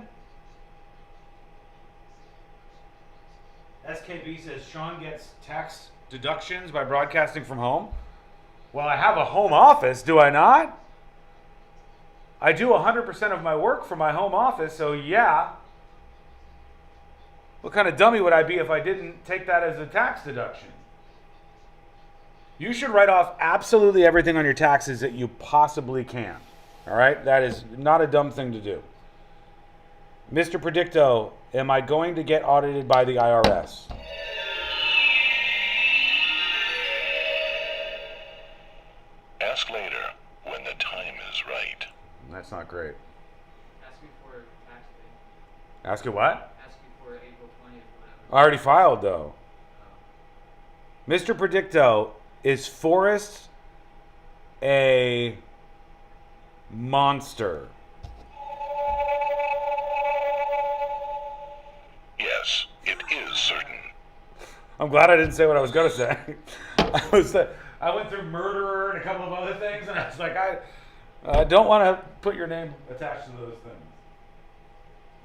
SKB says Sean gets tax deductions by broadcasting from home. Well, I have a home office, do I not? I do 100% of my work from my home office, so yeah. What kind of dummy would I be if I didn't take that as a tax deduction? You should write off absolutely everything on your taxes that you possibly can. All right? That is not a dumb thing to do. Mr. Predicto, am I going to get audited by the IRS? Ask later when the time is right. That's not great. Ask before tax day. Ask you what? Ask before April 20th, whatever. I already filed, though. Mr. Predicto, is Forrest a monster? Yes, it is certain. I'm glad I didn't say what I was going to say. I went through murderer and a couple of other things, and I was like, I don't want to put your name attached to those things.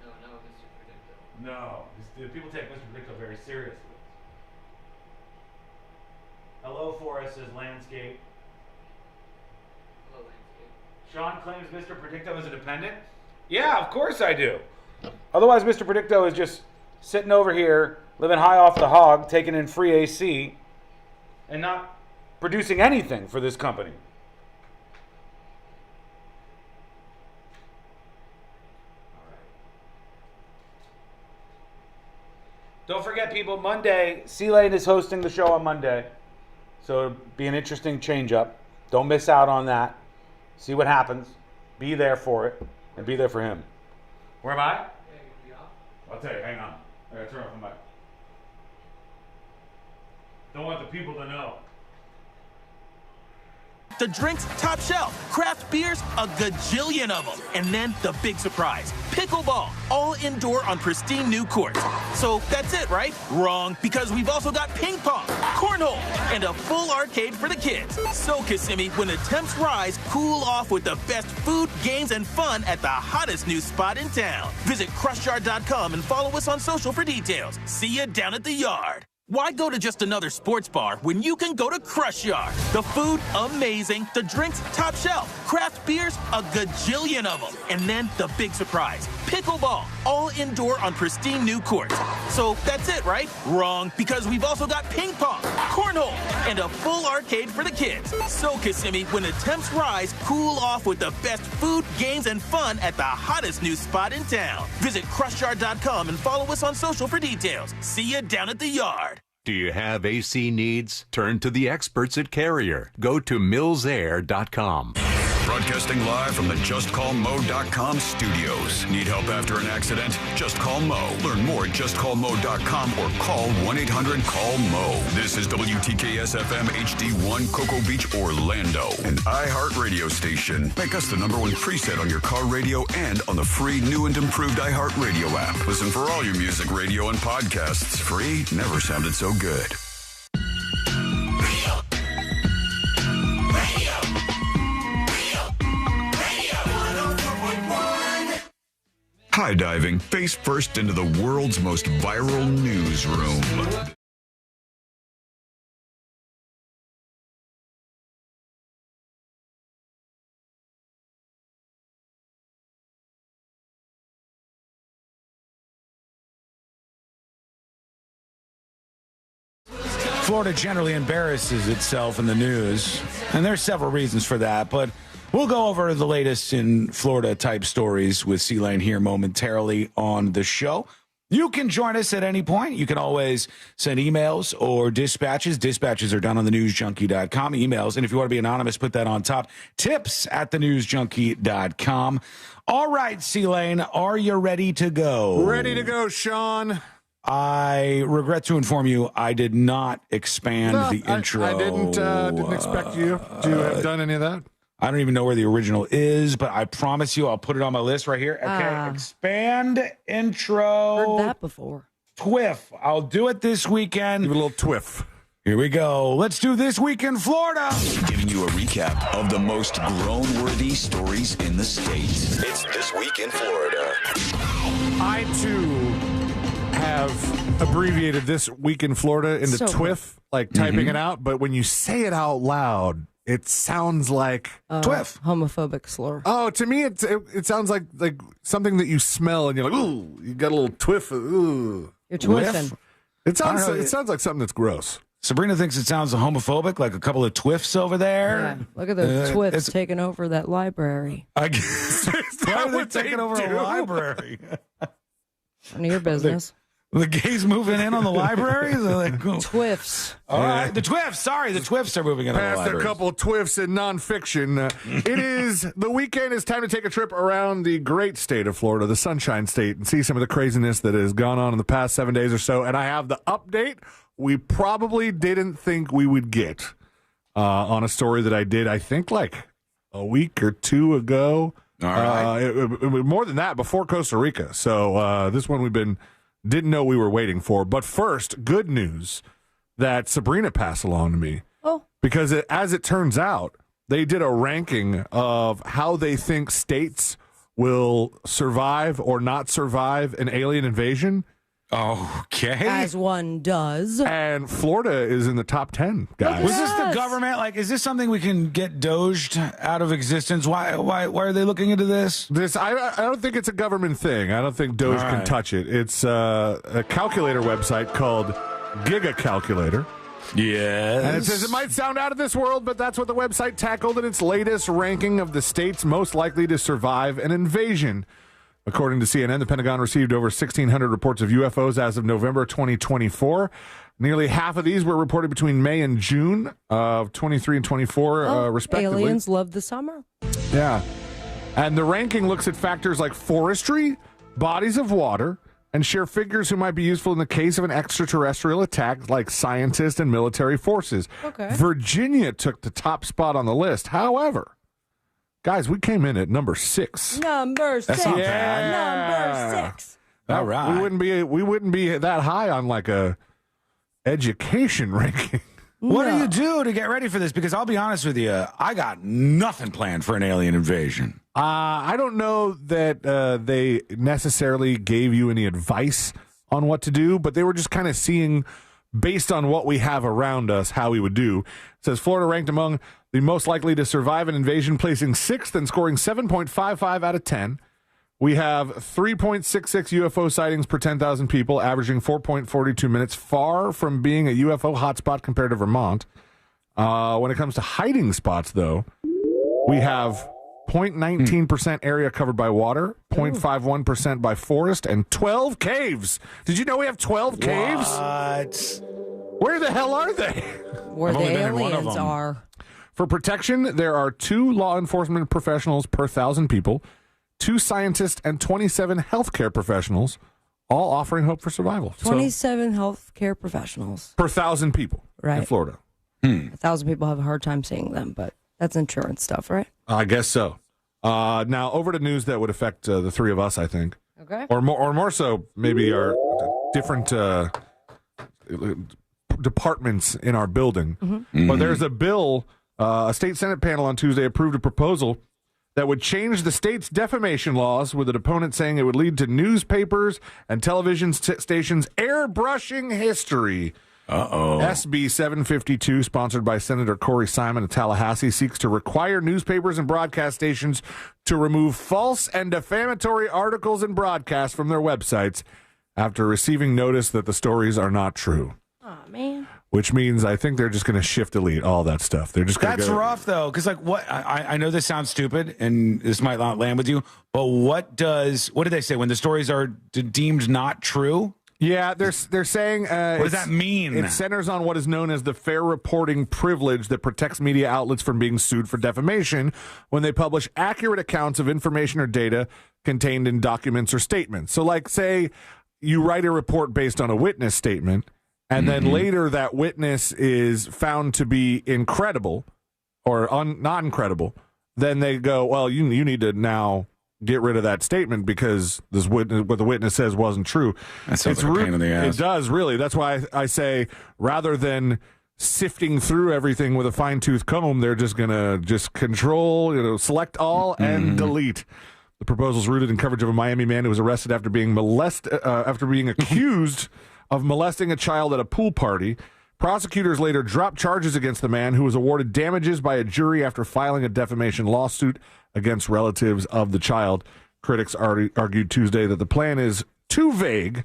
No, Mr. Predicto. No, people take Mr. Predicto very seriously. Hello, Forrest says landscape. Hello, landscape. Sean claims Mr. Predicto is a dependent. Yeah, of course I do. Otherwise, Mr. Predicto is just sitting over here, living high off the hog, taking in free AC, and not producing anything for this company. Don't forget, people, Monday, C-Lane is hosting the show on Monday. So it'll be an interesting change-up. Don't miss out on that. See what happens. Be there for it, and be there for him. Where am I? Yeah, you'll be off. I'll tell you, hang on. I gotta turn off the mic. Don't want the people to know. The drinks top shelf, craft beers, a gajillion of them. And then the big surprise, pickleball, all indoor on pristine new courts. So that's it, right? Wrong, because we've also got ping pong, cornhole, and a full arcade for the kids. So Kissimmee, when the temps rise, cool off with the best food, games, and fun at the hottest new spot in town. Visit Crushyard.com and follow us on social for details. See you down at the yard. Why go to just another sports bar when you can go to Crushyard? The food, amazing. The drinks, top shelf. Craft beers, a gajillion of them. And then the big surprise, pickleball, all indoor on pristine new courts. So that's it, right? Wrong, because we've also got ping pong, cornhole, and a full arcade for the kids. So Kissimmee, when the temps rise, cool off with the best food, games, and fun at the hottest new spot in town. Visit Crushyard.com and follow us on social for details. See you down at the yard. Do you have AC needs? Turn to the experts at Carrier. Go to millsair.com. Broadcasting live from the JustCallMo.com studios. Need help after an accident? Just call Mo. Learn more at JustCallMo.com or call 1-800-CALL-MO. This is WTKS-FM HD1 Cocoa Beach, Orlando, an iHeart radio station. Make us the #1 preset on your car radio and on the free new and improved iHeart radio app. Listen for all your music, radio, and podcasts. Free never sounded so good. High diving, face first into the world's most viral newsroom. Florida generally embarrasses itself in the news, and there's several reasons for that, but we'll go over the latest in Florida-type stories with C-Lane here momentarily on the show. You can join us at any point. You can always send emails or dispatches. Dispatches are done on thenewsjunkie.com. Emails, and if you want to be anonymous, put that on top. Tips at thenewsjunkie.com. All right, C-Lane, are you ready to go? Ready to go, Sean. I regret to inform you, I did not expand the intro. I didn't expect you to have done any of that. I don't even know where the original is, but I promise you I'll put it on my list right here. Okay, expand intro. Heard that before. Twiff. I'll do it this weekend. Give it a little twiff. Here we go. Let's do This Week in Florida. Giving you a recap of the most groan-worthy stories in the state. It's This Week in Florida. I, too, have abbreviated This Week in Florida into So twiff, like typing it out, but when you say it out loud, it sounds like twiff. Homophobic slur. Oh, to me, it sounds like something that you smell and you're like, ooh, you got a little twiff. Ooh. You're twiffing. It sounds like something that's gross. Sabrina thinks it sounds homophobic, like a couple of twiffs over there. Yeah. Look at those twiffs taking over that library. I guess. Why are they taking over a library? None of your business. The gays moving in on the libraries? Like, Twiffs. All right. The Twiffs. Sorry, the Twiffs are moving in on the Past a libraries. couple of Twiffs in nonfiction. It is the weekend. It's time to take a trip around the great state of Florida, the Sunshine State, and see some of the craziness that has gone on in the past 7 days or so. And I have the update we probably didn't think we would get on a story that I did, I think, like a week or two ago. All right. More than that, before Costa Rica. So this one didn't know we were waiting for. But first, good news that Sabrina passed along to me. Oh. Because as it turns out, they did a ranking of how they think states will survive or not survive an alien invasion. Okay. As one does. And Florida is in the top 10, guys. Was this the government? Like, is this something we can get doged out of existence? Why are they looking into this? I don't think it's a government thing. I don't think Doge can touch it. It's a calculator website called Giga Calculator. Yes. And it says it might sound out of this world, but that's what the website tackled in its latest ranking of the states most likely to survive an invasion. According to CNN, the Pentagon received over 1,600 reports of UFOs as of November 2024. Nearly half of these were reported between May and June of 23 and 24, respectively. Aliens love the summer. Yeah. And the ranking looks at factors like forestry, bodies of water, and share figures who might be useful in the case of an extraterrestrial attack, like scientists and military forces. Okay. Virginia took the top spot on the list. However, guys, we came in at number 6. Number 6. That's not bad. Number 6. All right. We wouldn't be that high on like a education ranking. What do you do to get ready for this? Because I'll be honest with you, I got nothing planned for an alien invasion. I don't know that they necessarily gave you any advice on what to do, but they were just kind of seeing, based on what we have around us, how we would do. It says Florida ranked among the most likely to survive an invasion, placing 6th and scoring 7.55 out of 10. We have 3.66 UFO sightings per 10,000 people, averaging 4.42 minutes, far from being a UFO hotspot compared to Vermont. When it comes to hiding spots, though, we have 0.19% area covered by water, 0.51% by forest, and 12 caves. Did you know we have 12 caves? What? Where the hell are they? Where the aliens are. For protection, there are 2 law enforcement professionals per 1,000 people, 2 scientists, and 27 healthcare professionals, all offering hope for survival. 27 healthcare professionals. Per 1,000 people in Florida. 1,000 people have a hard time seeing them, but that's insurance stuff, right? I guess so. Now, over to news that would affect the 3 of us, I think. Okay. Or more so, maybe our different departments in our building. Mm-hmm. But there's a bill, a state Senate panel on Tuesday approved a proposal that would change the state's defamation laws, with an opponent saying it would lead to newspapers and television stations airbrushing history. SB 752, sponsored by Senator Corey Simon of Tallahassee, seeks to require newspapers and broadcast stations to remove false and defamatory articles and broadcasts from their websites after receiving notice that the stories are not true. Oh, man. Which means I think they're just going to shift delete all that stuff. They're just going to That's rough, though, because like what I know this sounds stupid, and this might not land with you, but what do they say when the stories are deemed not true? Yeah, they're saying what does that mean? It centers on what is known as the fair reporting privilege that protects media outlets from being sued for defamation when they publish accurate accounts of information or data contained in documents or statements. So, like, say you write a report based on a witness statement, and then later that witness is found to be incredible or not incredible, then they go, well, you need to now get rid of that statement because this witness, what the witness says wasn't true. That sounds like a pain in the ass. It does, really. That's why I say rather than sifting through everything with a fine-tooth comb, they're just going to control, select all and delete. The proposal is rooted in coverage of a Miami man who was arrested after being accused of molesting a child at a pool party. Prosecutors later dropped charges against the man, who was awarded damages by a jury after filing a defamation lawsuit against relatives of the child. Critics argued Tuesday that the plan is too vague,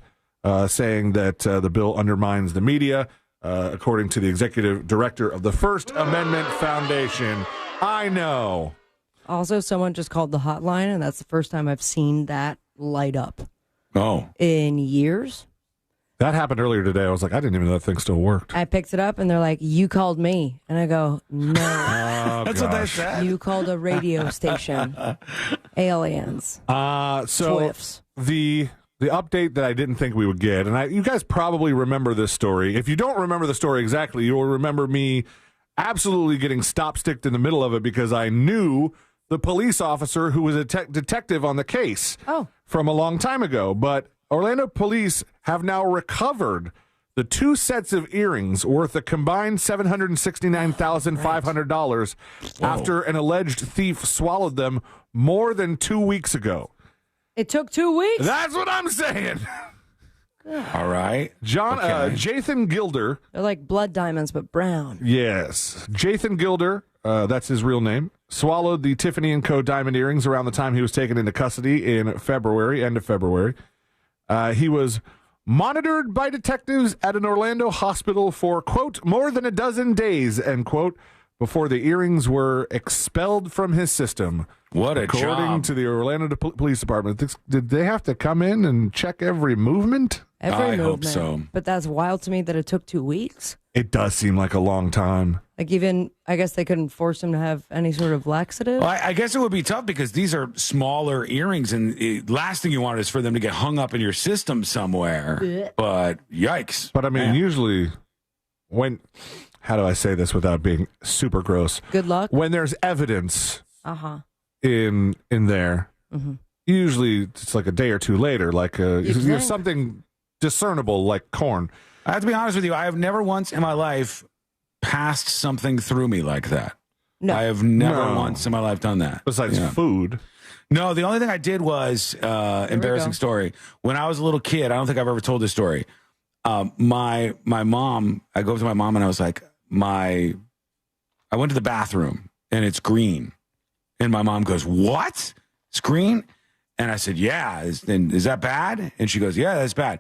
saying that the bill undermines the media, according to the executive director of the First Amendment Foundation. I know. Also, someone just called the hotline, and that's the first time I've seen that light up. Oh. In years. That happened earlier today. I was like, I didn't even know that thing still worked. I picked it up and they're like, "You called me," and I go, "No, That's what they said. you called a radio station." Aliens. So Twifts. the update that I didn't think we would get, and you guys probably remember this story. If you don't remember the story exactly, you'll remember me absolutely getting stop-sticked in the middle of it because I knew the police officer who was a detective on the case from a long time ago. But Orlando police have now recovered the 2 sets of earrings worth a combined $769,500 after an alleged thief swallowed them more than 2 weeks ago. It took 2 weeks? That's what I'm saying. All right. Jathan Gilder. They're like blood diamonds, but brown. Yes. Jathan Gilder, that's his real name, swallowed the Tiffany & Co. diamond earrings around the time he was taken into custody in February, end of February. He was monitored by detectives at an Orlando hospital for, quote, more than a dozen days, end quote, before the earrings were expelled from his system. What a According job. to the Orlando Police Department. Did they have to come in and check every movement? Every movement. hope so. But that's wild to me that it took 2 weeks. It does seem like a long time. Like even, I guess they couldn't force him to have any sort of laxative. Well, I guess it would be tough because these are smaller earrings, and the last thing you want is for them to get hung up in your system somewhere. Blech. But yikes. But I mean, usually how do I say this without being super gross? Good luck. When there's evidence Uh-huh. in there, Mm-hmm. usually it's like a day or two later, like think? something discernible like corn. I have to be honest with you. I have never once in my life passed something through me like that. No. I have never No. once in my life done that. Besides food. No, the only thing I did was embarrassing go. story. When I was a little kid, I don't think I've ever told this story. My mom, I go up to my mom and I was like, I went to the bathroom and it's green. And my mom goes, "What? It's green?" And I said, "Yeah. Is that bad?" And she goes, "Yeah, that's bad."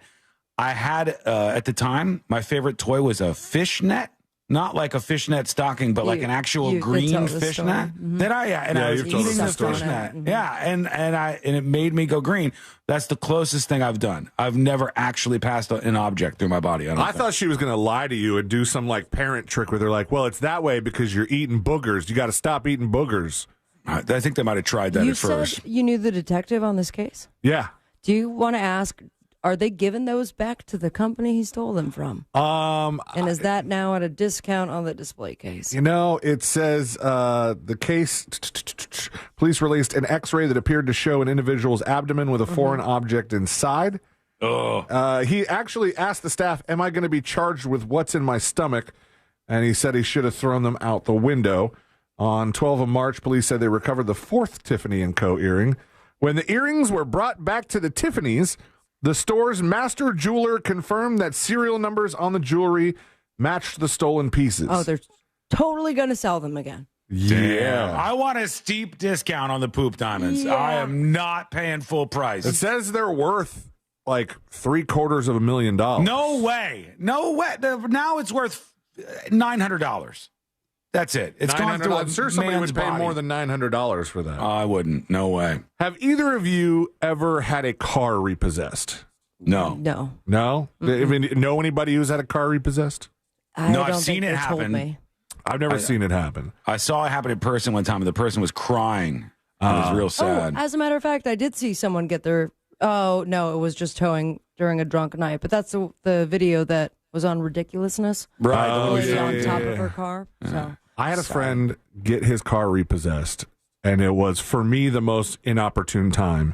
I had, at the time, my favorite toy was a fishnet. Not like a fishnet stocking, but like an actual you could green tell the fishnet. story. Mhm. That I was you've told eating us the the story. fishnet. Mhm. Yeah, and it made me go green. That's the closest thing I've done. I've never actually passed an object through my body. I thought she was going to lie to you and do some like parent trick where they're like, "Well, it's that way because you're eating boogers. You got to stop eating boogers." I think they might have tried that You at first. said you knew the detective on this case? Yeah. Do you want to ask, are they giving those back to the company he stole them from? And is that now at a discount on the display case? You know, it says the case, police released an x-ray that appeared to show an individual's abdomen with a foreign object inside. He actually asked the staff, "Am I going to be charged with what's in my stomach?" And he said he should have thrown them out the window. On 12 of March, police said they recovered the 4th Tiffany & Co. earring. When the earrings were brought back to the Tiffany's, the store's master jeweler confirmed that serial numbers on the jewelry matched the stolen pieces. Oh, they're totally going to sell them again. Yeah. I want a steep discount on the poop diamonds. Yeah. I am not paying full price. It says they're worth like $750,000. No way. No way. Now it's worth $900. That's it. It's gone through. I'm sure somebody man's would pay body. more than $900 for that. I wouldn't. No way. Have either of you ever had a car repossessed? No. No. No? I mean, know anybody who's had a car repossessed? I No, don't I've think seen it they told happen. me. I've never seen it happen. I saw it happen in person one time, and the person was crying. It was real sad. Oh, as a matter of fact, I did see someone get their. Oh no, it was just towing during a drunk night. But that's the video that was on Ridiculousness. Right. The Oh, lady yeah, on yeah, top yeah. of her car. So I had a friend get his car repossessed, and it was, for me, the most inopportune time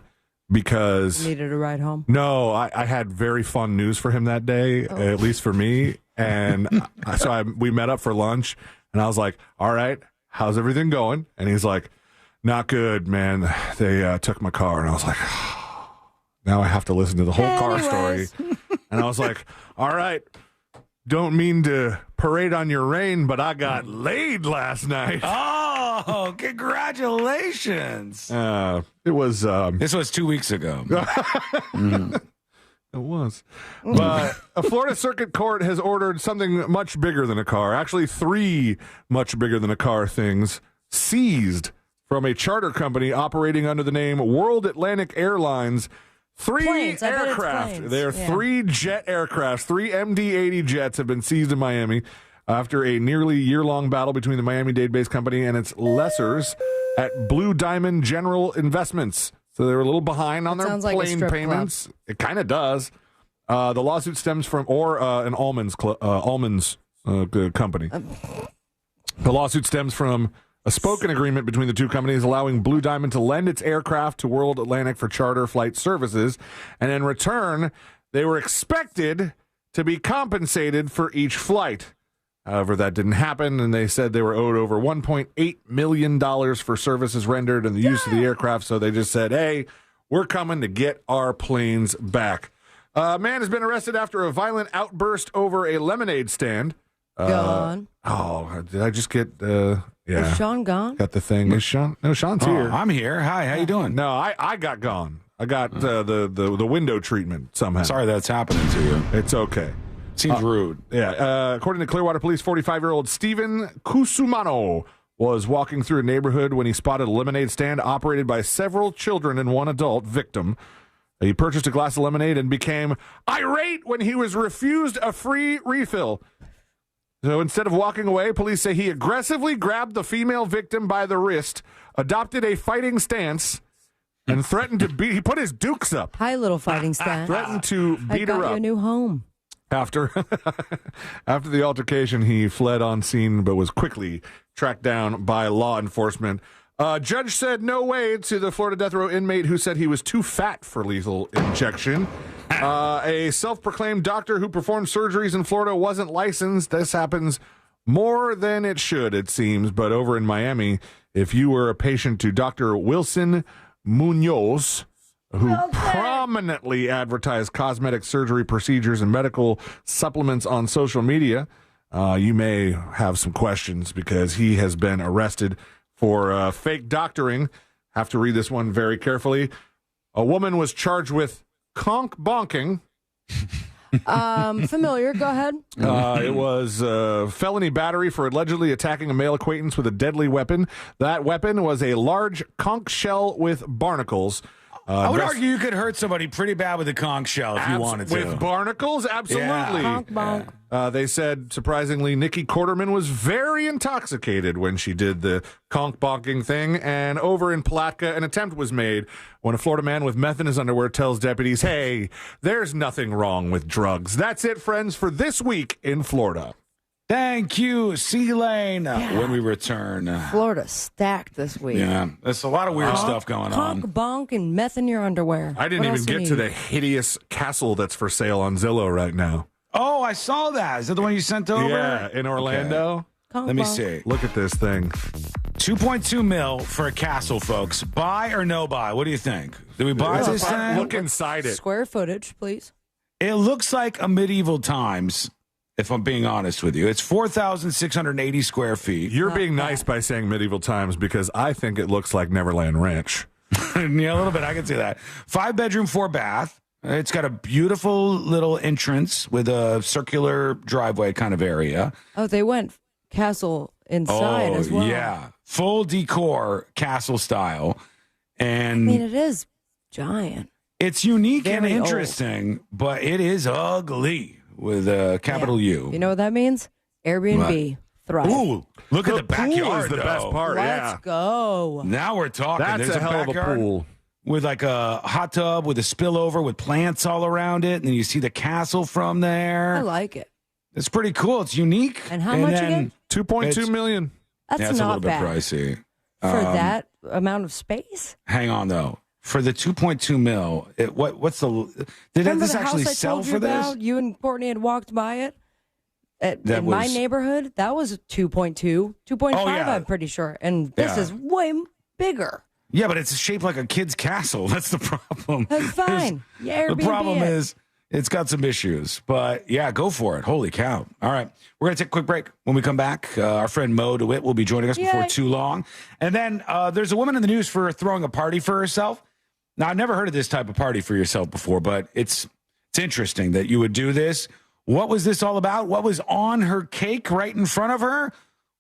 because... needed a ride home. No, I had very fun news for him that day, at least for me. And so we met up for lunch, and I was like, "All right, how's everything going?" And he's like, "Not good, man. They took my car." And I was like, now I have to listen to the whole car story. And I was like, "All right, don't mean to parade on your reign, but I got laid last night." Oh, congratulations. It was... This was 2 weeks ago. It was. But a Florida Circuit Court has ordered something much bigger than a car, actually 3 much bigger than a car things, seized from a charter company operating under the name World Atlantic Airlines Three Planes. I bet it's aircraft. planes. There are Yeah. 3 jet aircraft. 3 MD-80 jets have been seized in Miami after a nearly year-long battle between the Miami-Dade based company and its lessors at Blue Diamond General Investments. So they were a little behind on their sounds like a plane strip payments. It kind of does. The lawsuit stems from an almonds company. The lawsuit stems from a spoken agreement between the two companies allowing Blue Diamond to lend its aircraft to World Atlantic for charter flight services, and in return, they were expected to be compensated for each flight. However, that didn't happen, and they said they were owed over $1.8 million for services rendered and the use of the aircraft, so they just said, hey, we're coming to get our planes back. A man has been arrested after a violent outburst over a lemonade stand. Gone. Did I just get... yeah. Is Sean gone? Got the thing. Is Sean? No, Sean's here. I'm here. Hi, how you doing? No, I got gone. I got the window treatment somehow. Sorry that's happening to you. It's okay. Seems rude. Yeah. According to Clearwater Police, 45-year-old Stephen Kusumano was walking through a neighborhood when he spotted a lemonade stand operated by several children and one adult victim. He purchased a glass of lemonade and became irate when he was refused a free refill. So instead of walking away, police say he aggressively grabbed the female victim by the wrist, adopted a fighting stance, and threatened to beat. He put his dukes up. Hi, little fighting stance. Threatened to beat I got her up. you a new home. After the altercation, he fled on scene but was quickly tracked down by law enforcement. Judge said no way to the Florida death row inmate who said he was too fat for lethal injection. A self-proclaimed doctor who performed surgeries in Florida wasn't licensed. This happens more than it should, it seems. But over in Miami, if you were a patient to Dr. Wilson Munoz, who prominently advertised cosmetic surgery procedures and medical supplements on social media, you may have some questions because he has been arrested for fake doctoring. Have to read this one very carefully. A woman was charged with conk bonking. Familiar. Go ahead. It was felony battery for allegedly attacking a male acquaintance with a deadly weapon. That weapon was a large conch shell with barnacles. I would argue you could hurt somebody pretty bad with a conch shell if you wanted to. With barnacles? Absolutely. Yeah. Conk bonk. They said, surprisingly, Nikki Quarterman was very intoxicated when she did the conch bonking thing. And over in Palatka, an attempt was made when a Florida man with meth in his underwear tells deputies, hey, there's nothing wrong with drugs. That's it, friends, for this week in Florida. Thank you, C-Lane. When we return. Florida stacked this week. Yeah, there's a lot of weird stuff going on. Conk bonk and meth in your underwear. I didn't even get to the hideous castle that's for sale on Zillow right now. Oh, I saw that. Is that the one you sent over? Yeah, in Orlando. Okay. Let me see. Look at this thing. 2.2 mil for a castle, folks. Buy or no buy? What do you think? Do we buy this thing? Look inside it. Square footage, please. It looks like a medieval times, if I'm being honest with you. It's 4,680 square feet. You're being nice by saying medieval times because I think it looks like Neverland Ranch. Yeah, a little bit. I can see that. 5-bedroom, 4-bath. It's got a beautiful little entrance with a circular driveway kind of area. Oh, they went castle inside as well. Yeah. Full decor, castle style. And I mean, it is giant. It's unique and Very interesting, but it is ugly with a capital U. You know what that means? Airbnb. Thrive. Ooh, look at the backyard. Pool is the best part. Let's go. Now we're talking. That's There's a hell of a backyard pool. with like a hot tub with a spillover with plants all around it, and then you see the castle from there. I like it. It's pretty cool. It's unique. And how much again? $2.2 million. That's It's a not little bit bad pricey for that amount of space. Hang on though. For the 2.2 mil, what's the? Did Remember this the actually house I sell told you for this? about? You and Courtney had walked by it in my was- neighborhood. That was 2.2, 2.5. Oh, yeah. I'm pretty sure, and this Yeah. is way bigger. Yeah, but it's shaped like a kid's castle. That's the problem. That's fine. Yeah, The Airbnb problem it. is it's got some issues, but yeah, go for it. Holy cow. All right. We're going to take a quick break. When we come back, our friend Mo DeWitt will be joining us before Yay. too long. And then there's a woman in the news for throwing a party for herself. Now, I've never heard of this type of party for yourself before, but it's interesting that you would do this. What was this all about? What was on her cake right in front of her?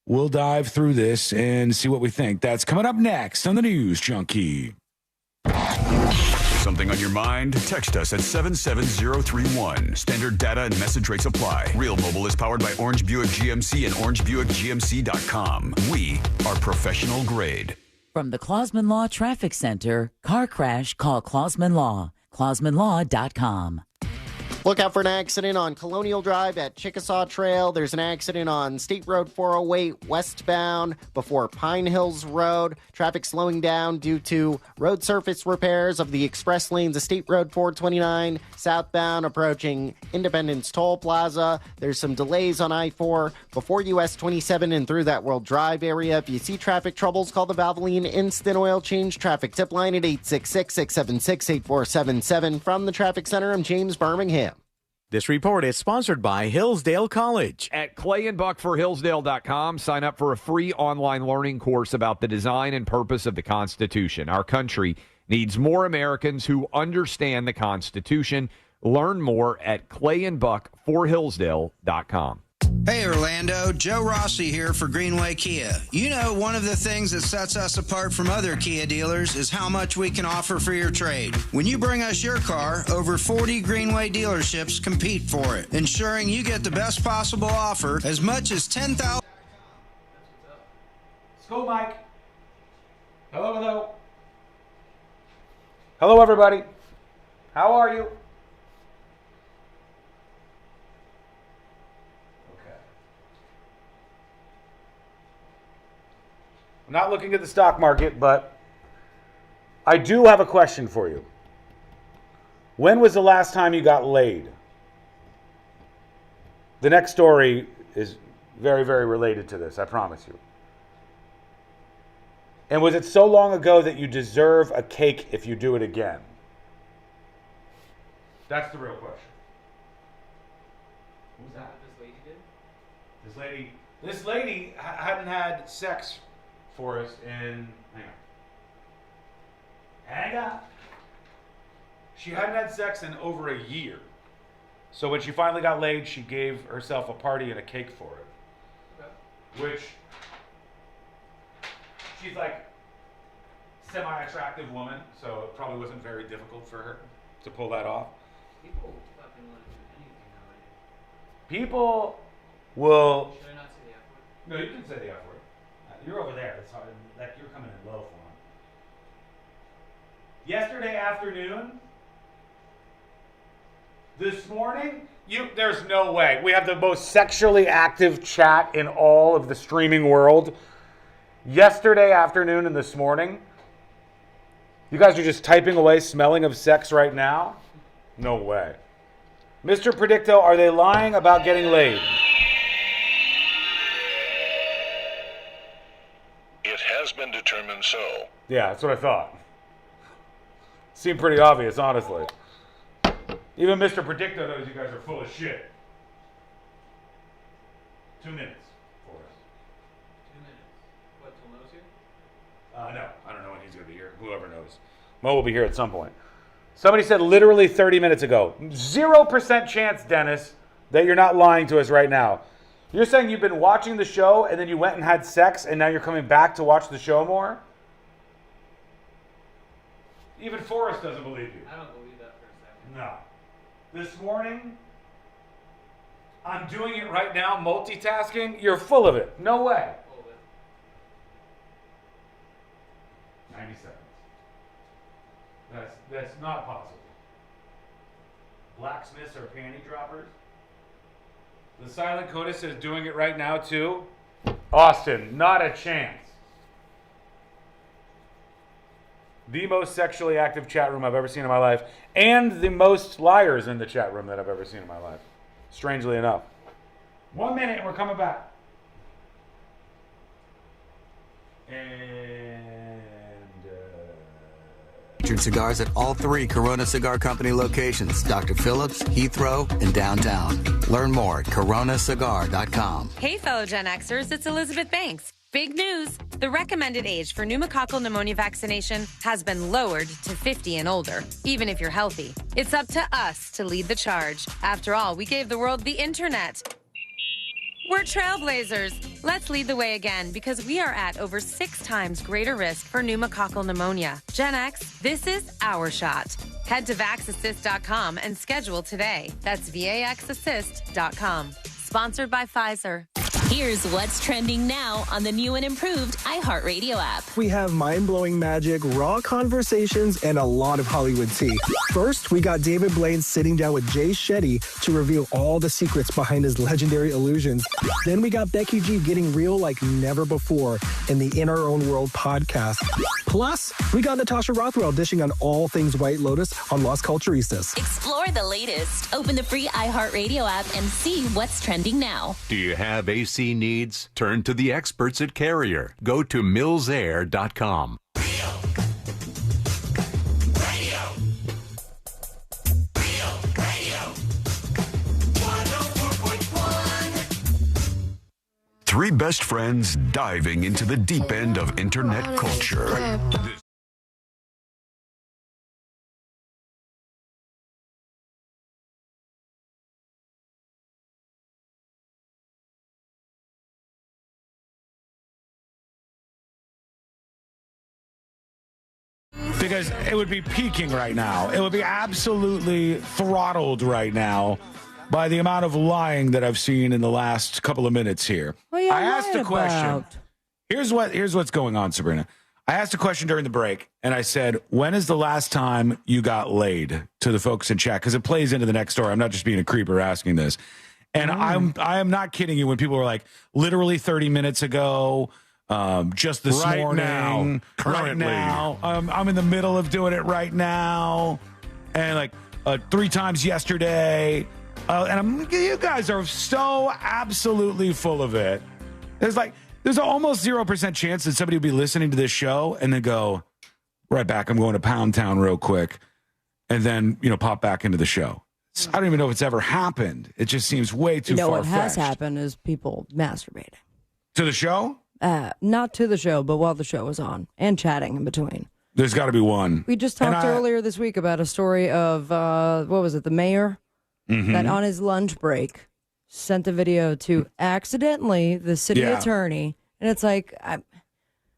We'll dive through this and see what we think. That's coming up next on the News Junkie. Something on your mind? Text us at 77031. Standard data and message rates apply. Real Mobile is powered by Orange Buick GMC and OrangeBuickGMC.com. We are professional grade. From the Clausman Law Traffic Center, car crash, call Clausman Law. ClausmanLaw.com. Look out for an accident on Colonial Drive at Chickasaw Trail. There's an accident on State Road 408 westbound before Pine Hills Road. Traffic slowing down due to road surface repairs of the express lanes of State Road 429 southbound approaching Independence Toll Plaza. There's some delays on I-4 before US 27 and through that World Drive area. If you see traffic troubles, call the Valvoline Instant Oil Change Traffic Tip Line at 866-676-8477. From the Traffic Center, I'm James Birmingham. This report is sponsored by Hillsdale College. At Clay and Buck for Hillsdale.com, sign up for a free online learning course about the design and purpose of the Constitution. Our country needs more Americans who understand the Constitution. Learn more at Clay and Buck for Hillsdale.com. Hey Orlando, Joe Rossi here for Greenway Kia. You know, one of the things that sets us apart from other Kia dealers is how much we can offer for your trade. When you bring us your car, over 40 Greenway dealerships compete for it, ensuring you get the best possible offer, as much as $10,000. Let's go, Mike. Hello. Hello, everybody. How are you? I'm not looking at the stock market, but I do have a question for you. When was the last time you got laid? The next story is very, very related to this, I promise you. And was it so long ago that you deserve a cake if you do it again? That's the real question. What was that? This lady hadn't had sex for us in, hang on. She hadn't had sex in over a year. So when she finally got laid, she gave herself a party and a cake for it. Okay. Which, she's like semi-attractive woman, so it probably wasn't very difficult for her to pull that off. People fucking want to do anything nowadays. People will... Should I not say the F word? No, you can say the F word. You're over there. It's hard. Like you're coming in low form. Yesterday afternoon, this morning, there's no way. We have the most sexually active chat in all of the streaming world. Yesterday afternoon and this morning, you guys are just typing away, smelling of sex right now? No way. Mr. Predicto, are they lying about getting laid? It has been determined so. Yeah, that's what I thought. Seemed pretty obvious, honestly. Even Mr. Predicto knows you guys are full of shit. 2 minutes for us. 2 minutes. What, till Mo's here? No, I don't know when he's going to be here. Whoever knows. Mo will be here at some point. Somebody said literally 30 minutes ago. 0% chance, Dennis, that you're not lying to us right now. You're saying you've been watching the show and then you went and had sex and now you're coming back to watch the show more? Even Forrest doesn't believe you. I don't believe that for a second. No. This morning, I'm doing it right now, multitasking. You're full of it. No way. Full of it. 90 seconds. That's not possible. Blacksmiths are panty droppers. The silent coda says doing it right now too. Austin, not a chance. The most sexually active chat room I've ever seen in my life, and the most liars in the chat room that I've ever seen in my life. Strangely enough. 1 minute and we're coming back. Featured cigars at all 3 Corona Cigar Company locations: Dr. Phillips, Heathrow, and downtown. Learn more at coronacigar.com. Hey, fellow Gen Xers, it's Elizabeth Banks. Big news! The recommended age for pneumococcal pneumonia vaccination has been lowered to 50 and older, even if you're healthy. It's up to us to lead the charge. After all, we gave the world the internet. We're trailblazers. Let's lead the way again, because we are at over 6 times greater risk for pneumococcal pneumonia. Gen X, this is our shot. Head to vaxassist.com and schedule today. That's vaxassist.com. Sponsored by Pfizer. Here's what's trending now on the new and improved iHeartRadio app. We have mind-blowing magic, raw conversations, and a lot of Hollywood tea. First, we got David Blaine sitting down with Jay Shetty to reveal all the secrets behind his legendary illusions. Then we got Becky G getting real like never before in the In Our Own World podcast. Plus, we got Natasha Rothwell dishing on all things White Lotus on Las Culturistas. Explore the latest. Open the free iHeartRadio app and see what's trending now. Do you have AC needs? Turn to the experts at Carrier. Go to millsair.com. Three best friends diving into the deep end of internet culture. Because it would be peaking right now. It would be absolutely throttled right now by the amount of lying that I've seen in the last couple of minutes here. I asked a question. Here's what's going on, Sabrina. I asked a question during the break, and I said, when is the last time you got laid, to the folks in chat? Because it plays into the next story. I'm not just being a creeper asking this. And I am not kidding you when people were like, literally 30 minutes ago, just this morning, right now. I'm in the middle of doing it right now. And like 3 times yesterday. And you guys are so absolutely full of it. There's an almost 0% chance that somebody will be listening to this show and then go, right back, I'm going to Pound Town real quick. And then, pop back into the show. I don't even know if it's ever happened. It just seems way too far-fetched. What has happened is people masturbating. To the show? Not to the show, but while the show was on, and chatting in between. There's got to be one. We just talked earlier this week about a story of, what was it, the mayor? Mm-hmm. That on his lunch break sent a video to accidentally the city attorney. And it's like,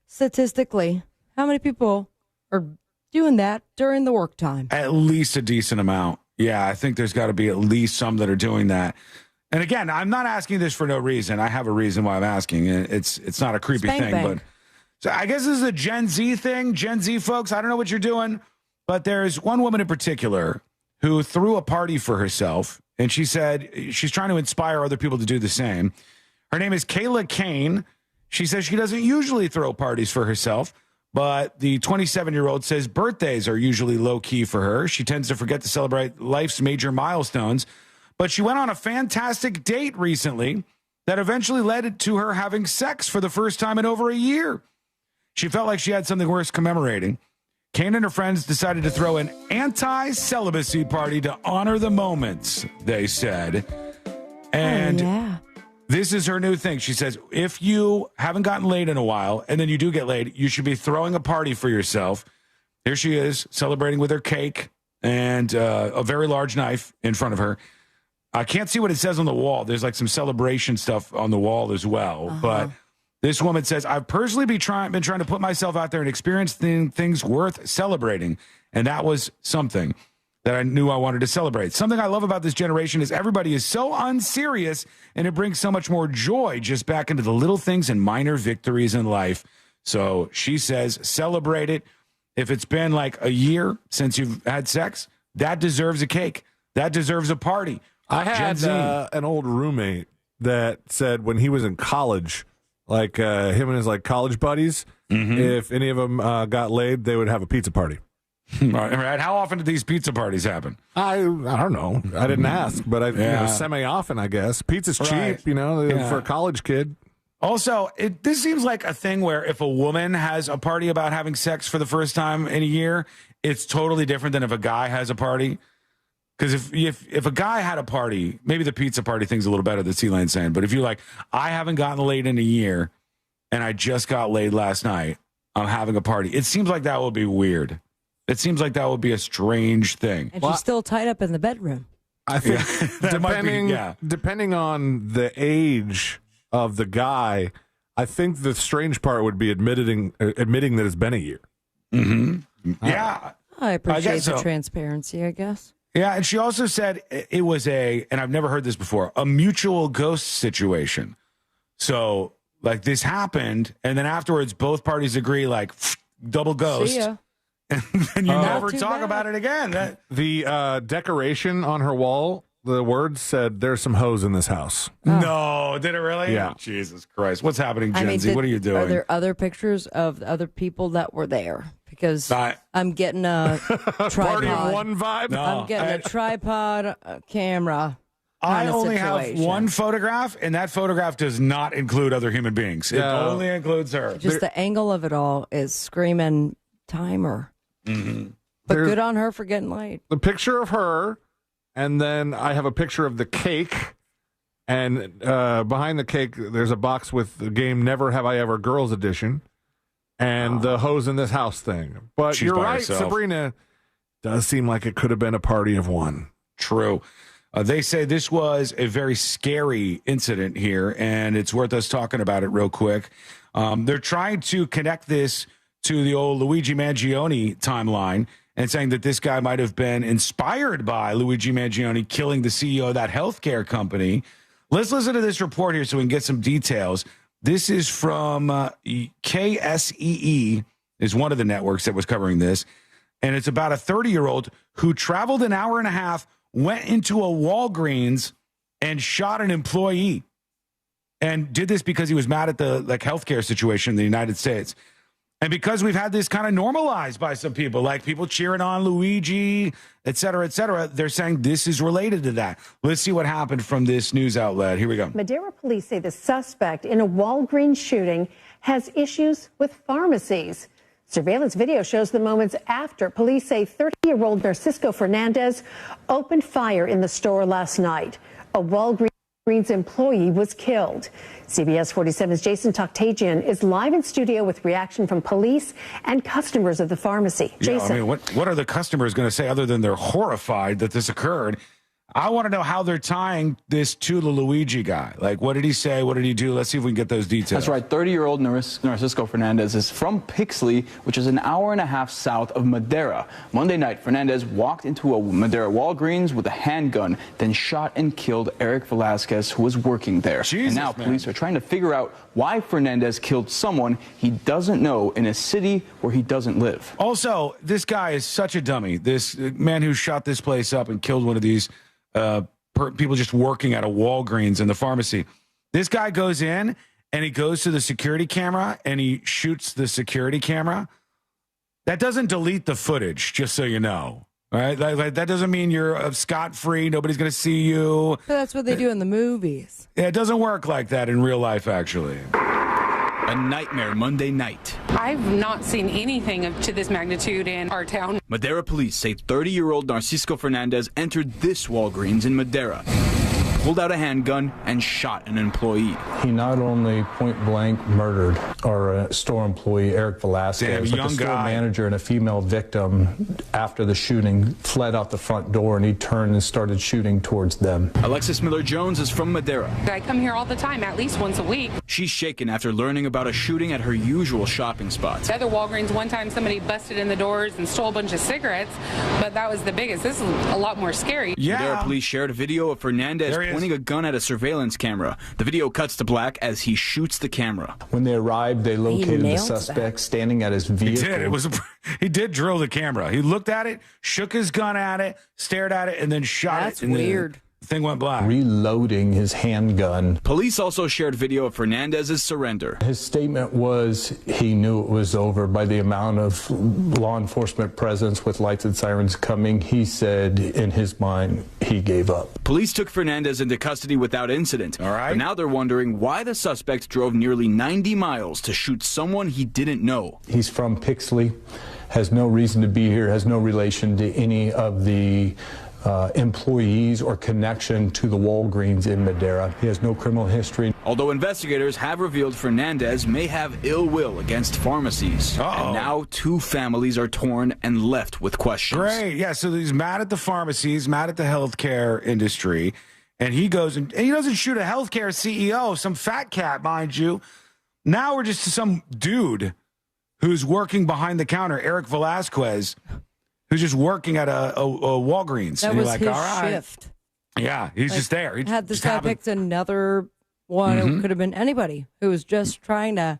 statistically, how many people are doing that during the work time? At least a decent amount. Yeah, I think there's got to be at least some that are doing that. And again, I'm not asking this for no reason. I have a reason why I'm asking. It's not a creepy thing, but so I guess this is a Gen Z thing. Gen Z folks, I don't know what you're doing, but there's one woman in particular who threw a party for herself, and she said she's trying to inspire other people to do the same. Her name is Kayla Kane. She says she doesn't usually throw parties for herself, but the 27-year-old says birthdays are usually low-key for her. She tends to forget to celebrate life's major milestones, but she went on a fantastic date recently that eventually led to her having sex for the first time in over a year. She felt like she had something worth commemorating. Kane and her friends decided to throw an anti-celibacy party to honor the moments, they said. And this is her new thing. She says, if you haven't gotten laid in a while, and then you do get laid, you should be throwing a party for yourself. Here she is, celebrating with her cake and a very large knife in front of her. I can't see what it says on the wall. There's like some celebration stuff on the wall as well. But this woman says, I've personally been trying to put myself out there and experience things worth celebrating. And that was something that I knew I wanted to celebrate. Something I love about this generation is everybody is so unserious, and it brings so much more joy just back into the little things and minor victories in life. So she says, celebrate it. If it's been like a year since you've had sex, that deserves a cake. That deserves a party. I had an old roommate that said when he was in college, like him and his college buddies, if any of them got laid, they would have a pizza party. Right. How often do these pizza parties happen? I don't know. I didn't ask, but semi-often, I guess. Pizza's cheap, for a college kid. Also, this seems like a thing where if a woman has a party about having sex for the first time in a year, it's totally different than if a guy has a party. Because if a guy had a party, maybe the pizza party thing's a little better than C-Lane's saying. But if you're like, I haven't gotten laid in a year, and I just got laid last night, I'm having a party. It seems like that would be weird. It seems like that would be a strange thing. And she's still tied up in the bedroom. I think depending on the age of the guy, I think the strange part would be admitting that it's been a year. Mm-hmm. Yeah. I appreciate guess the so. transparency, I guess. Yeah, and she also said it was and I've never heard this before, a mutual ghost situation. So, like, this happened, and then afterwards, both parties agree, like, double ghost. See ya. And then you never too talk bad. about it again. The decoration on her wall, the words said, "There's some hoes in this house." No, did it really? Yeah. Jesus Christ. What's happening, Gen Z? What are you doing? Are there other pictures of the other people that were there? Because I'm getting a tripod. Party of one vibe? No. I'm getting a tripod camera. I only situation. have one photograph, and that photograph does not include other human beings. It only includes her. Just the angle of it all is screaming timer. Mm-hmm. But good on her for getting late. The picture of her, and then I have a picture of the cake, and behind the cake, there's a box with the game Never Have I Ever Girls Edition, and the hose in this house thing. But She's you're by right, herself. Sabrina. Does seem like it could have been a party of one. True. They say this was a very scary incident here, and it's worth us talking about it real quick. They're trying to connect this to the old Luigi Mangione timeline and saying that this guy might have been inspired by Luigi Mangione killing the CEO of that healthcare company. Let's listen to this report here so we can get some details. This is from KSEE, is one of the networks that was covering this, and it's about a 30-year-old who traveled an hour and a half, went into a Walgreens and shot an employee, and did this because he was mad at the healthcare situation in the United States. And because we've had this kind of normalized by some people, like people cheering on Luigi, et cetera, they're saying this is related to that. Let's see what happened from this news outlet. Here we go. Madera police say the suspect in a Walgreens shooting has issues with pharmacies. Surveillance video shows the moments after police say 30-year-old Narcisco Fernandez opened fire in the store last night. A Walgreens employee was killed. CBS 47's Jason Toktagian is live in studio with reaction from police and customers of the pharmacy. Jason. I mean, what are the customers going to say other than they're horrified that this occurred? I want to know how they're tying this to the Luigi guy. Like, what did he say? What did he do? Let's see if we can get those details. That's right. 30-year-old Narcisco Fernandez is from Pixley, which is an hour and a half south of Madera. Monday night, Fernandez walked into a Madera Walgreens with a handgun, then shot and killed Eric Velasquez, who was working there. Jesus, and now police are trying to figure out why Fernandez killed someone he doesn't know in a city where he doesn't live. Also, this guy is such a dummy. This man who shot this place up and killed one of these people just working at a Walgreens in the pharmacy. This guy goes in and he goes to the security camera and he shoots the security camera. That doesn't delete the footage, just so you know. All right? Like, that doesn't mean you're scot-free. Nobody's going to see you. But that's what they do in the movies. Yeah, it doesn't work like that in real life, actually. A nightmare Monday night. I've not seen anything to this magnitude in our town. Madera police say 30-year-old Narcisco Fernandez entered this Walgreens in Madera, pulled out a handgun, and shot an employee. He not only point-blank murdered our store employee, Eric Velasquez, but the store manager and a female victim, after the shooting, fled out the front door, and he turned and started shooting towards them. Alexis Miller-Jones is from Madera. I come here all the time, at least once a week. She's shaken after learning about a shooting at her usual shopping spot. The other Walgreens, one time somebody busted in the doors and stole a bunch of cigarettes, but that was the biggest. This is a lot more scary. Madera police shared a video of Fernandez pointing a gun at a surveillance camera. The video cuts to black as he shoots the camera. When they arrived, they located the suspect standing at his vehicle. He did drill the camera. He looked at it, shook his gun at it, stared at it, and then shot it. That's weird. The thing went black. Reloading his handgun. Police also shared video of Fernandez's surrender. His statement was he knew it was over by the amount of law enforcement presence with lights and sirens coming. He said in his mind he gave up. Police took Fernandez into custody without incident. All right. But now they're wondering why the suspect drove nearly 90 miles to shoot someone he didn't know. He's from Pixley, has no reason to be here, has no relation to any of the employees or connection to the Walgreens in Madera. He has no criminal history. Although investigators have revealed Fernandez may have ill will against pharmacies. And now two families are torn and left with questions. Great. Yeah, so he's mad at the pharmacies, mad at the healthcare industry, and he goes and he doesn't shoot a healthcare CEO, some fat cat, mind you. Now we're just some dude who's working behind the counter, Eric Velasquez. who's just working at a Walgreens. That and was you're like, his all right. shift. Yeah, he's just there. He Had this just guy happened- picked another one, it could have been anybody who was just trying to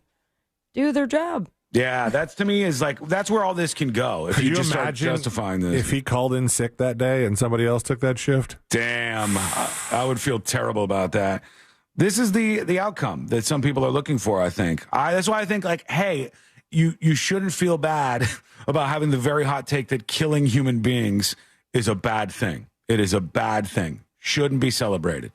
do their job. Yeah, that's to me is like that's where all this can go. If Could you you just start imagine justifying this. if he called in sick that day and somebody else took that shift? Damn, I would feel terrible about that. This is the outcome that some people are looking for, I think. That's why I think, like, hey, you shouldn't feel bad about having the very hot take that killing human beings is a bad thing. It is a bad thing. Shouldn't be celebrated.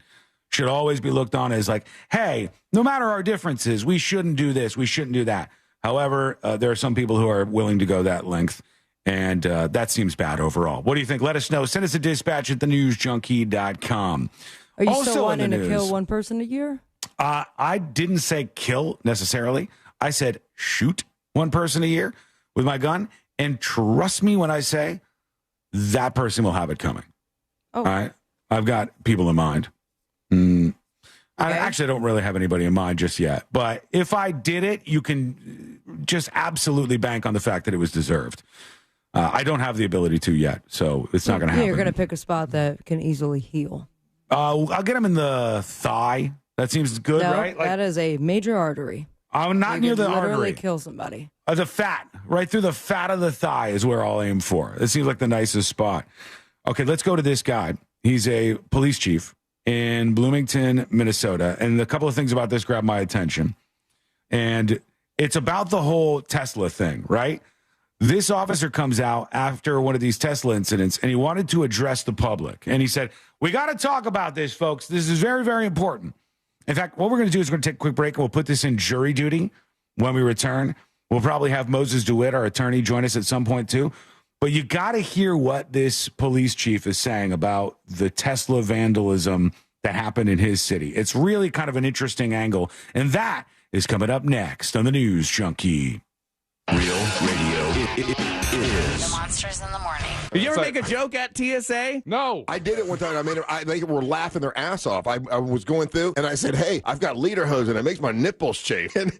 Should always be looked on as like, hey, no matter our differences, we shouldn't do this, we shouldn't do that. However, there are some people who are willing to go that length, and that seems bad overall. What do you think? Let us know. Send us a dispatch at thenewsjunkie.com. Are you Also still in the wanting to kill news, one person a year? I didn't say kill necessarily. I said shoot one person a year with my gun. And trust me when I say that person will have it coming. Oh. All right? I've got people in mind. I actually don't really have anybody in mind just yet. But if I did it, you can just absolutely bank on the fact that it was deserved. I don't have the ability to yet, so it's not going to happen. You're going to pick a spot that can easily heal. I'll get him in the thigh. That seems good, No, right? Like, that is a major artery. I'm not You near could the literally artery. kill somebody. The fat, right through the fat of the thigh is where I'll aim for. It seems like the nicest spot. Okay, let's go to this guy. He's a police chief in Bloomington, Minnesota. And a couple of things about this grabbed my attention. And it's about the whole Tesla thing, right? This officer comes out after one of these Tesla incidents, and he wanted to address the public. And he said, we got to talk about this, folks. This is very, very important. In fact, what we're going to do is we're going to take a quick break, and we'll put this in jury duty when we return. We'll probably have Moses DeWitt, our attorney, join us at some point, too. But you got to hear what this police chief is saying about the Tesla vandalism that happened in his city. It's really kind of an interesting angle. And that is coming up next on the News Junkie. Real radio is. Monsters in the morning. Did you ever make a joke at TSA? No. I did it one time. They were laughing their ass off. I was going through, and I said, hey, I've got lederhosen, and it makes my nipples chafe. And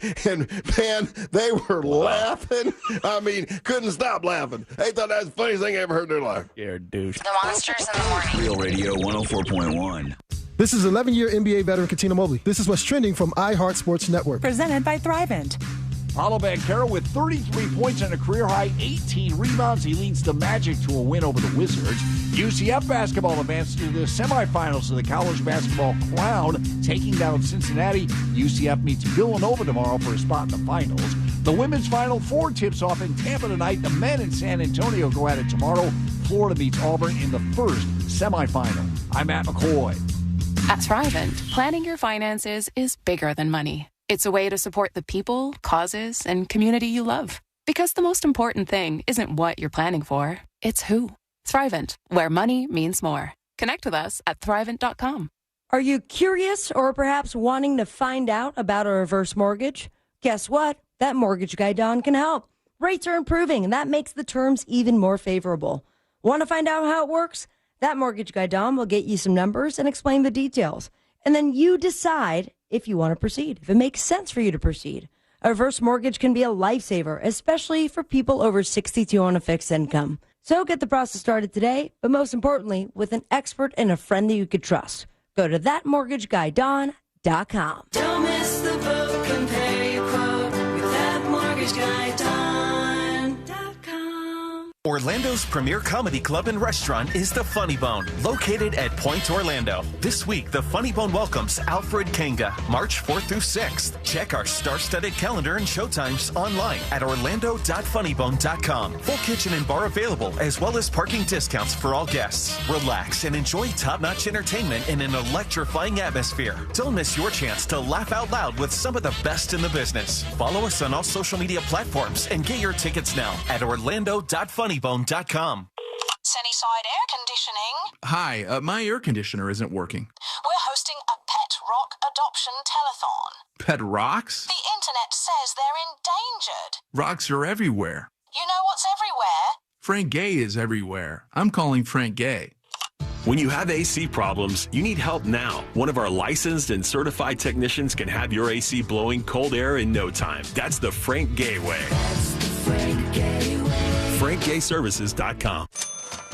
man, they were laughing. I mean, couldn't stop laughing. They thought that was the funniest thing I ever heard in their life. You're a douche. The Monsters in the morning. Real radio 104.1. This is 11-year NBA veteran Katina Mobley. This is what's trending from iHeart Sports Network. Presented by Thrivent. Paolo Banchero with 33 points and a career-high 18 rebounds. He leads the Magic to a win over the Wizards. UCF basketball advanced to the semifinals of the college basketball crown, taking down Cincinnati. UCF meets Villanova tomorrow for a spot in the finals. The women's Final Four tips off in Tampa tonight. The men in San Antonio go at it tomorrow. Florida beats Auburn in the first semifinal. I'm Matt McCoy. At Thrivent, planning your finances is bigger than money. It's a way to support the people, causes, and community you love. Because the most important thing isn't what you're planning for, it's who. Thrivent, where money means more. Connect with us at Thrivent.com. Are you curious or perhaps wanting to find out about a reverse mortgage? Guess what? That mortgage guy Don can help. Rates are improving, and that makes the terms even more favorable. Want to find out how it works? That mortgage guy Don will get you some numbers and explain the details. And then you decide if you want to proceed, if it makes sense for you to proceed. A reverse mortgage can be a lifesaver, especially for people over 62 on a fixed income. So get the process started today, but most importantly, with an expert and a friend that you could trust. Go to thatmortgageguyDon.com. Don't miss the boat, compare your quote with thatmortgageguyDon.com. Orlando's premier comedy club and restaurant is the Funny Bone, located at Point Orlando. This week, the Funny Bone welcomes Alfred Kanga, March 4th through 6th. Check our star-studded calendar and showtimes online at orlando.funnybone.com. Full kitchen and bar available, as well as parking discounts for all guests. Relax and enjoy top-notch entertainment in an electrifying atmosphere. Don't miss your chance to laugh out loud with some of the best in the business. Follow us on all social media platforms and get your tickets now at orlando.funnybone.com. Sunnyside Air Conditioning. Hi, my air conditioner isn't working. We're hosting a pet rock adoption telethon. Pet rocks? The internet says they're endangered. Rocks are everywhere. You know what's everywhere? Frank Gay is everywhere. I'm calling Frank Gay. When you have AC problems, you need help now. One of our licensed and certified technicians can have your AC blowing cold air in no time. That's the Frank Gay way. That's the Frank Gay way. FrankGayServices.com.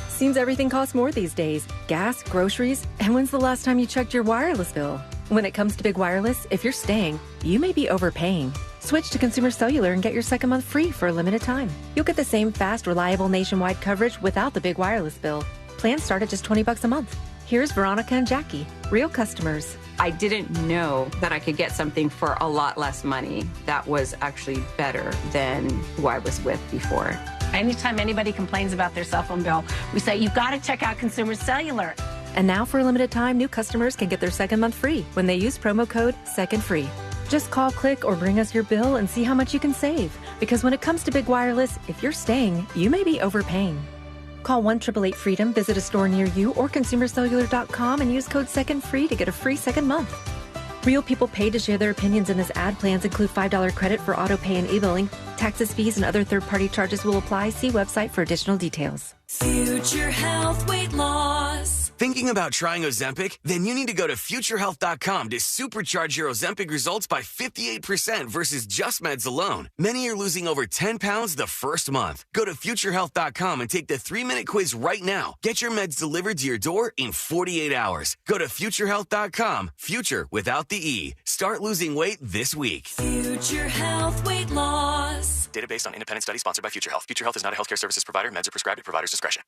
Seems everything costs more these days. Gas, groceries, and when's the last time you checked your wireless bill? When it comes to big wireless, if you're staying, you may be overpaying. Switch to Consumer Cellular and get your second month free for a limited time. You'll get the same fast, reliable nationwide coverage without the big wireless bill. Plans start at just $20 a month. Here's Veronica and Jackie, real customers. I didn't know that I could get something for a lot less money that was actually better than who I was with before. Anytime anybody complains about their cell phone bill, we say, you've got to check out Consumer Cellular. And now for a limited time, new customers can get their second month free when they use promo code SECONDFREE. Just call, click, or bring us your bill and see how much you can save. Because when it comes to big wireless, if you're staying, you may be overpaying. Call 1-888-FREEDOM, visit a store near you, or consumercellular.com and use code SECONDFREE to get a free second month. Real people pay to share their opinions, and this ad plans include $5 credit for auto pay and e-billing. Taxes, fees, and other third-party charges will apply. See website for additional details. Future Health Weight Loss. Thinking about trying Ozempic? Then you need to go to futurehealth.com to supercharge your Ozempic results by 58% versus just meds alone. Many are losing over 10 pounds the first month. Go to futurehealth.com and take the 3-minute quiz right now. Get your meds delivered to your door in 48 hours. Go to futurehealth.com, future without the E. Start losing weight this week. Future Health Weight Loss. Data based on independent study sponsored by Future Health. Future Health is not a healthcare services provider. Meds are prescribed at provider's discretion.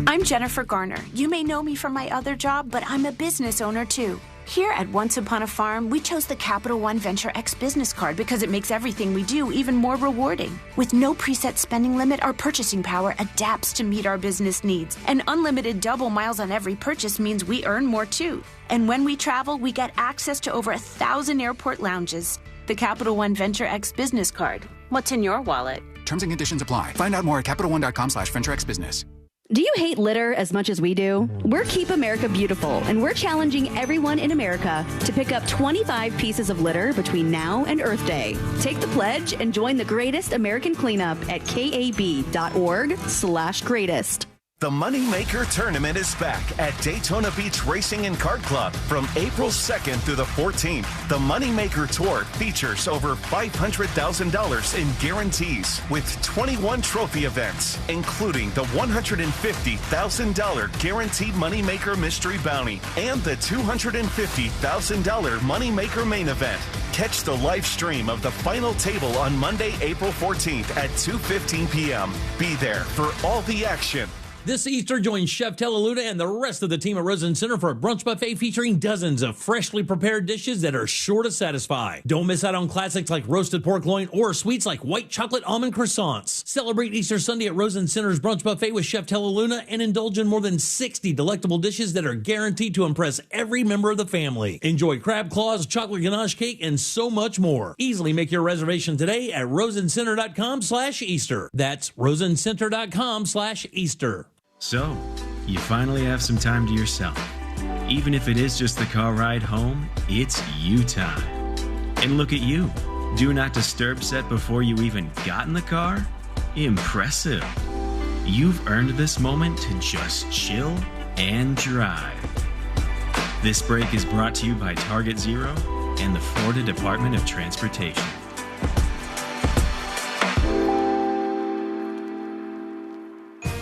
I'm Jennifer Garner. You may know me from my other job, but I'm a business owner too. Here at Once Upon a Farm, we chose the Capital One Venture X business card because it makes everything we do even more rewarding. With no preset spending limit, our purchasing power adapts to meet our business needs. And unlimited double miles on every purchase means we earn more too. And when we travel, we get access to over 1,000 airport lounges. The Capital One Venture X business card. What's in your wallet? Terms and conditions apply. Find out more at CapitalOne.com/VentureXBusiness. Do you hate litter as much as we do? We're Keep America Beautiful, and we're challenging everyone in America to pick up 25 pieces of litter between now and Earth Day. Take the pledge and join the greatest American cleanup at kab.org/greatest. The Moneymaker Tournament is back at Daytona Beach Racing and Kart Club from April 2nd through the 14th. The Moneymaker Tour features over $500,000 in guarantees with 21 trophy events, including the $150,000 Guaranteed Moneymaker Mystery Bounty and the $250,000 Moneymaker Main Event. Catch the live stream of the final table on Monday, April 14th at 2:15 p.m. Be there for all the action. This Easter, join Chef Tellaluna and the rest of the team at Rosen Center for a brunch buffet featuring dozens of freshly prepared dishes that are sure to satisfy. Don't miss out on classics like roasted pork loin or sweets like white chocolate almond croissants. Celebrate Easter Sunday at Rosen Center's brunch buffet with Chef Tellaluna and indulge in more than 60 delectable dishes that are guaranteed to impress every member of the family. Enjoy crab claws, chocolate ganache cake, and so much more. Easily make your reservation today at rosencenter.com/Easter. That's rosencenter.com/Easter. So, you finally have some time to yourself. Even if it is just the car ride home, it's you time. And look at you. Do not disturb set before you even got in the car? Impressive. You've earned this moment to just chill and drive. This break is brought to you by Target Zero and the Florida Department of Transportation.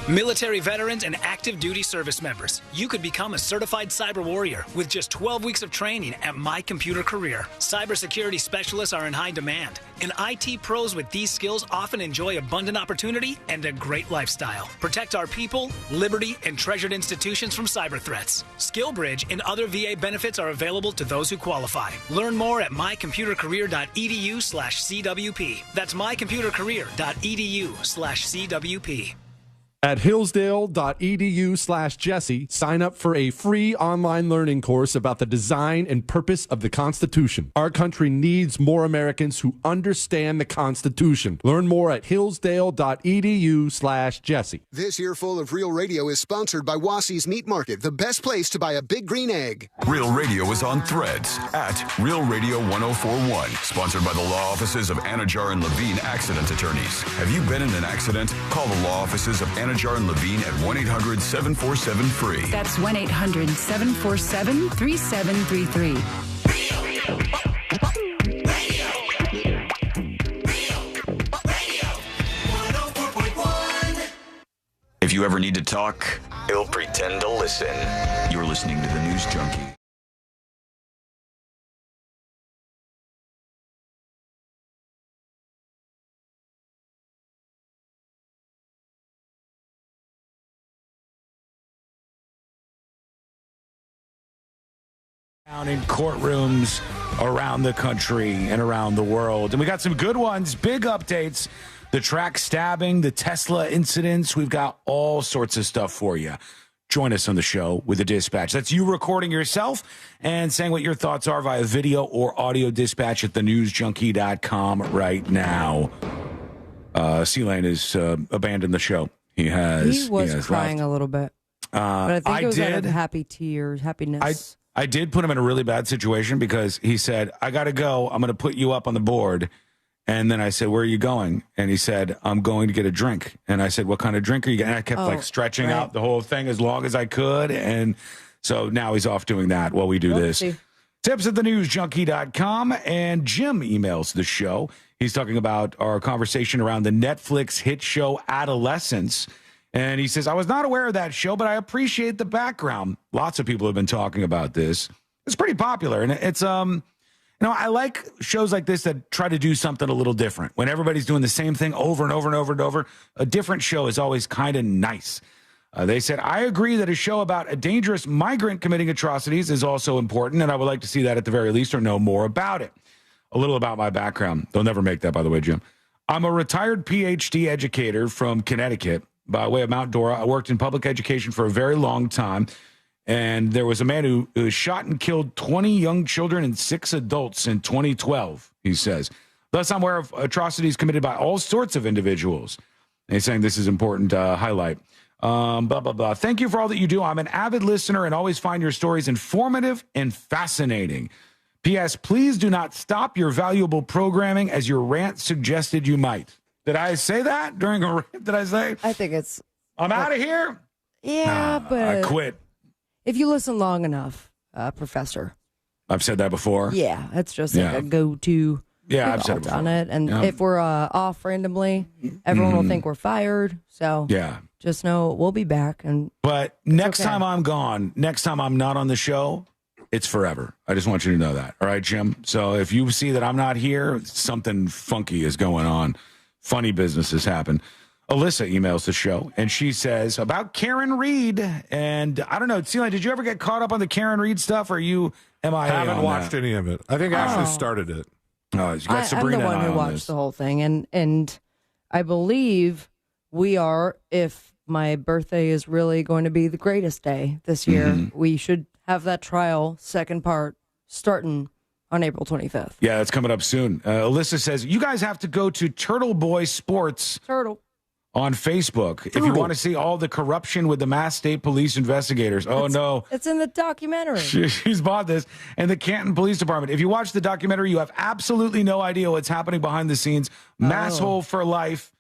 Military veterans and active duty service members, you could become a certified cyber warrior with just 12 weeks of training at My Computer Career. Cybersecurity specialists are in high demand, and IT pros with these skills often enjoy abundant opportunity and a great lifestyle. Protect our people, liberty, and treasured institutions from cyber threats. SkillBridge and other VA benefits are available to those who qualify. Learn more at mycomputercareer.edu/CWP. That's mycomputercareer.edu/CWP. At hillsdale.edu/Jesse, sign up for a free online learning course about the design and purpose of the Constitution. Our country needs more Americans who understand the Constitution. Learn more at hillsdale.edu/Jesse. This Earful of Real Radio is sponsored by Wassey's Meat Market, the best place to buy a big green egg. Real Radio is on Threads at Real Radio 1041. Sponsored by the law offices of Anajar and Levine Accident Attorneys. Have you been in an accident? Call the law offices of Anajar and Levine at 1-800-747-FREE. That's 1-800-747-3733. If you ever need to talk, he'll pretend to listen. You're listening to the News Junkie. Down in courtrooms around the country and around the world. And we got some good ones, big updates. The track stabbing, the Tesla incidents. We've got all sorts of stuff for you. Join us on the show with the dispatch. That's you recording yourself and saying what your thoughts are via video or audio dispatch at thenewsjunkie.com right now. C-Lane has abandoned the show. He was crying left. A little bit. But I think it was out of happiness. I did put him in a really bad situation because he said, I got to go. I'm going to put you up on the board. And then I said, where are you going? And he said, I'm going to get a drink. And I said, what kind of drink are you getting? And I kept stretching out the whole thing as long as I could. And so now he's off doing that while we do this. Tips at thenewsjunkie.com. And Jim emails the show. He's talking about our conversation around the Netflix hit show Adolescence. And he says, I was not aware of that show, but I appreciate the background. Lots of people have been talking about this. It's pretty popular. And it's, I like shows like this that try to do something a little different. When everybody's doing the same thing over and over and over and over, a different show is always kind of nice. They said, I agree that a show about a dangerous migrant committing atrocities is also important, and I would like to see that at the very least or know more about it. A little about my background. They'll never make that, by the way, Jim. I'm a retired PhD educator from Connecticut by way of Mount Dora. I worked in public education for a very long time. And there was a man who shot and killed 20 young children and 6 adults in 2012, he says. Thus, I'm aware of atrocities committed by all sorts of individuals. And he's saying this is important to highlight. Blah, blah, blah. Thank you for all that you do. I'm an avid listener and always find your stories informative and fascinating. P.S. Please do not stop your valuable programming as your rant suggested you might. Did I say that during a rant? Did I say? I think it's... I'm out of here? Yeah, but... I quit. If you listen long enough, Professor. I've said that before. Yeah, it's just like a go-to. Yeah, I've said it before. On it. And if we're off randomly, everyone will think we're fired. So just know we'll be back. But next time I'm gone, next time I'm not on the show, it's forever. I just want you to know that. All right, Jim? So if you see that I'm not here, something funky is going on. Funny businesses happen. Alyssa emails the show, and she says about Karen Reed. And I don't know, Celia, did you ever get caught up on the Karen Reed stuff, or you MIA I haven't watched any of it. I think Ashley started it. Oh, you got Sabrina. I'm the one who watched the whole thing, and I believe we are, if my birthday is really going to be the greatest day this year, we should have that trial, second part, starting on April 25th. Yeah, that's coming up soon. Alyssa says, you guys have to go to Turtle Boy Sports. On Facebook, if you want to see all the corruption with the Mass State Police investigators. It's in the documentary. She's bought this. And the Canton Police Department. If you watch the documentary, you have absolutely no idea what's happening behind the scenes. Masshole for life.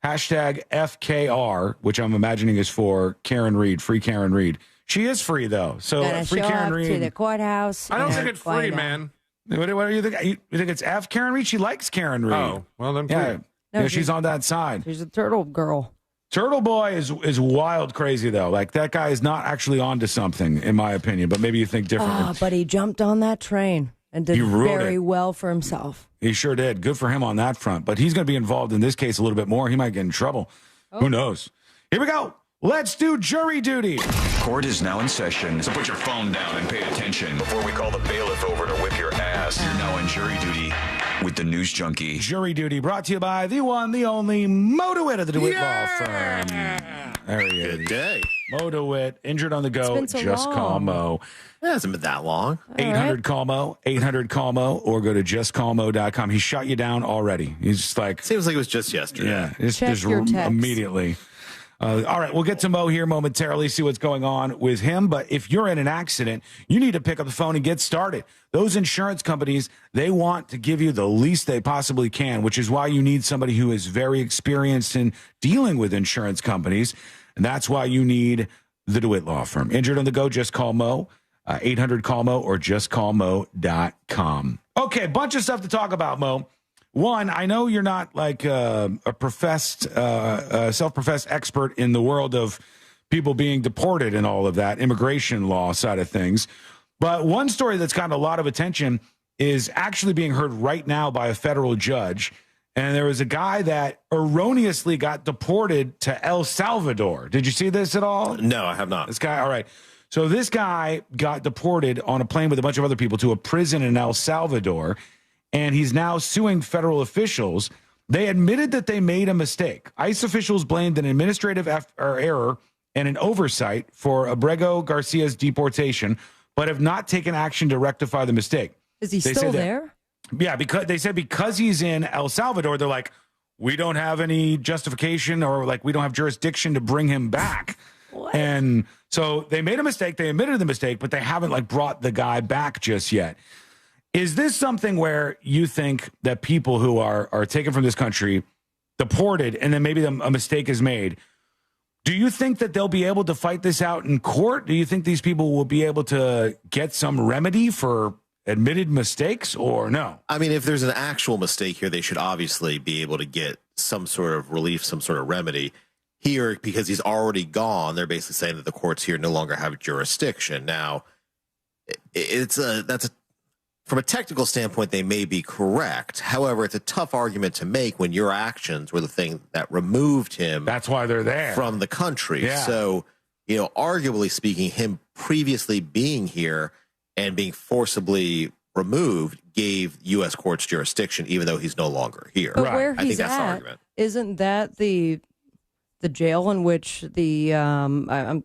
Hashtag FKR, which I'm imagining is for Karen Reed, free Karen Reed. She is free, though. So free Karen Reed. To the courthouse. I don't think it's free, man. What do you think? You think it's F Karen Reed? She likes Karen Reed. Oh, well, then free. No, she's on that side. She's a turtle girl. Turtle Boy is wild crazy, though. Like, that guy is not actually onto something, in my opinion, but maybe you think differently. But he jumped on that train and did very well for himself. He sure did. Good for him on that front. But he's going to be involved in this case a little bit more. He might get in trouble. Who knows? Here we go. Let's do jury duty. Court is now in session, so put your phone down and pay attention before we call the bailiff over to whip your ass. You're now in jury duty with the News Junkie. Jury duty brought to you by the one, the only Mo DeWitt of the DeWitt Law Firm. There he is. Good day. Mo DeWitt, injured on the go. It's been so Just long. call Mo. It hasn't been that long. 800-CALL-MO, 800-CALL-MO, or go to justcallmo.com. He shot you down already. He's just like... Seems like it was just yesterday. Yeah, it's Check just your text. immediately. All right, we'll get to Mo here momentarily, see what's going on with him. But if you're in an accident, you need to pick up the phone and get started. Those insurance companies, they want to give you the least they possibly can, which is why you need somebody who is very experienced in dealing with insurance companies. And that's why you need the DeWitt Law Firm. Injured on the go, just call Mo, 800-CALL-MO, or justcallmo.com. Okay, bunch of stuff to talk about, Mo. one, I know you're not like a self-professed expert in the world of people being deported and all of that, immigration law side of things. But one story that's gotten a lot of attention is actually being heard right now by a federal judge. And there was a guy that erroneously got deported to El Salvador. Did you see this at all? No, I have not. This guy, all right. So this guy got deported on a plane with a bunch of other people to a prison in El Salvador, and he's now suing federal officials. They admitted that they made a mistake. ICE officials blamed an administrative error and an oversight for Abrego Garcia's deportation, but have not taken action to rectify the mistake. Is he still there? Yeah, because he's in El Salvador, they're like, we don't have any justification or like we don't have jurisdiction to bring him back. What? And so they made a mistake. They admitted the mistake, but they haven't like brought the guy back just yet. Is this something where you think that people who are taken from this country, deported, and then maybe a mistake is made, do you think that they'll be able to fight this out in court? Do you think these people will be able to get some remedy for admitted mistakes or no? I mean, if there's an actual mistake here, they should obviously be able to get some sort of relief, some sort of remedy. Here, because he's already gone, they're basically saying that the courts here no longer have jurisdiction. Now, from a technical standpoint, they may be correct. However, it's a tough argument to make when your actions were the thing that removed him. That's why they're there from the country. Yeah. So, arguably speaking, him previously being here and being forcibly removed gave U.S. courts jurisdiction, even though he's no longer here. But where I think he's that's the at, argument. isn't that the jail in which the I'm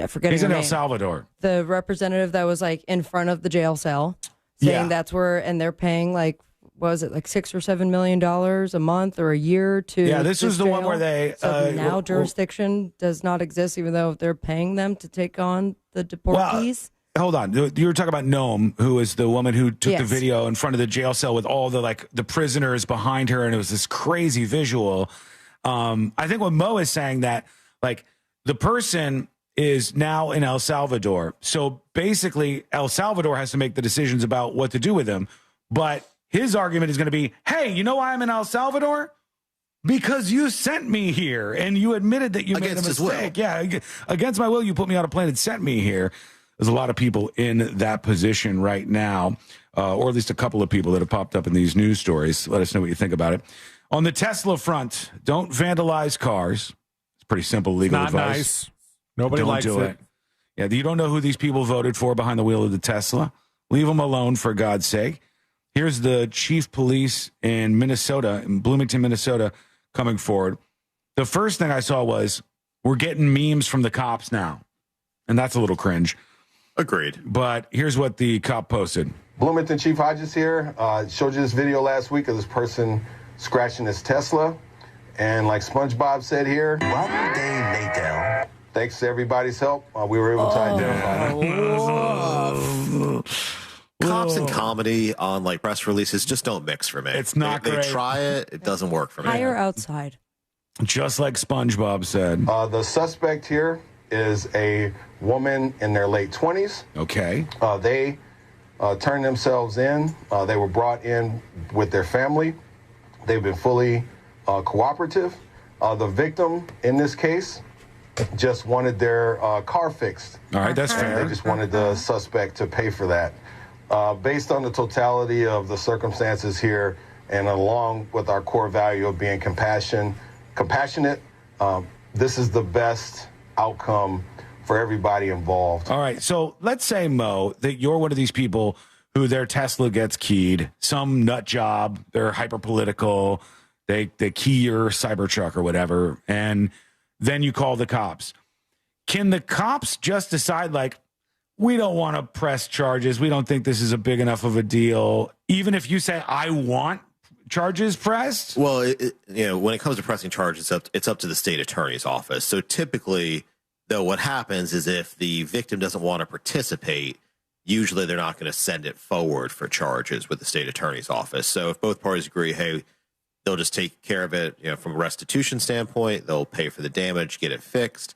forgetting he's her in El name. Salvador. The representative that was like in front of the jail cell saying that's where, and they're paying like, what was it, like $6 or $7 million a month or a year to this was the one jail? where they so now jurisdiction does not exist, even though they're paying them to take on the deportees. Hold on. You were talking about Noam, who is the woman who took the Yes. video in front of the jail cell with all the prisoners behind her, and it was this crazy visual. I think what Mo is saying that like the person is now in El Salvador. So basically El Salvador has to make the decisions about what to do with him. But his argument is going to be, hey, you know why I'm in El Salvador? Because you sent me here and you admitted that you made a Against his will. mistake. Yeah, against my will, you put me on a plane and sent me here. There's a lot of people in that position right now, or at least a couple of people that have popped up in these news stories. Let us know what you think about it. On the Tesla front, don't vandalize cars. It's pretty simple legal Not advice. nice. Nobody Don't likes do it. Yeah, you don't know who these people voted for behind the wheel of the Tesla. Leave them alone, for God's sake. Here's the chief police in Minnesota, in Bloomington, Minnesota, coming forward. The first thing I saw was, we're getting memes from the cops now. And that's a little cringe. Agreed. But here's what the cop posted. Bloomington Chief Hodges here. Showed you this video last week of this person scratching his Tesla. And like SpongeBob said here, one day later, thanks to everybody's help, we were able to identify them. Cops and comedy on like press releases just don't mix for me. It's not They great. try it. It doesn't work for me. Hire outside. Just like SpongeBob said. The suspect here is a woman in their late 20s. Okay. They turned themselves in. They were brought in with their family. They've been fully cooperative. The victim in this case just wanted their car fixed. All right, that's fair. They just wanted the suspect to pay for that. Based on the totality of the circumstances here, and along with our core value of being compassionate, this is the best outcome for everybody involved. All right, so let's say, Mo, that you're one of these people who their Tesla gets keyed, some nut job, they're hyper political, they key your Cybertruck or whatever, and then you call the cops. Can the cops just decide, like, we don't want to press charges, we don't think this is a big enough of a deal, even if you say, I want charges pressed? Well, when it comes to pressing charges, it's up to the state attorney's office. So typically, though, what happens is if the victim doesn't want to participate, usually they're not going to send it forward for charges with the state attorney's office. So if both parties agree, hey, they'll just take care of it, from a restitution standpoint, they'll pay for the damage, get it fixed,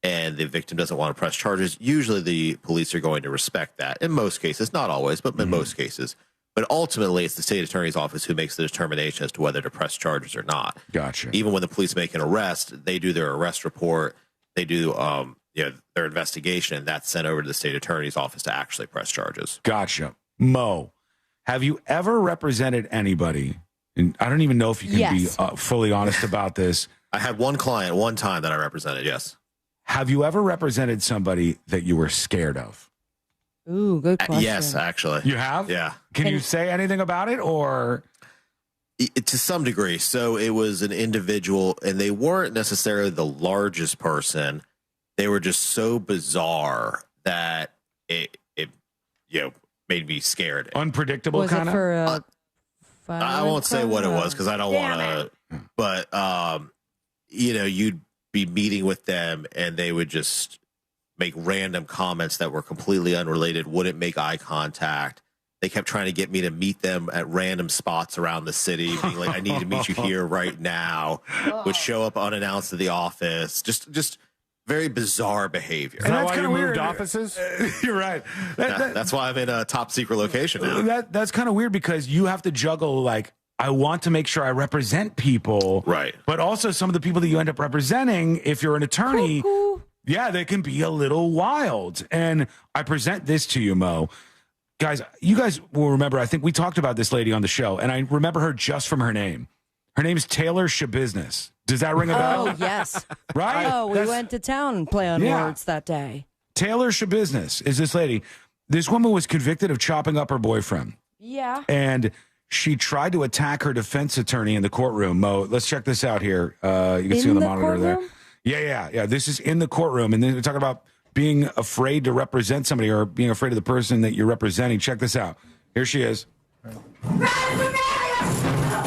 and the victim doesn't want to press charges, usually the police are going to respect that. In most cases, not always, but in most cases. But ultimately, it's the state attorney's office who makes the determination as to whether to press charges or not. Gotcha. Even when the police make an arrest, they do their arrest report, they do their investigation, and that's sent over to the state attorney's office to actually press charges. Gotcha. Mo, have you ever represented anybody? And I don't even know if you can be fully honest about this. I had one client one time that I represented, yes. Have you ever represented somebody that you were scared of? Ooh, good question. Yes, actually. You have? Yeah. Can you say anything about it, or? To some degree. So it was an individual, and they weren't necessarily the largest person. They were just so bizarre that it made me scared. Unpredictable kind of? Was it for I won't say what it was because I don't want to. But, you'd be meeting with them, and they would just make random comments that were completely unrelated, wouldn't make eye contact. They kept trying to get me to meet them at random spots around the city, being like, I need to meet you here right now. Would show up unannounced at the office. Just very bizarre behavior. And that's kind of weird. Offices? You're right. That's why I'm in a top secret location now. That's kind of weird because you have to juggle, like, I want to make sure I represent people. Right. But also some of the people that you end up representing, if you're an attorney, they can be a little wild. And I present this to you, Mo. Guys, you guys will remember, I think we talked about this lady on the show, and I remember her just from her name. Her name's Taylor Shabusiness. Does that ring a bell? Oh, yes. Right? Oh, we went to town and play on words that day. Taylor Shabusiness is this lady. This woman was convicted of chopping up her boyfriend. Yeah. And she tried to attack her defense attorney in the courtroom. Mo, let's check this out here. You can see on the monitor there. Yeah. This is in the courtroom. And then we're talking about being afraid to represent somebody or being afraid of the person that you're representing. Check this out. Here she is.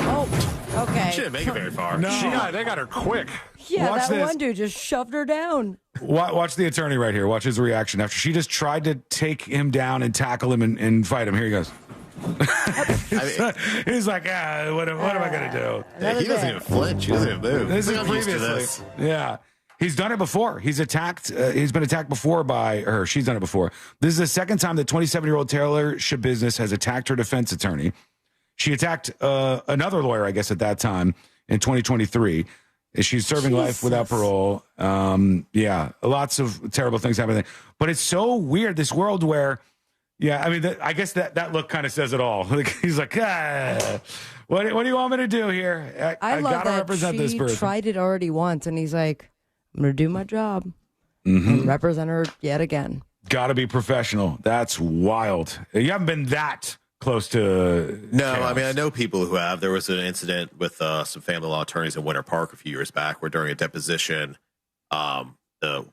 Oh, okay. She didn't make it very far. No. They got her quick. Yeah, Watch that this. one dude just shoved her down. Watch the attorney right here. Watch his reaction after she just tried to take him down and tackle him and fight him. Here he goes. He's like, what am I going to do? Yeah, he doesn't even flinch. He doesn't even move. This is I'm used to previously. this. Yeah. He's done it before. He's attacked. He's been attacked before by her. She's done it before. This is the second time that 27-year-old Taylor Shabusiness has attacked her defense attorney. She attacked another lawyer, I guess, at that time in 2023. She's serving life without parole. Lots of terrible things happening. But it's so weird, this world where, I guess that look kind of says it all. He's like, what do you want me to do here? I love gotta that represent this person. She tried it already once, and he's like, I'm going to do my job and represent her yet again. Got to be professional. That's wild. You haven't been that close to No, chaos. I mean, I know people who have. There was an incident with some family law attorneys in Winter Park a few years back where during a deposition, the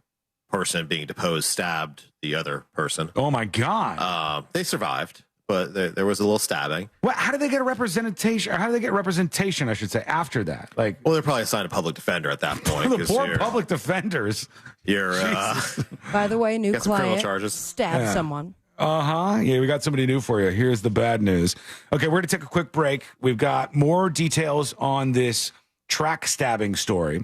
person being deposed stabbed the other person. Oh, my God. They survived, but there was a little stabbing. What? How did they get a representation? Or how did they get representation, I should say, after that? Like, Well, they're probably assigned a public defender at that point. the 'cause poor public defenders. You're By the way, new got some criminal client charges. stabbed someone. Yeah, we got somebody new for you. Here's the bad news. Okay, we're going to take a quick break. We've got more details on this track stabbing story.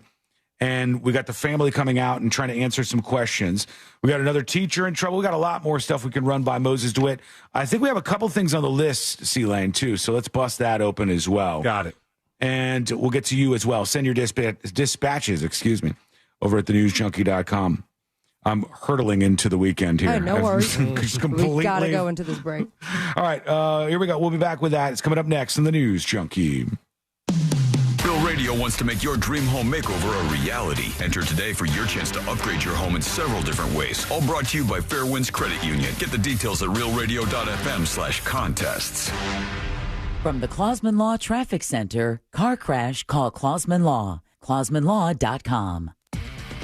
And we got the family coming out and trying to answer some questions. We got another teacher in trouble. We got a lot more stuff we can run by Moses DeWitt. I think we have a couple things on the list, C-Lane, too. So let's bust that open as well. Got it. And we'll get to you as well. Send your dispatches, over at thenewsjunkie.com. I'm hurtling into the weekend here. Hey, no worries. Completely. We got to go into this break. All right, here we go. We'll be back with that. It's coming up next on the News Junkie. Bill Radio wants to make your dream home makeover a reality. Enter today for your chance to upgrade your home in several different ways. All brought to you by Fairwinds Credit Union. Get the details at realradio.fm/contests. From the Clausman Law Traffic Center, car crash, call Clausman Law. ClausmanLaw.com.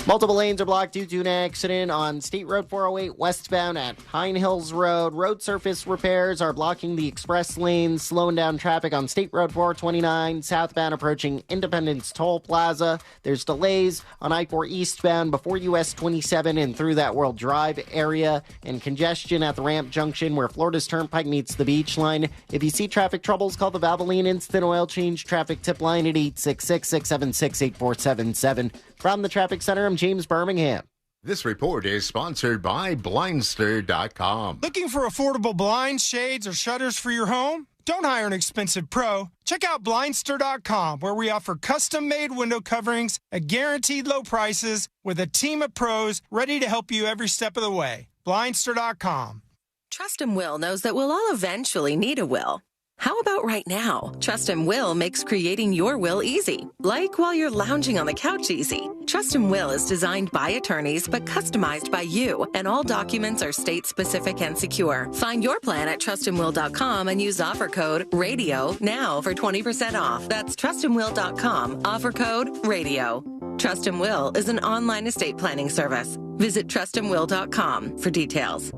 Multiple lanes are blocked due to an accident on State Road 408 westbound at Pine Hills Road. Road surface repairs are blocking the express lanes, slowing down traffic on State Road 429 southbound approaching Independence Toll Plaza. There's delays on I-4 eastbound before US 27 and through that World Drive area, and congestion at the Ramp Junction where Florida's Turnpike meets the Beach Line. If you see traffic troubles, call the Valvoline Instant Oil Change Traffic Tip Line at 866-676-8477. From the Traffic Center, I'm James Birmingham. This report is sponsored by Blindster.com. Looking for affordable blinds, shades, or shutters for your home? Don't hire an expensive pro. Check out Blindster.com, where we offer custom-made window coverings at guaranteed low prices with a team of pros ready to help you every step of the way. Blindster.com. Trust and Will knows that we'll all eventually need a will. How about right now? Trust and Will makes creating your will easy, like while you're lounging on the couch easy. Trust and Will is designed by attorneys but customized by you, and all documents are state-specific and secure. Find your plan at trustandwill.com and use offer code RADIO now for 20% off. That's trustandwill.com, offer code RADIO. Trust and Will is an online estate planning service. Visit trustandwill.com for details.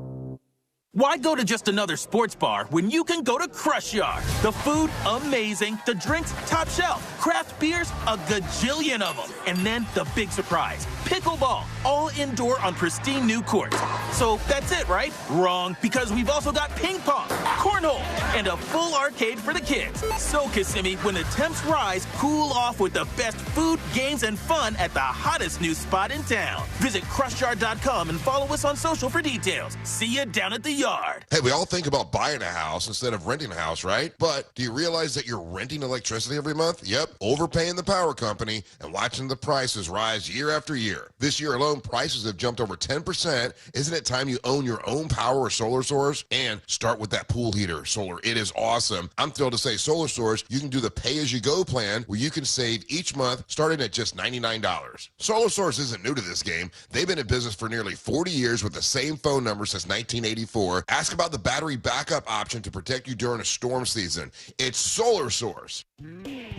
Why go to just another sports bar when you can go to Crushyard? The food, amazing. The drinks, top shelf. Craft beers, a gajillion of them. And then the big surprise, pickleball, all indoor on pristine new courts. So that's it, right? Wrong, because we've also got ping pong, cornhole, and a full arcade for the kids. So, Kissimmee, when the temps rise, cool off with the best food, games, and fun at the hottest new spot in town. Visit Crushyard.com and follow us on social for details. See you down at the yard. Hey, we all think about buying a house instead of renting a house, right? But do you realize that you're renting electricity every month? Yep, overpaying the power company and watching the prices rise year after year. This year alone, prices have jumped over 10%. Isn't it time you own your own power or solar source? And start with that pool heater solar. It is awesome. I'm thrilled to say Solar Source, you can do the pay-as-you-go plan where you can save each month starting at just $99. Solar Source isn't new to this game. They've been in business for nearly 40 years with the same phone number since 1984. Ask about the battery backup option to protect you during a storm season. It's Solar Source.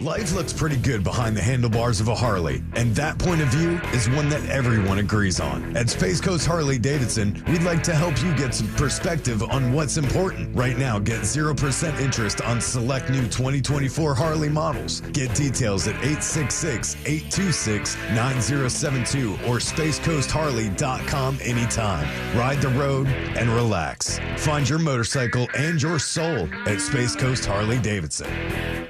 Life looks pretty good behind the handlebars of a Harley, and that point of view is one that everyone agrees on. At Space Coast Harley-Davidson, we'd like to help you get some perspective on what's important. Right now, get 0% interest on select new 2024 Harley models. Get details at 866-826-9072 or spacecoastharley.com anytime. Ride the road and relax. Find your motorcycle and your soul at Space Coast Harley-Davidson.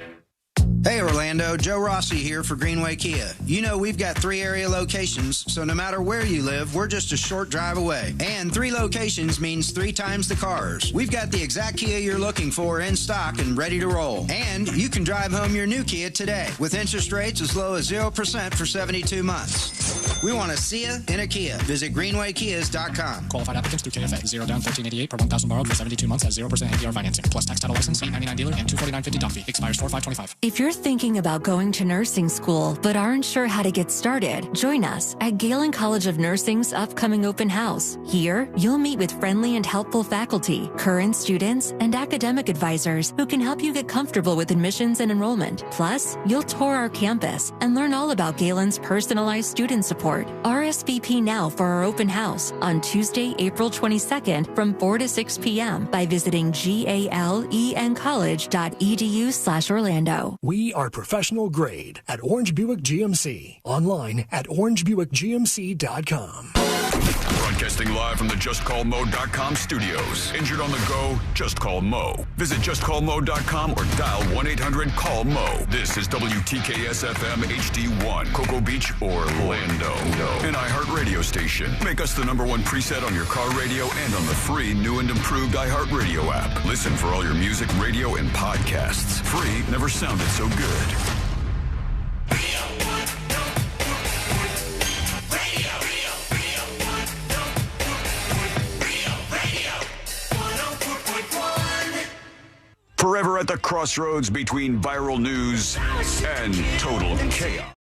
Hey Orlando, Joe Rossi here for Greenway Kia. You know we've got 3 area locations, so no matter where you live, we're just a short drive away. And 3 locations means 3 times the cars. We've got the exact Kia you're looking for in stock and ready to roll. And you can drive home your new Kia today with interest rates as low as 0% for 72 months. We want to see you in a Kia. Visit greenwaykias.com. Qualified applicants through KFA. 0 down, 1388 per 1,000 borrowed for 72 months at 0% APR financing. Plus tax title license, $899 dealer, and $249.50 doc fee. Expires 4/5/25. If you're thinking about going to nursing school but aren't sure how to get started, join us at Galen College of Nursing's upcoming open house. Here, you'll meet with friendly and helpful faculty, current students, and academic advisors who can help you get comfortable with admissions and enrollment. Plus, you'll tour our campus and learn all about Galen's personalized student support. RSVP now for our open house on Tuesday, April 22nd from 4 to 6 p.m. by visiting galencollege.edu/Orlando. We are professional grade at Orange Buick GMC. Online at orangebuickgmc.com. Broadcasting live from the JustCallMo.com studios. Injured on the go? Just call Mo. Visit JustCallMo.com or dial 1-800-CALL-MO. This is WTKS-FM HD1, Cocoa Beach, Orlando. An iHeartRadio station. Make us the #1 preset on your car radio and on the free new and improved iHeartRadio app. Listen for all your music, radio, and podcasts. Free never sounded so good. Forever at the crossroads between viral news and total chaos.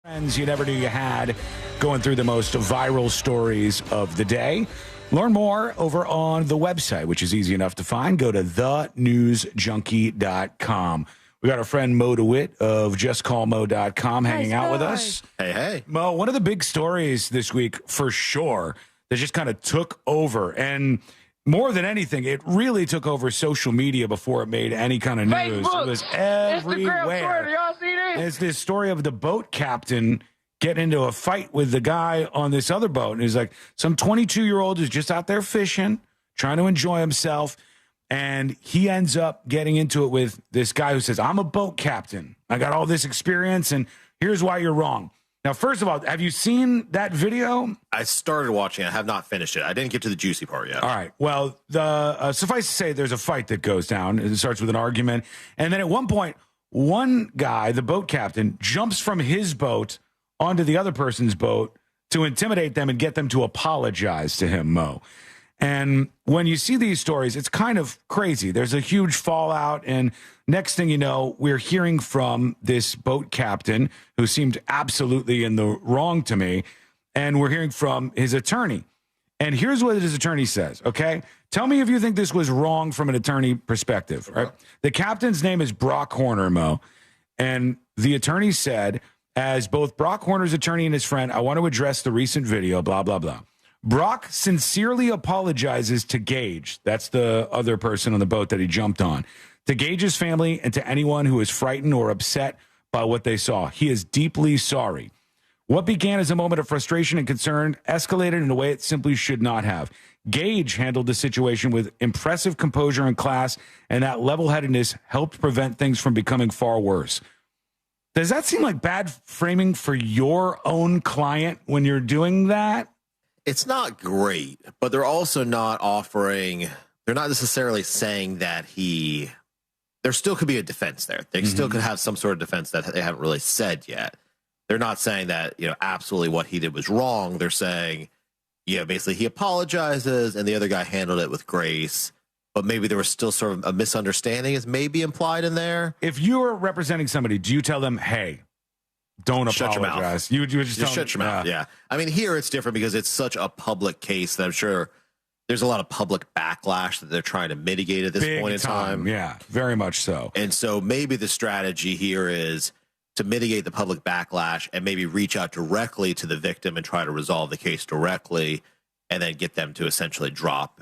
Friends you never knew you had, going through the most viral stories of the day. Learn more over on the website, which is easy enough to find. Go to thenewsjunkie.com. We got our friend Mo DeWitt of justcallmo.com hanging out with us. Hey. Mo, one of the big stories this week, for sure, that just kind of took over. And more than anything, it really took over social media before it made any kind of news. Facebook, it was everywhere. Instagram story, y'all see this? It's this story of the boat captain getting into a fight with the guy on this other boat. And he's like, some 22-year-old is just out there fishing, trying to enjoy himself. And he ends up getting into it with this guy who says, I'm a boat captain. I got all this experience, and here's why you're wrong. Now, first of all, have you seen that video? I started watching it. I have not finished it. I didn't get to the juicy part yet. All right. Well, suffice to say, there's a fight that goes down. It starts with an argument. And then at one point, one guy, the boat captain, jumps from his boat onto the other person's boat to intimidate them and get them to apologize to him, Mo. And when you see these stories, it's kind of crazy. There's a huge fallout. And next thing you know, we're hearing from this boat captain who seemed absolutely in the wrong to me. And we're hearing from his attorney. And here's what his attorney says, okay? Tell me if you think this was wrong from an attorney perspective, right? The captain's name is Brock Horner, Mo. And the attorney said, as both Brock Horner's attorney and his friend, I want to address the recent video, blah, blah, blah. Brock sincerely apologizes to Gage. That's the other person on the boat that he jumped on. To Gage's family and to anyone who is frightened or upset by what they saw. He is deeply sorry. What began as a moment of frustration and concern escalated in a way it simply should not have. Gage handled the situation with impressive composure and class, and that level-headedness helped prevent things from becoming far worse. Does that seem like bad framing for your own client when you're doing that? It's not great, but they're also not offering, they're not necessarily saying that there still could be a defense there. They still could have some sort of defense that they haven't really said yet. They're not saying that, absolutely what he did was wrong. They're saying, basically he apologizes and the other guy handled it with grace, but maybe there was still sort of a misunderstanding is maybe implied in there. If you're representing somebody, do you tell them, hey, don't shut apologize? Your mouth. You just shut your mouth. Yeah. I mean, here it's different because it's such a public case that I'm sure there's a lot of public backlash that they're trying to mitigate at this point in time. Yeah, very much so. And so maybe the strategy here is to mitigate the public backlash and maybe reach out directly to the victim and try to resolve the case directly and then get them to essentially drop,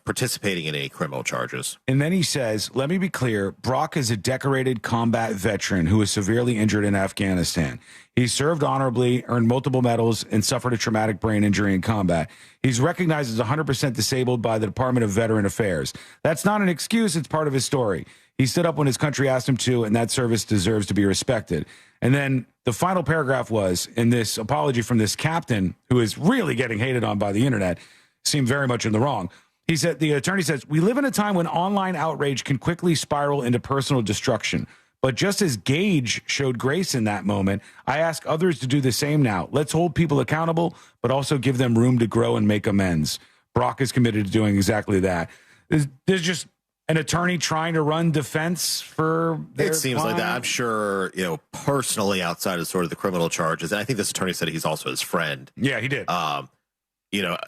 participating in any criminal charges. And then he says, let me be clear, Brock is a decorated combat veteran who was severely injured in Afghanistan. He served honorably, earned multiple medals, and suffered a traumatic brain injury in combat. He's recognized as 100% disabled by the Department of Veteran Affairs. That's not an excuse, it's part of his story. He stood up when his country asked him to, and that service deserves to be respected. And then the final paragraph was, in this apology from this captain, who is really getting hated on by the internet, seemed very much in the wrong. He said, the attorney says, we live in a time when online outrage can quickly spiral into personal destruction. But just as Gage showed grace in that moment, I ask others to do the same now. Let's hold people accountable, but also give them room to grow and make amends. Brock is committed to doing exactly that. There's just an attorney trying to run defense for their It seems client. like that. I'm sure, personally outside of sort of the criminal charges, and I think this attorney said he's also his friend. Yeah, he did.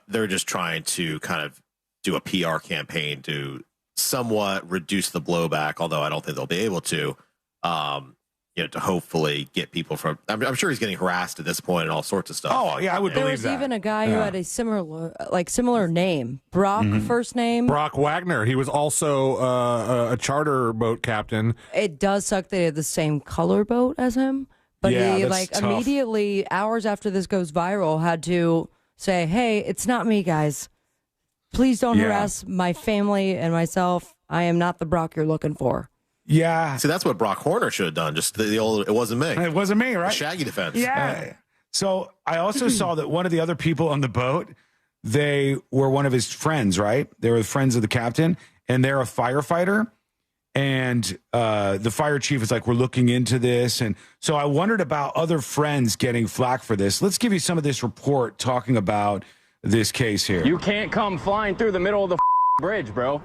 They're just trying to kind of do a PR campaign to somewhat reduce the blowback, although I don't think they'll be able to, to hopefully get people from, I'm sure he's getting harassed at this point and all sorts of stuff. Oh, yeah, I would There believe was that. even a guy who had a similar name. Brock, first name. Brock Wagner. He was also a charter boat captain. It does suck they had the same color boat as him, but Yeah, he that's tough. immediately, hours after this goes viral, had to say, "Hey, it's not me, guys. Please don't harass my family and myself. I am not the Brock you're looking for." Yeah. See, that's what Brock Horner should have done. Just the old, it wasn't me. It wasn't me, right? The Shaggy defense. Yeah. So I also saw that one of the other people on the boat, they were one of his friends, right? They were friends of the captain, and they're a firefighter. And the fire chief is like, we're looking into this. And so I wondered about other friends getting flack for this. Let's give you some of this report talking about this case here. You can't come flying through the middle of the bridge, bro.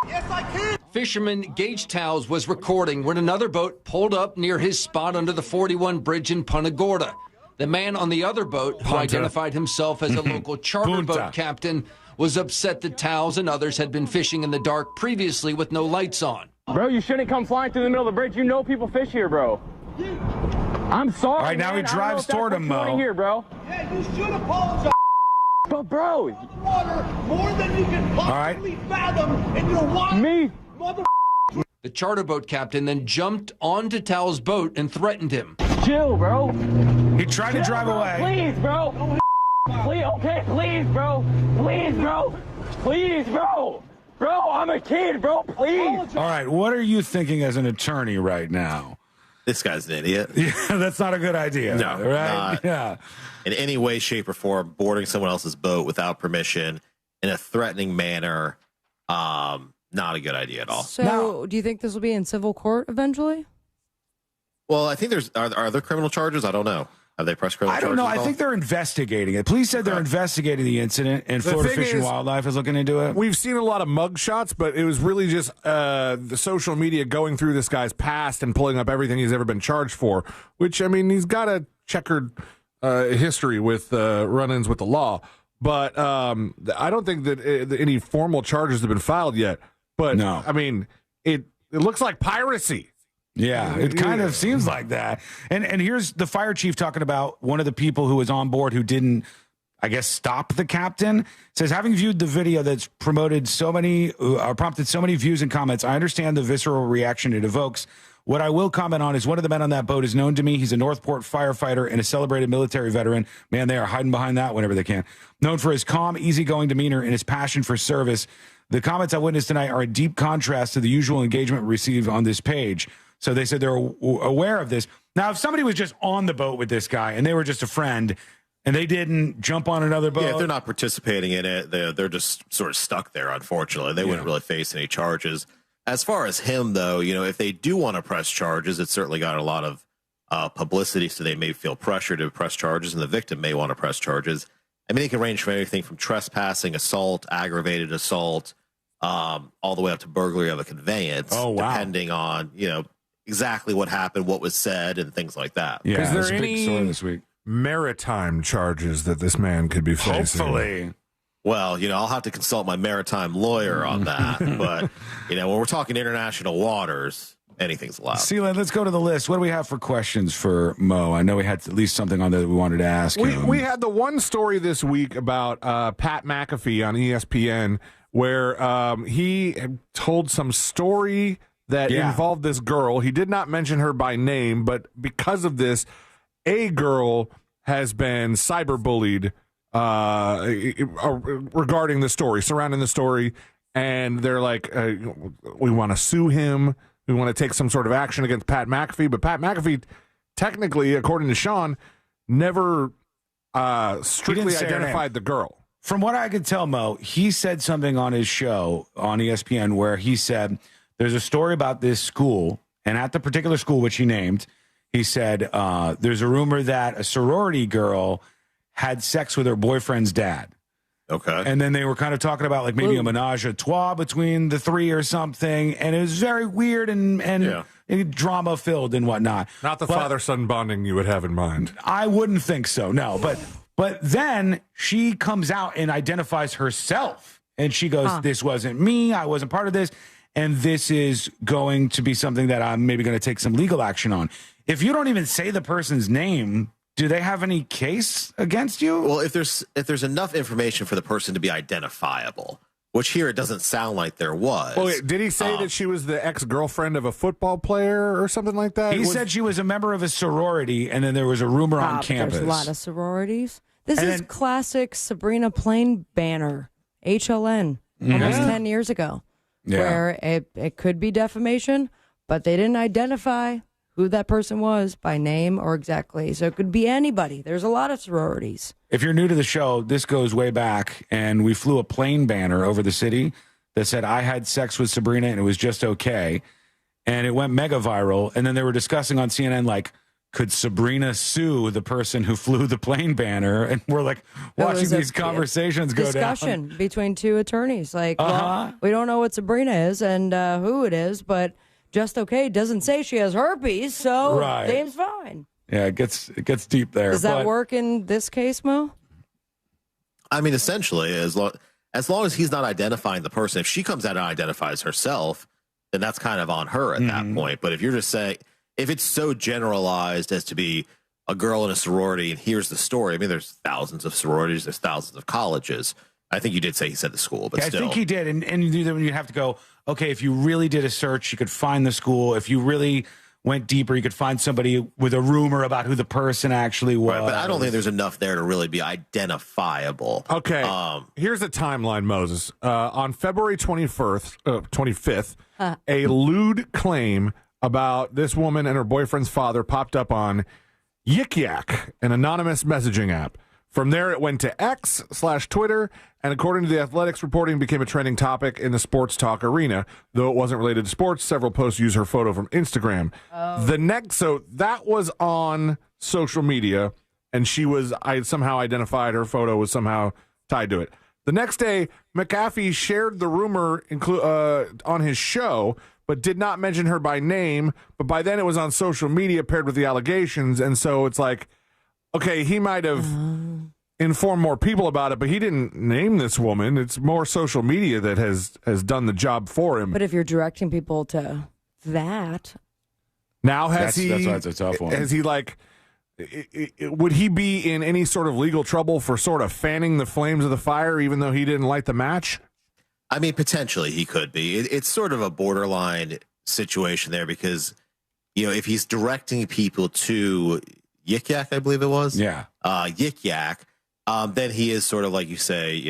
Yes, I can. Fisherman Gage Towles was recording when another boat pulled up near his spot under the 41 bridge in Punta Gorda. The man on the other boat, who identified himself as a local charter boat captain, was upset that Towles and others had been fishing in the dark previously with no lights on. Bro, you shouldn't come flying through the middle of the bridge. You know people fish here, bro. I'm sorry. All right, now he drives toward him, Mo. Here, bro. Yeah, you should apologize. But bro, water more than you can possibly fathom in your water. Me, mother. The charter boat captain then jumped onto Towles' boat and threatened him. Chill, bro. He tried to drive away. Please, bro. Please, okay, please, bro. Please, bro. Please, bro. Bro, I'm a kid, bro. Please. All right, what are you thinking as an attorney right now? This guy's an idiot. Yeah, that's not a good idea. No, right? not Yeah. in any way, shape, or form, boarding someone else's boat without permission in a threatening manner, not a good idea at all. So, do you think this will be in civil court eventually? Well, I think are there criminal charges? I don't know. Have they pressed criminal charges? I don't know. at I all? think they're investigating it. Police said they're investigating the incident, and The Florida thing Fish and is, Wildlife is looking into it. We've seen a lot of mug shots, but it was really just the social media going through this guy's past and pulling up everything he's ever been charged for, which, I mean, he's got a checkered history with run-ins with the law. But I don't think that any formal charges have been filed yet. But, no. I mean, it looks like piracy. Yeah, it kind of seems like that. And here's the fire chief talking about one of the people who was on board who didn't, I guess, stop the captain. Says, having viewed the video that's prompted so many views and comments, I understand the visceral reaction it evokes. What I will comment on is one of the men on that boat is known to me. He's a Northport firefighter and a celebrated military veteran. Man, they are hiding behind that whenever they can. Known for his calm, easygoing demeanor and his passion for service. The comments I witnessed tonight are in deep contrast to the usual engagement received on this page. So they said they're aware of this. Now, if somebody was just on the boat with this guy and they were just a friend and they didn't jump on another boat. Yeah, if they're not participating in it, they're just sort of stuck there, unfortunately. They wouldn't really face any charges. As far as him, though, if they do want to press charges, it's certainly got a lot of publicity, so they may feel pressure to press charges, and the victim may want to press charges. I mean, it can range from anything from trespassing, assault, aggravated assault, all the way up to burglary of a conveyance, depending on, exactly what happened, what was said, and things like that. Yeah, is there any maritime charges that this man could be facing? Hopefully. Well, I'll have to consult my maritime lawyer on that. But, when we're talking international waters, anything's allowed. Sealand, let's go to the list. What do we have for questions for Mo? I know we had at least something on there that we wanted to ask him. We had the one story this week about Pat McAfee on ESPN where he told some story that involved this girl. He did not mention her by name, but because of this, a girl has been cyberbullied regarding the story, surrounding the story, and they're like, we want to sue him. We want to take some sort of action against Pat McAfee. But Pat McAfee, technically, according to Sean, never strictly identified the girl. From what I could tell, Mo, he said something on his show on ESPN where he said, there's a story about this school, and at the particular school, which he named, he said, there's a rumor that a sorority girl had sex with her boyfriend's dad. Okay. And then they were kind of talking about like maybe a menage a trois between the three or something. And it was very weird and drama filled and whatnot. Not the father-son bonding you would have in mind. I wouldn't think so, no. But then she comes out and identifies herself. And she goes, this wasn't me. I wasn't part of this. And this is going to be something that I'm maybe going to take some legal action on. If you don't even say the person's name, do they have any case against you? Well, if there's enough information for the person to be identifiable, which here it doesn't sound like there was. Well, did he say that she was the ex-girlfriend of a football player or something like that? He said she was a member of a sorority, and then there was a rumor on campus. There's a lot of sororities. This is classic Sabrina Plain banner, HLN, almost 10 years ago, where it could be defamation, but they didn't identify who that person was by name or exactly. So it could be anybody. There's a lot of sororities. If you're new to the show, this goes way back, and we flew a plane banner over the city that said, I had sex with Sabrina, and it was just okay. And it went mega viral, and then they were discussing on CNN, like, could Sabrina sue the person who flew the plane banner? And we're like watching these conversations go down. Discussion between two attorneys. Like, well, we don't know what Sabrina is and who it is, but just okay doesn't say she has herpes, so Dame's fine. Yeah, it gets deep there. Does that work in this case, Mo? I mean, essentially, as long as he's not identifying the person, if she comes out and identifies herself, then that's kind of on her at that point. But if you're just saying, if it's so generalized as to be a girl in a sorority and here's the story, I mean, there's thousands of sororities, there's thousands of colleges. I think you did say he said the school, but still. I think he did. And you have to go, okay, if you really did a search, you could find the school. If you really went deeper, you could find somebody with a rumor about who the person actually was. Right, but I don't think there's enough there to really be identifiable. Okay, here's a timeline, Moses. On February 25th, a lewd claim about this woman and her boyfriend's father popped up on Yik Yak, an anonymous messaging app. From there, it went to X/Twitter, and according to the Athletics reporting, became a trending topic in the sports talk arena. Though it wasn't related to sports, several posts use her photo from Instagram. So that was on social media, and I somehow identified her photo was somehow tied to it. The next day, McAfee shared the rumor on his show, but did not mention her by name. But by then, it was on social media paired with the allegations, and so it's like, okay, he might have informed more people about it, but he didn't name this woman. It's more social media that has done the job for him. But if you're directing people to that, now that's why it's a tough one. Has he would he be in any sort of legal trouble for sort of fanning the flames of the fire, even though he didn't light the match? I mean, potentially he could be. It's sort of a borderline situation there because, if he's directing people to Yik Yak, I believe it was. Yeah. Yik Yak. Then he is sort of like you say,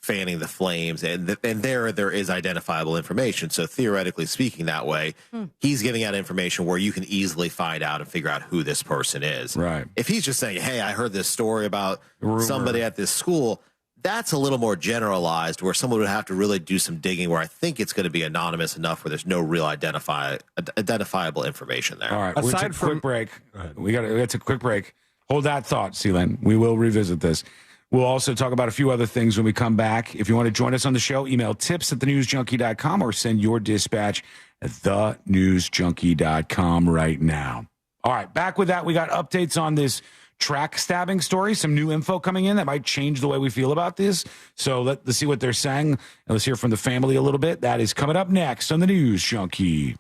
fanning the flames, and there is identifiable information. So theoretically speaking, that way, he's giving out information where you can easily find out and figure out who this person is. Right. If he's just saying, "Hey, I heard this story about somebody at this school," that's a little more generalized, where someone would have to really do some digging. Where I think it's going to be anonymous enough where there's no real identifiable information there. All right. Aside from quick break, we got to take a quick break. Hold that thought, Sealand. We will revisit this. We'll also talk about a few other things when we come back. If you want to join us on the show, email tips@thenewsjunkie.com or send your dispatch at thenewsjunkie.com right now. All right, back with that. We got updates on this track stabbing story, some new info coming in that might change the way we feel about this. So let's see what they're saying. And let's hear from the family a little bit. That is coming up next on the News Junkie.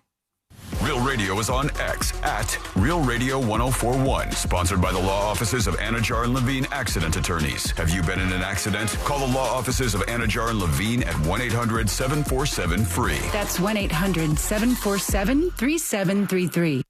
Real Radio is on X at Real Radio 1041. Sponsored by the law offices of Anajar and Levine Accident Attorneys. Have you been in an accident? Call the law offices of Anajar and Levine at 1-800-747-FREE. That's 1-800-747-3733.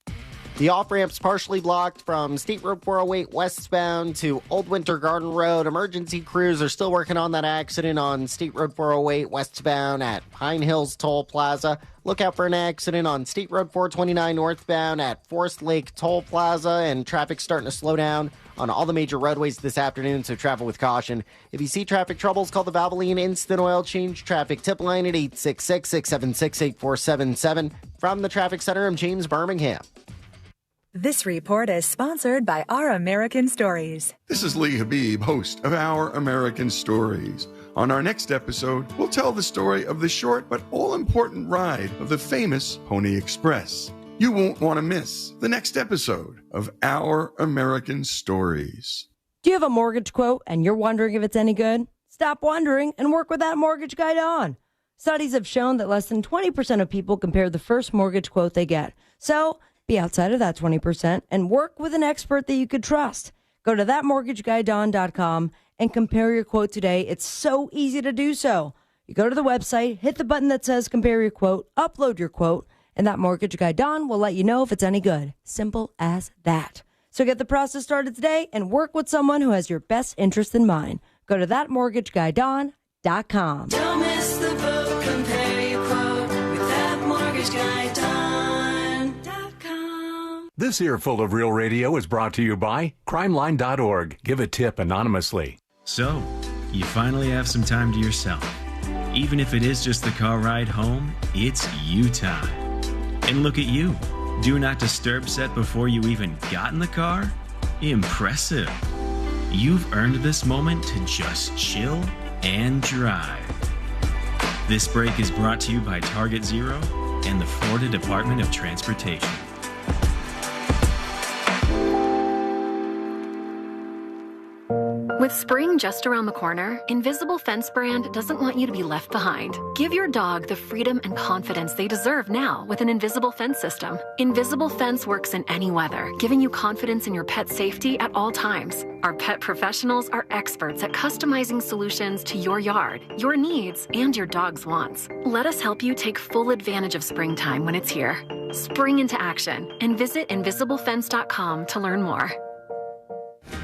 The off-ramp's partially blocked from State Road 408 westbound to Old Winter Garden Road. Emergency crews are still working on that accident on State Road 408 westbound at Pine Hills Toll Plaza. Look out for an accident on State Road 429 northbound at Forest Lake Toll Plaza, and traffic's starting to slow down on all the major roadways this afternoon, so travel with caution. If you see traffic troubles, call the Valvoline Instant Oil Change Traffic Tip Line at 866-676-8477. From the Traffic Center, I'm James Birmingham. This report is sponsored by Our American Stories. This is Lee Habib, host of Our American Stories. On our next episode, we'll tell the story of the short but all-important ride of the famous Pony Express. You won't want to miss the next episode of Our American Stories. Do you have a mortgage quote and you're wondering if it's any good? Stop wondering and work with that mortgage guide on. Studies have shown that less than 20% of people compare the first mortgage quote they get. So, be outside of that 20% and work with an expert that you could trust. Go to thatmortgageguideon.com and compare your quote today. It's so easy to do so. You go to the website, hit the button that says compare your quote, upload your quote, and that mortgage guide Don will let you know if it's any good. Simple as that. So get the process started today and work with someone who has your best interest in mind. Go to thatmortgageguideon.com. Don't miss the boat. Compare your quote with that mortgage guide Don. This earful of Real Radio is brought to you by crimeline.org. Give a tip anonymously. So, you finally have some time to yourself. Even if it is just the car ride home, it's you time. And look at you. Do not disturb set before you even got in the car? Impressive. You've earned this moment to just chill and drive. This break is brought to you by Target Zero and the Florida Department of Transportation. With spring just around the corner, Invisible Fence brand doesn't want you to be left behind. Give your dog the freedom and confidence they deserve now with an Invisible Fence system. Invisible Fence works in any weather, giving you confidence in your pet's safety at all times. Our pet professionals are experts at customizing solutions to your yard, your needs, and your dog's wants. Let us help you take full advantage of springtime when it's here. Spring into action and visit invisiblefence.com to learn more.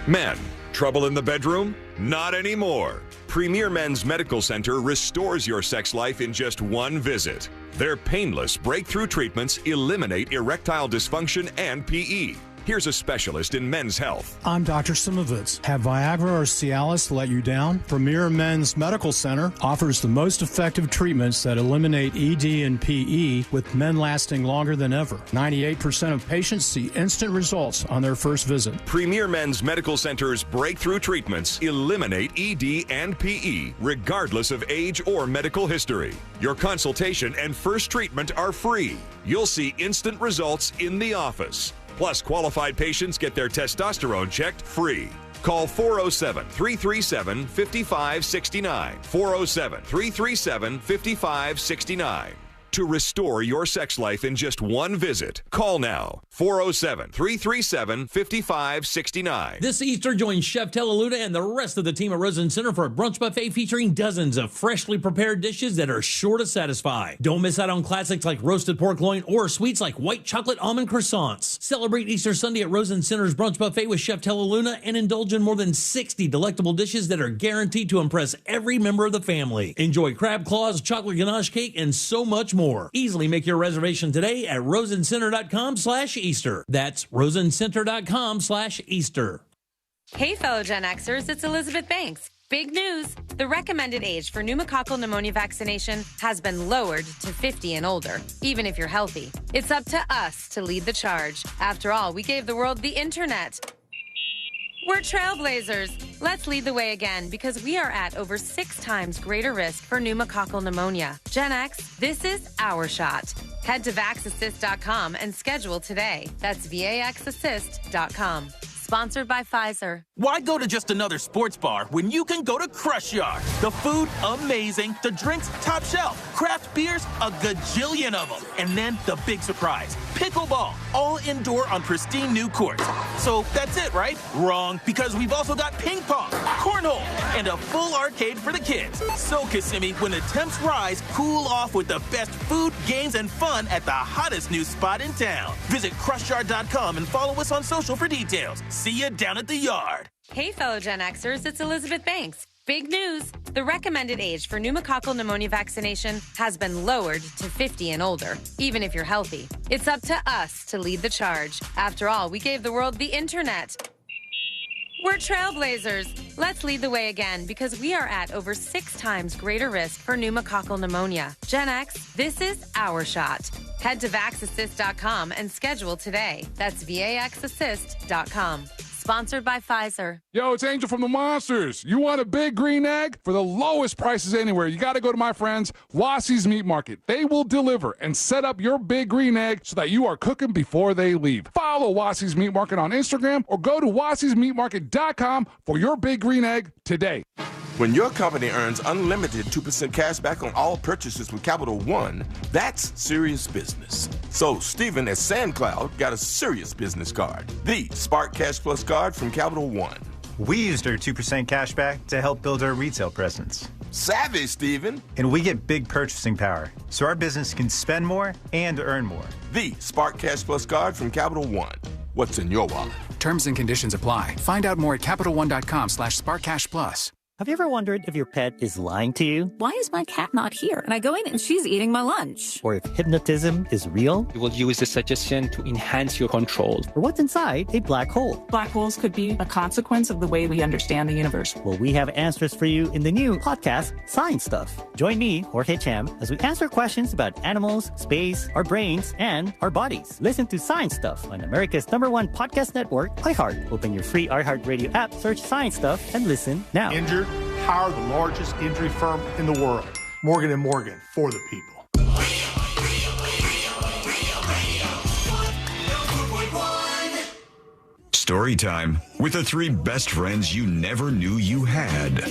Men, trouble in the bedroom? Not anymore. Premier Men's Medical Center restores your sex life in just one visit. Their painless breakthrough treatments eliminate erectile dysfunction and PE. Here's a specialist in men's health. I'm Dr. Simovitz. Have Viagra or Cialis let you down? Premier Men's Medical Center offers the most effective treatments that eliminate ED and PE, with men lasting longer than ever. 98% of patients see instant results on their first visit. Premier Men's Medical Center's breakthrough treatments eliminate ED and PE, regardless of age or medical history. Your consultation and first treatment are free. You'll see instant results in the office. Plus, qualified patients get their testosterone checked free. Call 407-337-5569. 407-337-5569. To restore your sex life in just one visit. Call now. 407-337-5569. This Easter, join Chef Tellaluna and the rest of the team at Rosen Center for a brunch buffet featuring dozens of freshly prepared dishes that are sure to satisfy. Don't miss out on classics like roasted pork loin or sweets like white chocolate almond croissants. Celebrate Easter Sunday at Rosen Center's brunch buffet with Chef Tellaluna and indulge in more than 60 delectable dishes that are guaranteed to impress every member of the family. Enjoy crab claws, chocolate ganache cake, and so much more. Easily make your reservation today at rosencenter.com/Easter. That's rosencenter.com/Easter. Hey, fellow Gen Xers, it's Elizabeth Banks. Big news! The recommended age for pneumococcal pneumonia vaccination has been lowered to 50 and older, even if you're healthy. It's up to us to lead the charge. After all, we gave the world the internet. We're trailblazers. Let's lead the way again, because we are at over 6 times greater risk for pneumococcal pneumonia. Gen X, this is our shot. Head to vaxassist.com and schedule today. That's vaxassist.com. Sponsored by Pfizer. Why go to just another sports bar when you can go to Crushyard? The food, amazing. The drinks, top shelf. Craft beers, a gajillion of them. And then the big surprise, pickleball, all indoor on pristine new courts. So that's it, right? Wrong, because we've also got ping pong, cornhole, and a full arcade for the kids. So, Kissimmee, when the temps rise, cool off with the best food, games, and fun at the hottest new spot in town. Visit Crushyard.com and follow us on social for details. See you down at the yard. Hey, fellow Gen Xers, it's Elizabeth Banks. Big news! The recommended age for pneumococcal pneumonia vaccination has been lowered to 50 and older, even if you're healthy. It's up to us to lead the charge. After all, we gave the world the internet. We're trailblazers. Let's lead the way again, because we are at over 6 times greater risk for pneumococcal pneumonia. Gen X, this is our shot. Head to vaxassist.com and schedule today. That's vaxassist.com. Sponsored by Pfizer. Yo, it's Angel from the Monsters. You want a big green egg? For the lowest prices anywhere, you got to go to my friends, Wassie's Meat Market. They will deliver and set up your big green egg so that you are cooking before they leave. Follow Wassie's Meat Market on Instagram or go to wassiesmeatmarket.com for your big green egg today. When your company earns unlimited 2% cash back on all purchases with Capital One, that's serious business. So Stephen at SandCloud got a serious business card, the Spark Cash Plus card from Capital One. We used our 2% cash back to help build our retail presence. Savvy, Stephen. And we get big purchasing power, so our business can spend more and earn more. The Spark Cash Plus card from Capital One. What's in your wallet? Terms and conditions apply. Find out more at CapitalOne.com/SparkCashPlus. Have you ever wondered if your pet is lying to you? Why is my cat not here? And I go in and she's eating my lunch. Or if hypnotism is real? You will use the suggestion to enhance your control. Or what's inside a black hole? Black holes could be a consequence of the way we understand the universe. Well, we have answers for you in the new podcast, Science Stuff. Join me, Jorge Cham, as we answer questions about animals, space, our brains, and our bodies. Listen to Science Stuff on America's #1 podcast network, iHeart. Open your free iHeartRadio app, search Science Stuff, and listen now. Injured? Hire the largest injury firm in the world. Morgan & Morgan, for the people. Story time with the 3 best friends you never knew you had.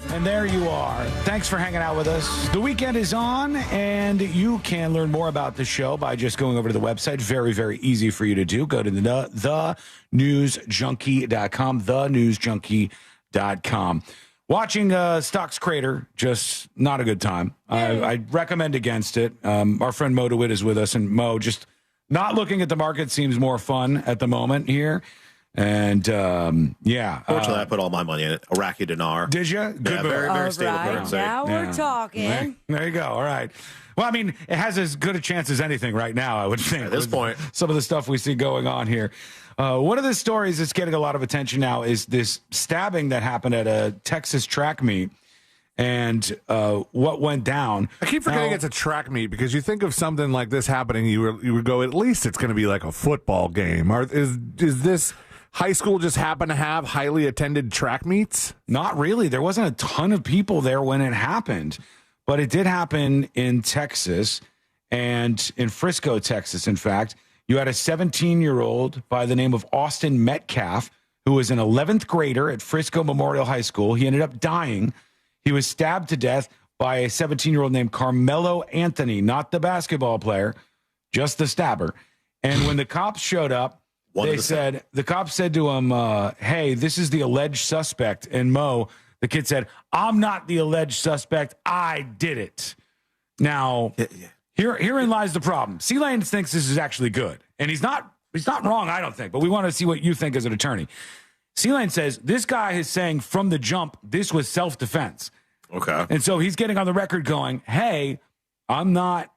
And there you are. Thanks for hanging out with us. The weekend is on, and you can learn more about the show by just going over to the website. Very, very easy for you to do. Go to thenewsjunkie.com, thenewsjunkie.com. Watching stocks crater, just not a good time. I recommend against it. Our friend Mo DeWitt is with us, and Mo, just not looking at the market seems more fun at the moment here. And yeah, fortunately, I put all my money in it. Iraqi dinar. Did you? Good, very, very stable right, currency. now we're talking. There you go. All right. Well, I mean, it has as good a chance as anything right now, I would think. At this point, some of the stuff we see going on here. One of the stories that's getting a lot of attention now is this stabbing that happened at a Texas track meet. And what went down. I keep forgetting it's a track meet because you think of something like this happening, you would go, at least it's going to be like a football game. Or is this high school just happen to have highly attended track meets? Not really. There wasn't a ton of people there when it happened, but it did happen in Texas and in Frisco, Texas. In fact, you had a 17-year-old by the name of Austin Metcalf, who was an 11th grader at Frisco Memorial High School. He ended up dying. He was stabbed to death by a 17-year-old named Carmelo Anthony, not the basketball player, just the stabber. And when the cops showed up, the cops said to him, hey, this is the alleged suspect. And Mo, the kid said, I'm not the alleged suspect. I did it. Now, herein lies the problem. C-Lane thinks this is actually good. And he's not wrong, I don't think. But we want to see what you think as an attorney. C-Lane says this guy is saying from the jump, this was self-defense. Okay. And so he's getting on the record going, hey, I'm not,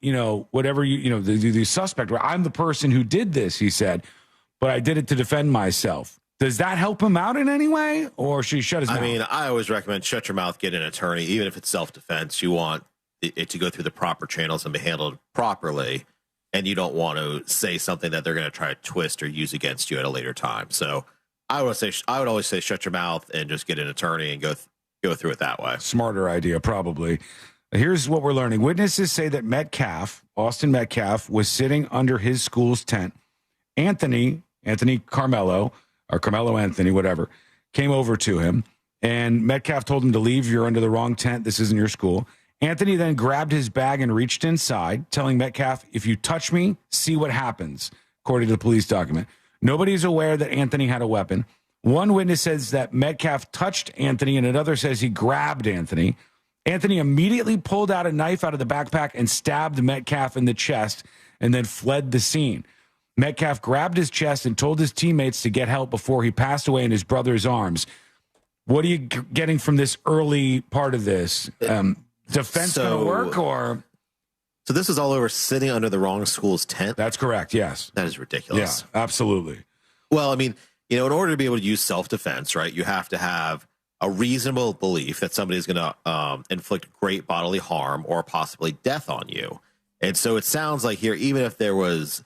whatever the suspect. I'm the person who did this, he said. But I did it to defend myself. Does that help him out in any way, or should he shut his mouth? I mean, I always recommend shut your mouth, get an attorney. Even if it's self-defense, you want it to go through the proper channels and be handled properly, and you don't want to say something that they're going to try to twist or use against you at a later time. So I would always say shut your mouth and just get an attorney and go through it that way. Smarter idea, probably. Here's what we're learning. Witnesses say that Austin Metcalf, was sitting under his school's tent. Anthony Carmelo, or Carmelo Anthony, whatever, came over to him, and Metcalf told him to leave. You're under the wrong tent. This isn't your school. Anthony then grabbed his bag and reached inside, telling Metcalf, if you touch me, see what happens, according to the police document. Nobody's aware that Anthony had a weapon. One witness says that Metcalf touched Anthony, and another says he grabbed Anthony. Anthony immediately pulled out a knife out of the backpack and stabbed Metcalf in the chest and then fled the scene. Metcalf grabbed his chest and told his teammates to get help before he passed away in his brother's arms. What are you getting from this early part of this? Defense going to work, or? So this is all over sitting under the wrong school's tent? That's correct, yes. That is ridiculous. Yeah, absolutely. Well, I mean, in order to be able to use self-defense, right, you have to have a reasonable belief that somebody is going to inflict great bodily harm or possibly death on you. And so it sounds like here, even if there was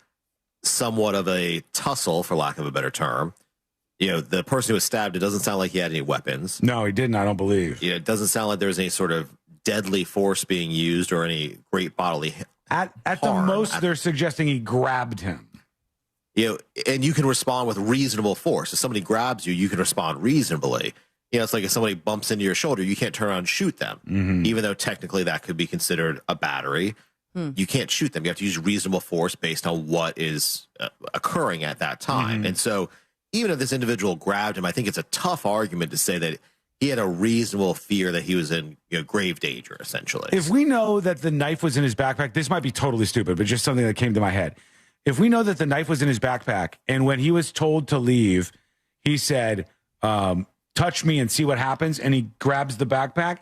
somewhat of a tussle, for lack of a better term, the person who was stabbed, it doesn't sound like he had any weapons. No, he didn't, I don't believe. It doesn't sound like there was any sort of deadly force being used or any great bodily At the most, they're suggesting he grabbed him. And you can respond with reasonable force. If somebody grabs you, you can respond reasonably. It's like if somebody bumps into your shoulder, you can't turn around and shoot them, even though technically that could be considered a battery. You can't shoot them. You have to use reasonable force based on what is occurring at that time. And so even if this individual grabbed him, I think it's a tough argument to say that he had a reasonable fear that he was in grave danger, essentially. If we know that the knife was in his backpack, this might be totally stupid, but just something that came to my head. If we know that the knife was in his backpack, and when he was told to leave, he said, touch me and see what happens, and he grabs the backpack,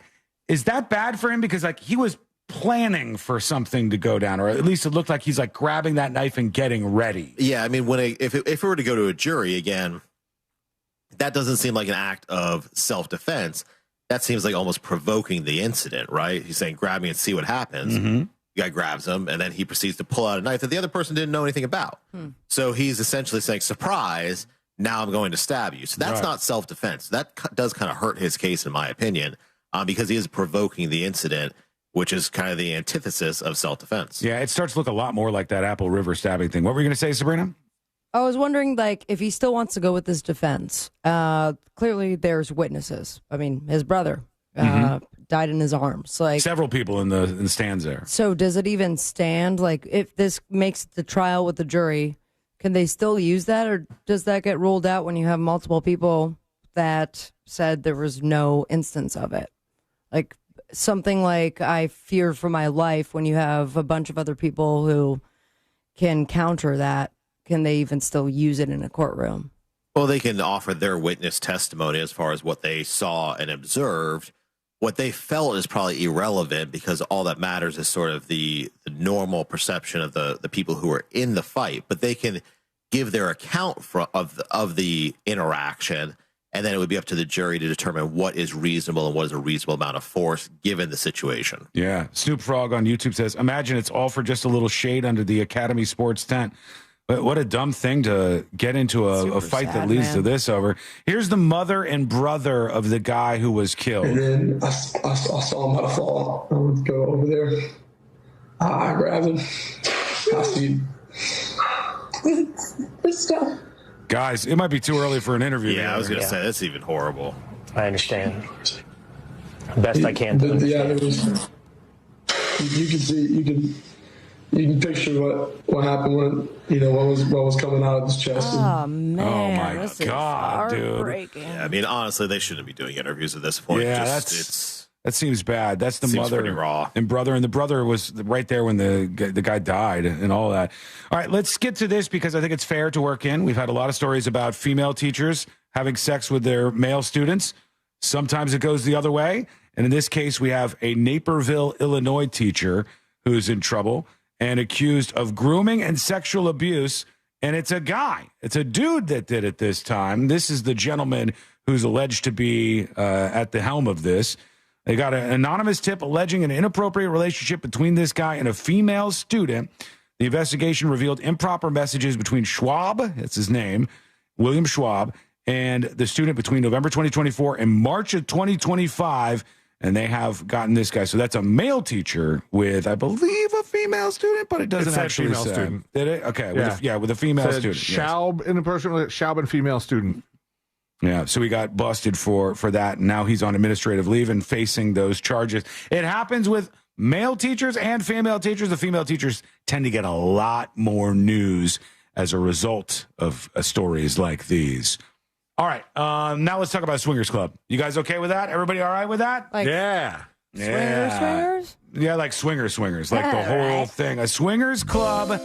is that bad for him? Because he was planning for something to go down, or at least it looked like he's grabbing that knife and getting ready. Yeah, I mean, if it were to go to a jury, again, that doesn't seem like an act of self-defense. That seems like almost provoking the incident, right? He's saying, grab me and see what happens. The guy grabs him, and then he proceeds to pull out a knife that the other person didn't know anything about. So he's essentially saying, surprise, now I'm going to stab you. So that's not self-defense. That does kind of hurt his case, in my opinion, because he is provoking the incident, which is kind of the antithesis of self-defense. Yeah, it starts to look a lot more like that Apple River stabbing thing. What were you going to say, Sabrina? I was wondering, like, if he still wants to go with this defense. Clearly, there's witnesses. I mean, his brother died in his arms. Like several people in the stands there. So does it even stand? Like, if this makes the trial with the jury, can they still use that, or does that get ruled out when you have multiple people that said there was no instance of it? Like something like I fear for my life, when you have a bunch of other people who can counter that, can they even still use it in a courtroom? Well, they can offer their witness testimony as far as what they saw and observed. What they felt is probably irrelevant, because all that matters is sort of the normal perception of the people who are in the fight. But they can give their account of the interaction, and then it would be up to the jury to determine what is reasonable and what is a reasonable amount of force given the situation. Yeah. Snoop Frog on YouTube says, imagine it's all for just a little shade under the Academy Sports tent. But what a dumb thing to get into a fight that leads to this over. Here's the mother and brother of the guy who was killed. And then I saw him about to fall. I would go over there. I grabbed him. I see. Guys, it might be too early for an interview. Yeah, I was going to say, that's even horrible. I understand. Best I can. Yeah, there was. You can see. You can picture what happened when what was coming out of his chest. Oh man! Oh my God, dude! Yeah, I mean, honestly, they shouldn't be doing interviews at this point. Yeah, that seems bad. That's the mother and brother, and the brother was right there when the guy died and all that. All right, let's get to this because I think it's fair to work in. We've had a lot of stories about female teachers having sex with their male students. Sometimes it goes the other way, and in this case, we have a Naperville, Illinois teacher who's in trouble and accused of grooming and sexual abuse. And it's a guy. It's a dude that did it this time. This is the gentleman who's alleged to be at the helm of this. They got an anonymous tip alleging an inappropriate relationship between this guy and a female student. The investigation revealed improper messages between Schwab, that's his name, William Schwab, and the student between November 2024 and March of 2025. And they have gotten this guy. So that's a male teacher with, I believe, a female student, but it doesn't actually female say. Student. Did it? Okay. With a female student. Schaub Schaub and female student. Yeah. So he got busted for that. And now he's on administrative leave and facing those charges. It happens with male teachers and female teachers. The female teachers tend to get a lot more news as a result of stories like these. All right, now let's talk about Swingers Club. You guys okay with that? Everybody all right with that? Like swingers? Yeah, like swingers, like the whole thing. A Swingers Club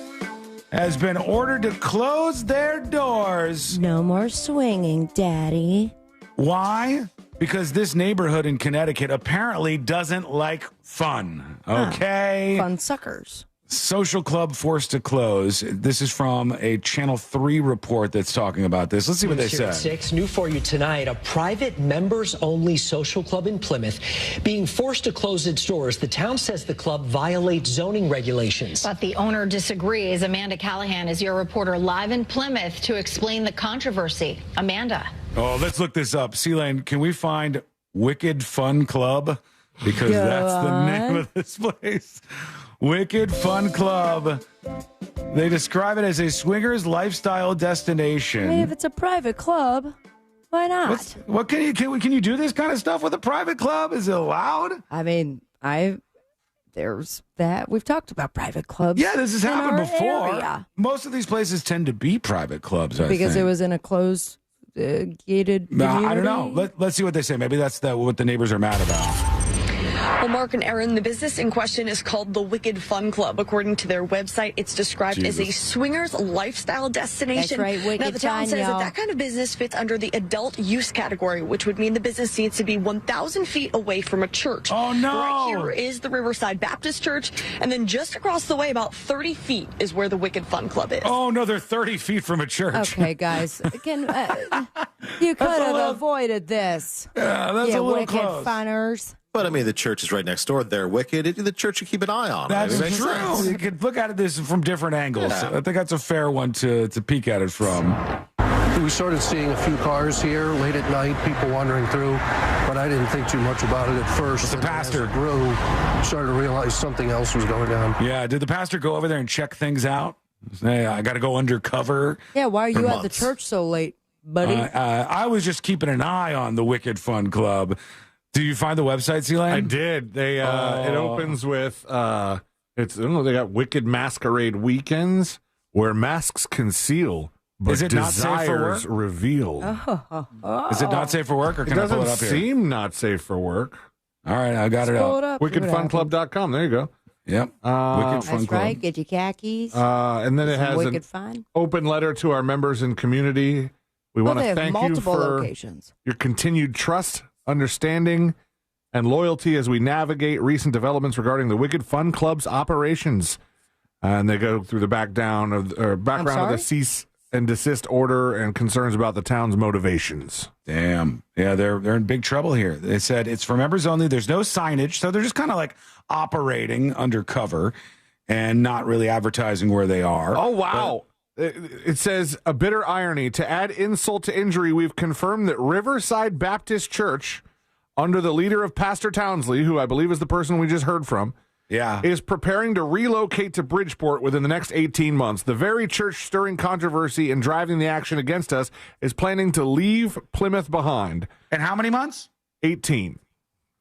has been ordered to close their doors. No more swinging, Daddy. Why? Because this neighborhood in Connecticut apparently doesn't like fun. Okay? Fun suckers. Social club forced to close. This is from a Channel 3 report that's talking about this. Let's see what they said. 6 new for you tonight. A private members-only social club in Plymouth being forced to close its doors. The town says the club violates zoning regulations. But the owner disagrees. Amanda Callahan is your reporter live in Plymouth to explain the controversy. Amanda. Oh, let's look this up. C-Lane, can we find Wicked Fun Club? Because that's the name of this place. Wicked Fun Club. They describe it as a swingers lifestyle destination. I mean, if it's a private club, why not? What can you do this kind of stuff with a private club? Is it allowed? I mean, there's that. We've talked about private clubs. Yeah, this has happened before. Area. Most of these places tend to be private clubs, I because think. it was in a closed, gated community. I don't know. Let's see what they say. Maybe that's what the neighbors are mad about. Well, Mark and Aaron, the business in question is called the Wicked Fun Club. According to their website, it's described as a swingers lifestyle destination. That's right, Wicked Now, the town Fun, says y'all. that kind of business fits under the adult use category, which would mean the business needs to be 1,000 feet away from a church. Oh, no! Right here is the Riverside Baptist Church, and then just across the way, about 30 feet, is where the Wicked Fun Club is. Oh, no, they're 30 feet from a church. Okay, guys. You could have avoided this. Yeah, that's a little wicked close. Funners. But I mean, the church is right next door. They're wicked. The church should keep an eye on. That's it. true. You could look at this from different angles. Yeah. I think that's a fair one to peek at it from. We started seeing a few cars here late at night, people wandering through, but I didn't think too much about it at first. The pastor grew, started to realize something else was going on. Yeah, did the pastor go over there and check things out? Hey, I got to go undercover. Yeah, why are you at the months. church so late, buddy? I was just keeping an eye on the Wicked Fun Club. Did you find the website, C-Lane? I did. They it opens with they got Wicked Masquerade Weekends where masks conceal. But Is it not safe for work? desires reveal. Is it not safe for work, or It can I pull it doesn't up here? seem not safe for work. All right, I got it Pull up. it up. WickedFunClub.com. There you go. Yep. Wicked Fun That's Club. right. Get your khakis. And then it Some has Wicked an Fun. open letter to our members and community. We want they to have thank you multiple for locations. your continued trust, understanding, and loyalty as we navigate recent developments regarding the Wicked Fun Club's operations. And they go through the background of the cease and desist order and concerns about the town's motivations. Damn. Yeah, they're in big trouble here. They said it's for members only. There's no signage, so they're just kind of like operating undercover and not really advertising where they are. Oh, wow. It says, a bitter irony. To add insult to injury, we've confirmed that Riverside Baptist Church, under the leader of Pastor Townsley, who I believe is the person we just heard from, is preparing to relocate to Bridgeport within the next 18 months. The very church stirring controversy and driving the action against us is planning to leave Plymouth behind. And how many months? 18.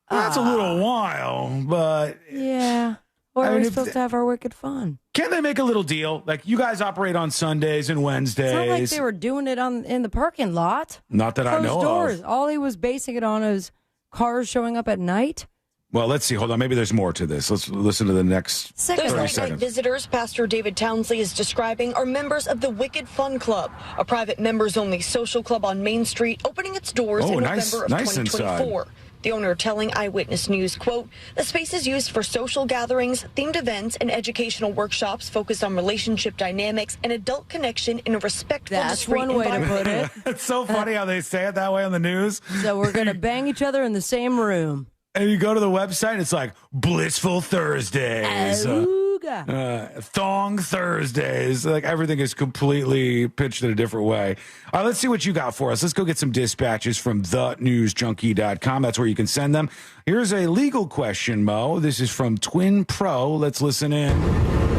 That's a little while, but Yeah. Or are we supposed to have our Wicked Fun? Can't they make a little deal? Like, you guys operate on Sundays and Wednesdays. It's not like they were doing it in the parking lot. Not that I Closed know doors. of. All he was basing it on is cars showing up at night. Well, let's see. Hold on. Maybe there's more to this. Let's listen to the next Those 30 late-night seconds. visitors Pastor David Townsley is describing are members of the Wicked Fun Club, a private members-only social club on Main Street, opening its doors in November of 2024. The owner telling Eyewitness News, quote, the space is used for social gatherings, themed events, and educational workshops focused on relationship dynamics and adult connection in a respectful, discreet one way to environment. put it. It's so funny how they say it that way on the news. So we're going to bang each other in the same room. And you go to the website, it's like Blissful Thursdays, Thong Thursdays. Like, everything is completely pitched in a different way. All right, let's see what you got for us. Let's go get some dispatches from thenewsjunkie.com. That's where you can send them. Here's a legal question, Mo. This is from Twin Pro. Let's listen in.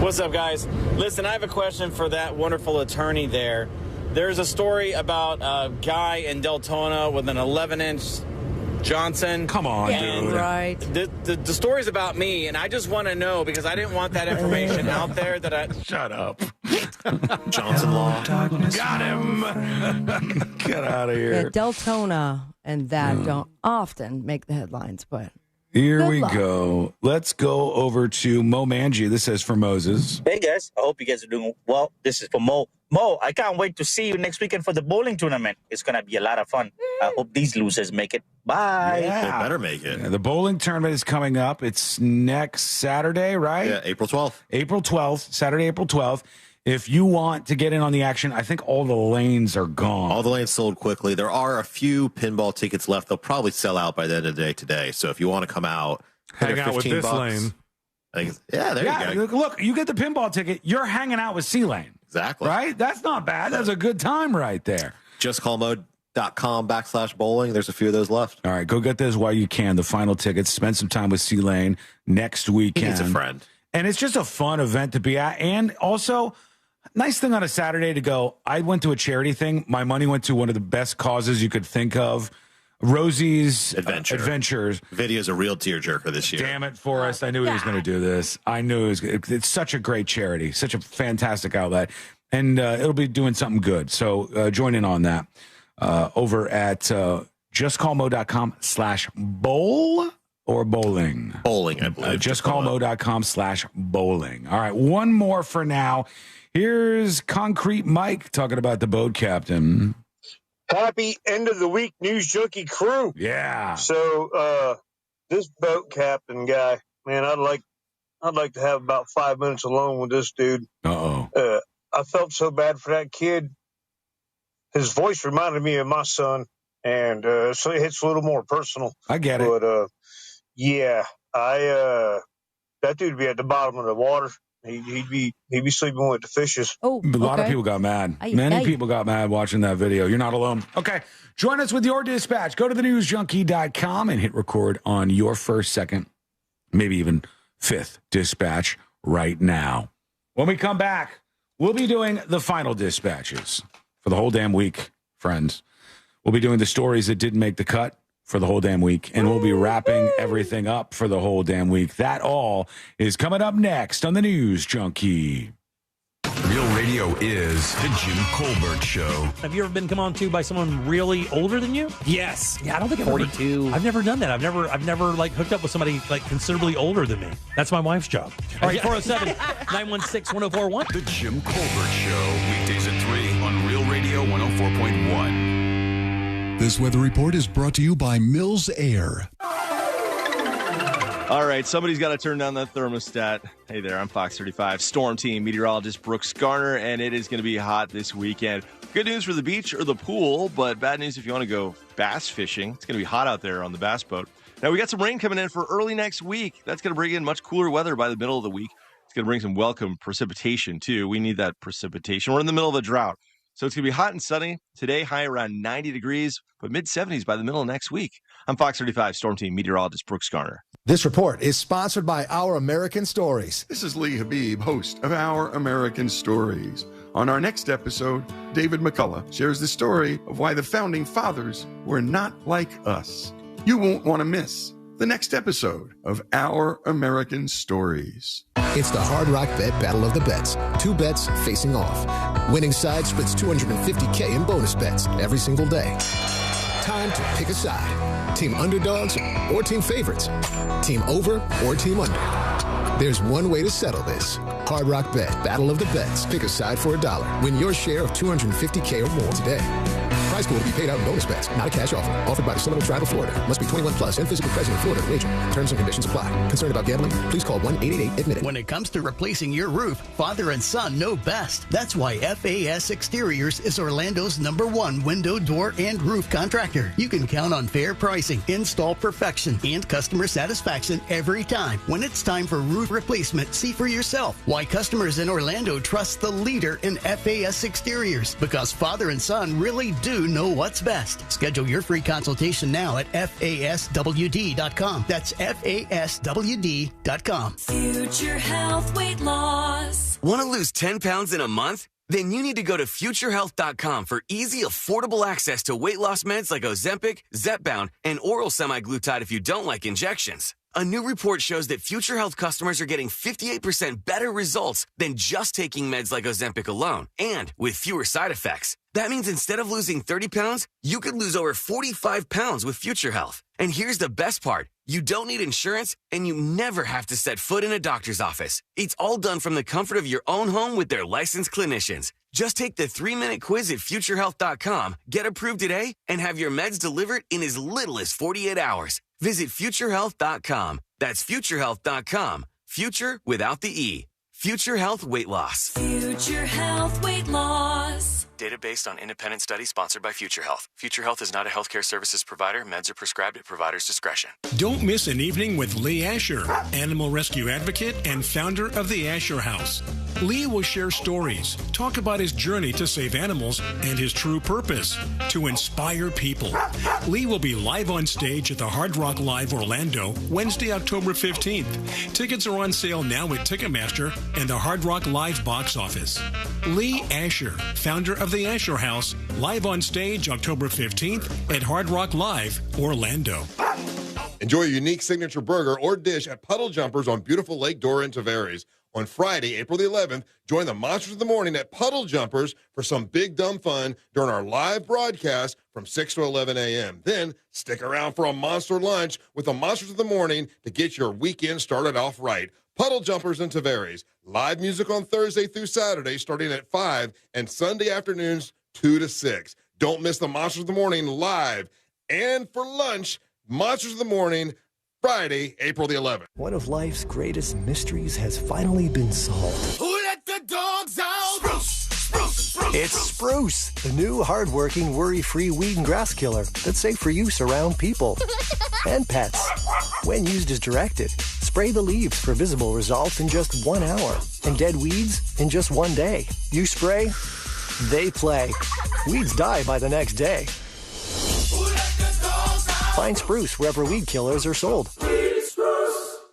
What's up, guys? Listen, I have a question for that wonderful attorney there. There's a story about a guy in Deltona with an 11-inch Johnson. Come on, dude. Right. The story's about me, and I just want to know, because I didn't want that information out there that I... Shut up. Johnson Law. Got him. Get out of Yeah, here. Deltona and that don't often make the headlines, but Here good we luck. go. Let's go over to Mo Manji. This says for Moses. Hey guys, I hope you guys are doing well. This is for Mo. Mo, I can't wait to see you next weekend for the bowling tournament. It's going to be a lot of fun. I hope these losers make it. Bye. They better make it. Yeah, the bowling tournament is coming up. It's next Saturday, right? Yeah, April 12th. April 12th, Saturday, April 12th. If you want to get in on the action, I think all the lanes are gone. All the lanes sold quickly. There are a few pinball tickets left. They'll probably sell out by the end of the day today. So if you want to come out, Hang out with this lane. I think, there you go. Look, you get the pinball ticket, you're hanging out with C-Lane. Exactly. Right? That's not bad. That's a good time right there. JustCallMode.com/bowling. There's a few of those left. All right, go get those while you can. The final tickets. Spend some time with C-Lane next weekend. He's a friend. And it's just a fun event to be at. And also, nice thing on a Saturday to go. I went to a charity thing. My money went to one of the best causes you could think of. Rosie's Adventures. Video's a real tearjerker this year. Damn it, Forrest. I knew he was going to do this. I knew it was. It's such a great charity, such a fantastic outlet. And it'll be doing something good. So join in on that over at justcallmo.com/bowl or bowling. Bowling, I believe. Justcallmo.com/bowling. All right, one more for now. Here's Concrete Mike talking about the boat captain. Happy end of the week, News Junkie crew. Yeah. So this boat captain guy, man, I'd like to have about 5 minutes alone with this dude. Uh-oh. I felt so bad for that kid. His voice reminded me of my son, and so it hits a little more personal. I get it. But yeah, that dude would be at the bottom of the water He'd be sleeping with the fishes. Oh, a lot of people got mad. Many people got mad watching that video. You're not alone. Okay. Join us with your dispatch. Go to thenewsjunkie.com and hit record on your first, second, maybe even fifth dispatch right now. When we come back, we'll be doing the final dispatches for the whole damn week, friends. We'll be doing the stories that didn't make the cut for the whole damn week, and we'll be wrapping everything up for the whole damn week. That all is coming up next on the News Junkie. Real Radio is the Jim Colbert Show. Have you ever been come on to by someone really older than you? Yes. Yeah, I don't think I've 42. I've never done that. I've never like hooked up with somebody like considerably older than me. That's my wife's job. All right, 407-916-1041. The Jim Colbert Show, weekdays at 3 on Real Radio 104.1. This weather report is brought to you by Mills Air. All right, somebody's got to turn down that thermostat. Hey there, I'm Fox 35 Storm Team meteorologist Brooks Garner, and it is going to be hot this weekend. Good news for the beach or the pool, but bad news if you want to go bass fishing. It's going to be hot out there on the bass boat. Now, we got some rain coming in for early next week. That's going to bring in much cooler weather by the middle of the week. It's going to bring some welcome precipitation, too. We need that precipitation. We're in the middle of a drought. So it's going to be hot and sunny. Today, high around 90 degrees, but mid-70s by the middle of next week. I'm Fox 35 Storm Team meteorologist Brooks Garner. This report is sponsored by Our American Stories. This is Lee Habib, host of Our American Stories. On our next episode, David McCullough shares the story of why the Founding Fathers were not like us. You won't want to miss the next episode of Our American Stories. It's the Hard Rock Bet Battle of the Bets. 2 bets facing off. Winning side splits $250K in bonus bets every single day. Time to pick a side. Team underdogs or team favorites. Team over or team under. There's one way to settle this. Hard Rock Bet Battle of the Bets. Pick a side for $1. Win your share of $250K or more today. Prize pool to be paid out in bonus bets, not a cash offer. Offered by the Seminole Tribe of Florida. Must be 21 plus and physically present in Florida to wager. Terms and conditions apply. Concerned about gambling? Please call 1-888-ADMIT-IT. When it comes to replacing your roof, father and son know best. That's why FAS Exteriors is Orlando's #1 window, door, and roof contractor. You can count on fair pricing, install perfection, and customer satisfaction every time. When it's time for roof replacement, see for yourself why customers in Orlando trust the leader in FAS Exteriors. Because father and son really do know what's best. Schedule your free consultation now at FASWD.com. That's FASWD.com. Future health weight loss. Want to lose 10 pounds in a month? Then you need to go to futurehealth.com for easy, affordable access to weight loss meds like Ozempic, Zepbound, and oral semaglutide if you don't like injections. A new report shows that Future Health customers are getting 58% better results than just taking meds like Ozempic alone, and with fewer side effects. That means instead of losing 30 pounds, you could lose over 45 pounds with Future Health. And here's the best part. You don't need insurance, and you never have to set foot in a doctor's office. It's all done from the comfort of your own home with their licensed clinicians. Just take the 3-minute quiz at futurehealth.com, get approved today, and have your meds delivered in as little as 48 hours. Visit futurehealth.com. That's futurehealth.com. Future without the E. Future Health Weight Loss. Future Health Weight Loss. Data based on independent study sponsored by Future Health. Future Health is not a healthcare services provider. Meds are prescribed at provider's discretion. Don't miss an evening with Lee Asher, animal rescue advocate and founder of the Asher House. Lee will share stories, talk about his journey to save animals, and his true purpose, to inspire people. Lee will be live on stage at the Hard Rock Live Orlando, Wednesday, October 15th. Tickets are on sale now at Ticketmaster and the Hard Rock Live box office. Lee Asher, founder of the Asher House, live on stage October 15th at Hard Rock Live, Orlando. Enjoy a unique signature burger or dish at Puddle Jumpers on beautiful Lake Dora in Tavares. On Friday, April the 11th, join the Monsters of the Morning at Puddle Jumpers for some big dumb fun during our live broadcast from 6 to 11 a.m. Then stick around for a monster lunch with the Monsters of the Morning to get your weekend started off right. Puddle Jumpers in Tavares. Live music on Thursday through Saturday starting at 5 and Sunday afternoons 2 to 6. Don't miss the Monsters of the Morning live. And for lunch, Monsters of the Morning, Friday, April the 11th. One of life's greatest mysteries has finally been solved. Who let the dogs out? Spruce, Spruce, Spruce. It's Spruce, the new hard-working, worry-free weed and grass killer that's safe for use around people and pets. When used as directed, Spray the leaves for visible results in just 1 hour, and dead weeds in just 1 day. You spray, they play. Weeds die by the next day. Find Spruce wherever weed killers are sold.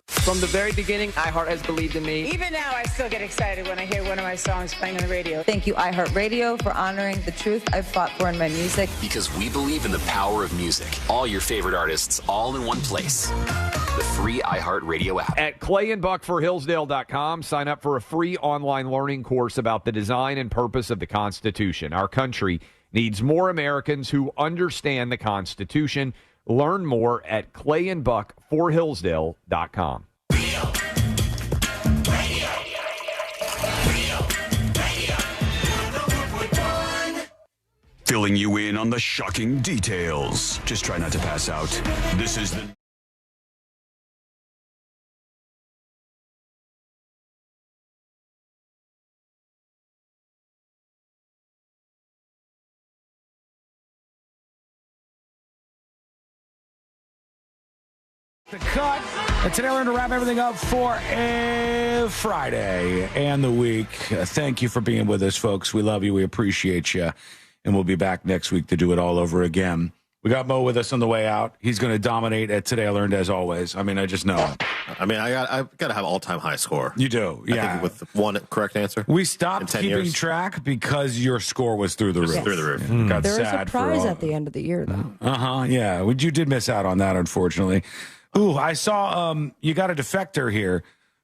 From the very beginning, iHeart has believed in me. Even now, I still get excited when I hear one of my songs playing on the radio. Thank you, iHeartRadio, for honoring the truth I've fought for in my music. Because we believe in the power of music. All your favorite artists, all in one place. The free iHeartRadio app. At clayandbuckforhillsdale.com, sign up for a free online learning course about the design and purpose of the Constitution. Our country needs more Americans who understand the Constitution. Learn more at clayandbuckforhillsdale.com. Filling you in on the shocking details. Just try not to pass out. This is the... The cut. And today we're going to wrap everything up for a Friday and the week. Thank you for being with us, folks. We love you. We appreciate you. And we'll be back next week to do it all over again. We got Mo with us on the way out. He's going to dominate at Today I Learned, as always. I mean, I just know it. I mean, I got to have all-time high score. You do, yeah. I think with one correct answer. We stopped keeping track because your score was through the roof. Through the roof. Yeah. Got There was a sad prize for at the end of the year, though. Yeah. You did miss out on that, unfortunately. Ooh, I saw you got a defector here.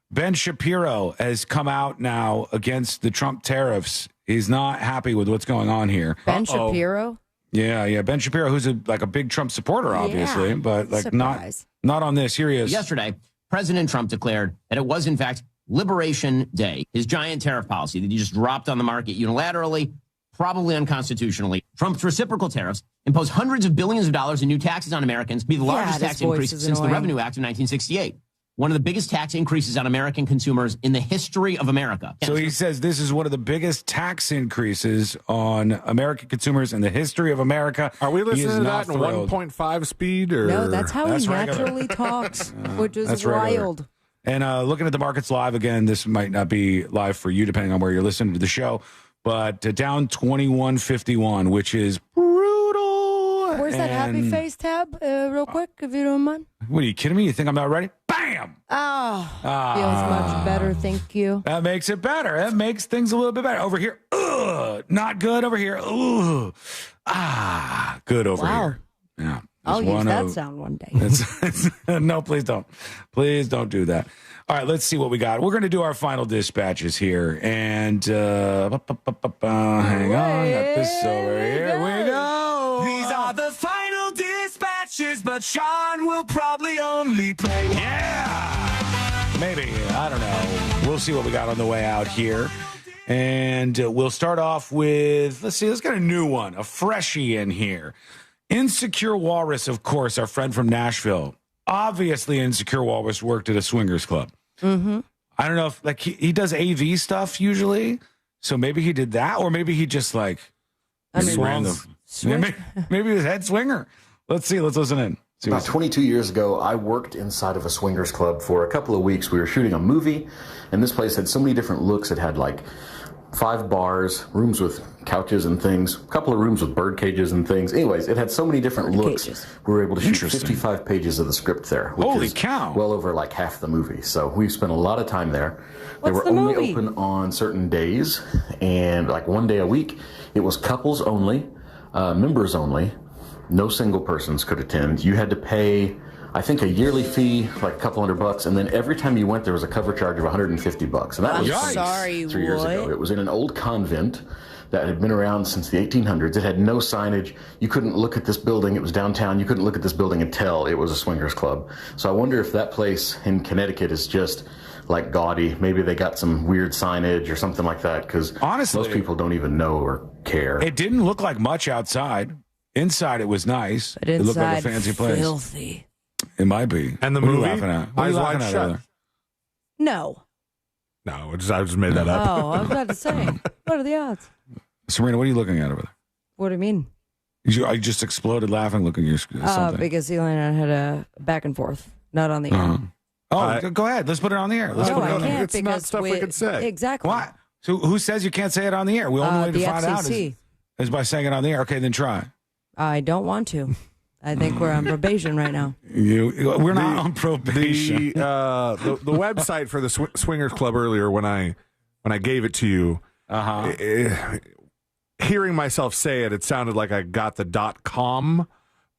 Ben Shapiro has come out now against the Trump tariffs. He's not happy with what's going on here. Ben Shapiro? Yeah. Ben Shapiro, who's a big Trump supporter, obviously, but like Surprise. not on this. Here he is. Yesterday, President Trump declared that it was, in fact, Liberation Day. His giant tariff policy that he just dropped on the market unilaterally, probably unconstitutionally. Trump's reciprocal tariffs impose hundreds of billions of dollars in new taxes on Americans, be the largest tax increase since the Revenue Act of 1968. One of the biggest tax increases on American consumers in the history of America. So he says this is one of the biggest tax increases on American consumers in the history of America. Are we listening to that in thrilled. 1.5 speed? Or? No, that's how he regular. naturally talks, which is That's wild. And looking at the markets live again, this might not be live for you depending on where you're listening to the show, but down 21.51, which is brutal. Where's that happy face tab, real quick, if you don't mind? What, are you kidding me? You think I'm not ready? Bam! Oh, feels much better, thank you. That makes it better. That makes things a little bit better. Over here, not good. Over here, good over here. Yeah. I'll use that sound one day. No, please don't. Please don't do that. All right, let's see what we got. We're going to do our final dispatches here. And hang on. Got this over here. We go. These are the final dispatches, but Sean will probably only play one. Yeah. Maybe. I don't know. We'll see what we got on the way out here. And we'll start off with, let's get a new one, a freshie in here. Insecure Walrus, of course, our friend from Nashville. Obviously, Insecure Walrus worked at a swingers club. Mm-hmm. I don't know if he does AV stuff usually, so maybe he did that, or maybe he just maybe he was head swinger. Let's see. Let's listen in. About 22 years ago, I worked inside of a swingers club for a couple of weeks. We were shooting a movie, and this place had so many different looks. It had 5 bars, rooms with couches and things, a couple of rooms with bird cages and things. Anyways, it had so many different looks. We were able to shoot 55 pages of the script there. Which Holy is cow. Well over half the movie. So we spent a lot of time there. They were only open on certain days, and one day a week. It was couples only, members only. No single persons could attend. You had to pay, I think, a yearly fee, a couple $100, and then every time you went, there was a cover charge of $150, and that was 3 years ago. It was in an old convent that had been around since the 1800s. It had no signage. You couldn't look at this building. It was downtown. You couldn't look at this building and tell it was a swingers club. So I wonder if that place in Connecticut is just gaudy. Maybe they got some weird signage or something like that, because honestly, most people don't even know or care. It didn't look like much outside. Inside, it was nice. But it looked like a fancy place. Filthy. It might be. And the what movie? Are you laughing at? What are you laughing at, brother? No. No, I just made that up. Oh, I was about to say. What are the odds? Serena, what are you looking at over there? What do you mean? I just exploded laughing looking at something. Because Eli and I had a back and forth. Not on the air. Oh, go ahead. Let's put it on the air. Let's put it on the air. It's not stuff we could say. Exactly. Why? So who says you can't say it on the air? The only way to the find out FCC. is by saying it on the air. Okay, then try. I don't want to. I think we're on probation right now. We're not on probation. The website for the Swingers Club earlier when I gave it to you, hearing myself say it, it sounded like I got the .com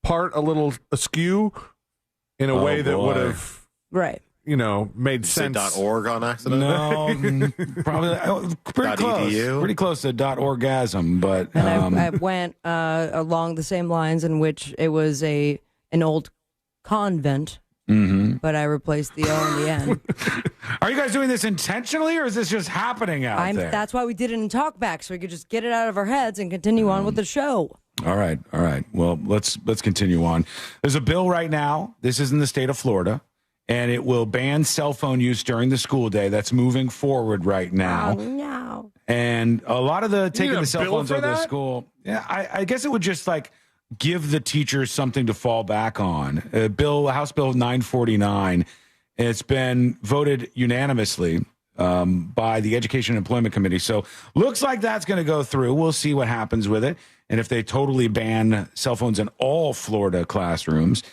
part a little askew in a way that would have made sense. .org on accident? No, probably pretty close. .edu? Pretty close to .orgasm, but And I went along the same lines in which it was an old convent, but I replaced the O in the end. Are you guys doing this intentionally, or is this just happening out there? That's why we did it in Talkback, so we could just get it out of our heads and continue on with the show. All right. Well, let's continue on. There's a bill right now. This is in the state of Florida, and it will ban cell phone use during the school day. That's moving forward right now. Oh, no. And a lot of the taking the cell phones out of the that? school. Yeah, I guess it would just give the teachers something to fall back on. House Bill 949. It's been voted unanimously by the Education and Employment Committee. So looks like that's going to go through. We'll see what happens with it. And if they totally ban cell phones in all Florida classrooms.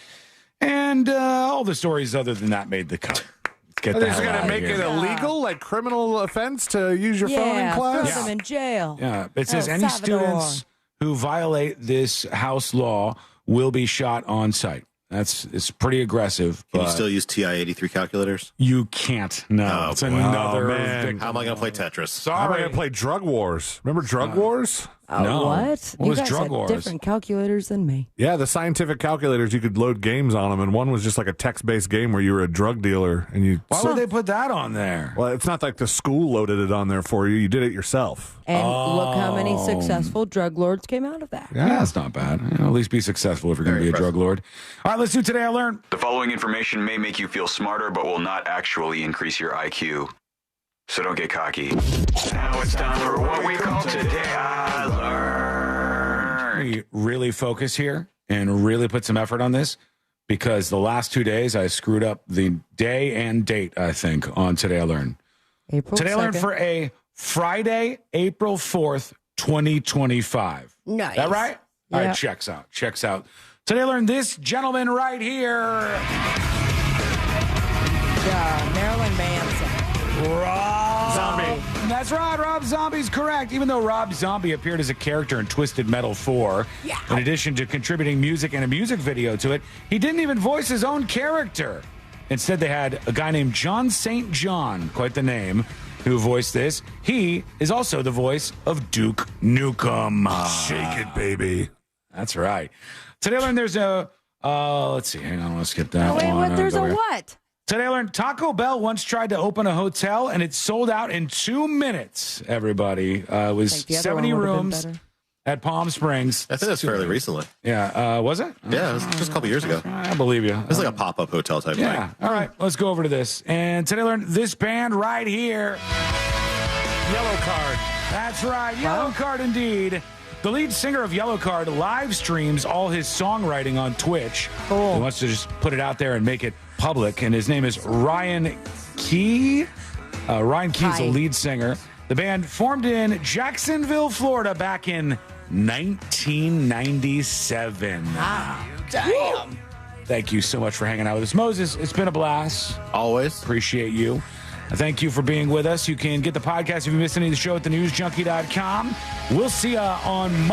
And all the stories other than that made the cut. Get Are the they just hell going out to of make here. it illegal, like criminal offense to use your phone in class? Throw them in jail. Yeah, it says El any Salvador. students who violate this House law will be shot on site. It's pretty aggressive. Can you still use TI-83 calculators? You can't. No, it's another. man. How am I going to play Tetris? How am I going to play Drug Wars? Remember Drug Wars? No. What? What You was guys Drug had Wars? different calculators than me. Yeah, the scientific calculators, you could load games on them, and one was just like a text-based game where you were a drug dealer. And you. Why would they put that on there? Well, it's not like the school loaded it on there for you. You did it yourself. And look how many successful drug lords came out of that. Yeah, that's not bad. At least be successful if you're going to be a drug lord. All right, let's do Today I Learned. The following information may make you feel smarter, but will not actually increase your IQ. So don't get cocky. Now it's time for what we call Today I Learned. We really focus here and really put some effort on this because the last 2 days I screwed up the day and date, I think, on Today I Learned. Today I Learned 2nd. for a Friday, April 4th, 2025. Nice. That right? All Yeah. right, checks out. Today I Learned this gentleman right here. Marilyn Manson. Rob Zombie. That's right. Rob Zombie's correct. Even though Rob Zombie appeared as a character in Twisted Metal 4, in addition to contributing music and a music video to it, he didn't even voice his own character. Instead, they had a guy named John St. John, quite the name, who voiced this. He is also the voice of Duke Nukem. Shake it, baby. That's right. Today I Learned there's a, let's see, hang on, let's skip that Wait, one. what? There's Go a here. what? Today I Learned Taco Bell once tried to open a hotel and it sold out in 2 minutes, everybody. It was the other 70 one would've been rooms better. at Palm Springs. I think that's fairly recently. Yeah, was it? Yeah, it was just a couple years ago. I believe you. It's like a pop-up hotel type Yeah. thing. All right, let's go over to this. And today I Learned this band right here. Yellow Card. That's right, Yellow Card indeed. The lead singer of Yellow Card live streams all his songwriting on Twitch. Cool. He wants to just put it out there and make it public. And his name is Ryan Key. Ryan Key's the lead singer. The band formed in Jacksonville, Florida back in 1997. Damn. Thank you so much for hanging out with us. Moses, it's been a blast. Always. Appreciate you. Thank you for being with us. You can get the podcast if you missed any of the show at thenewsjunkie.com. We'll see you on Monday.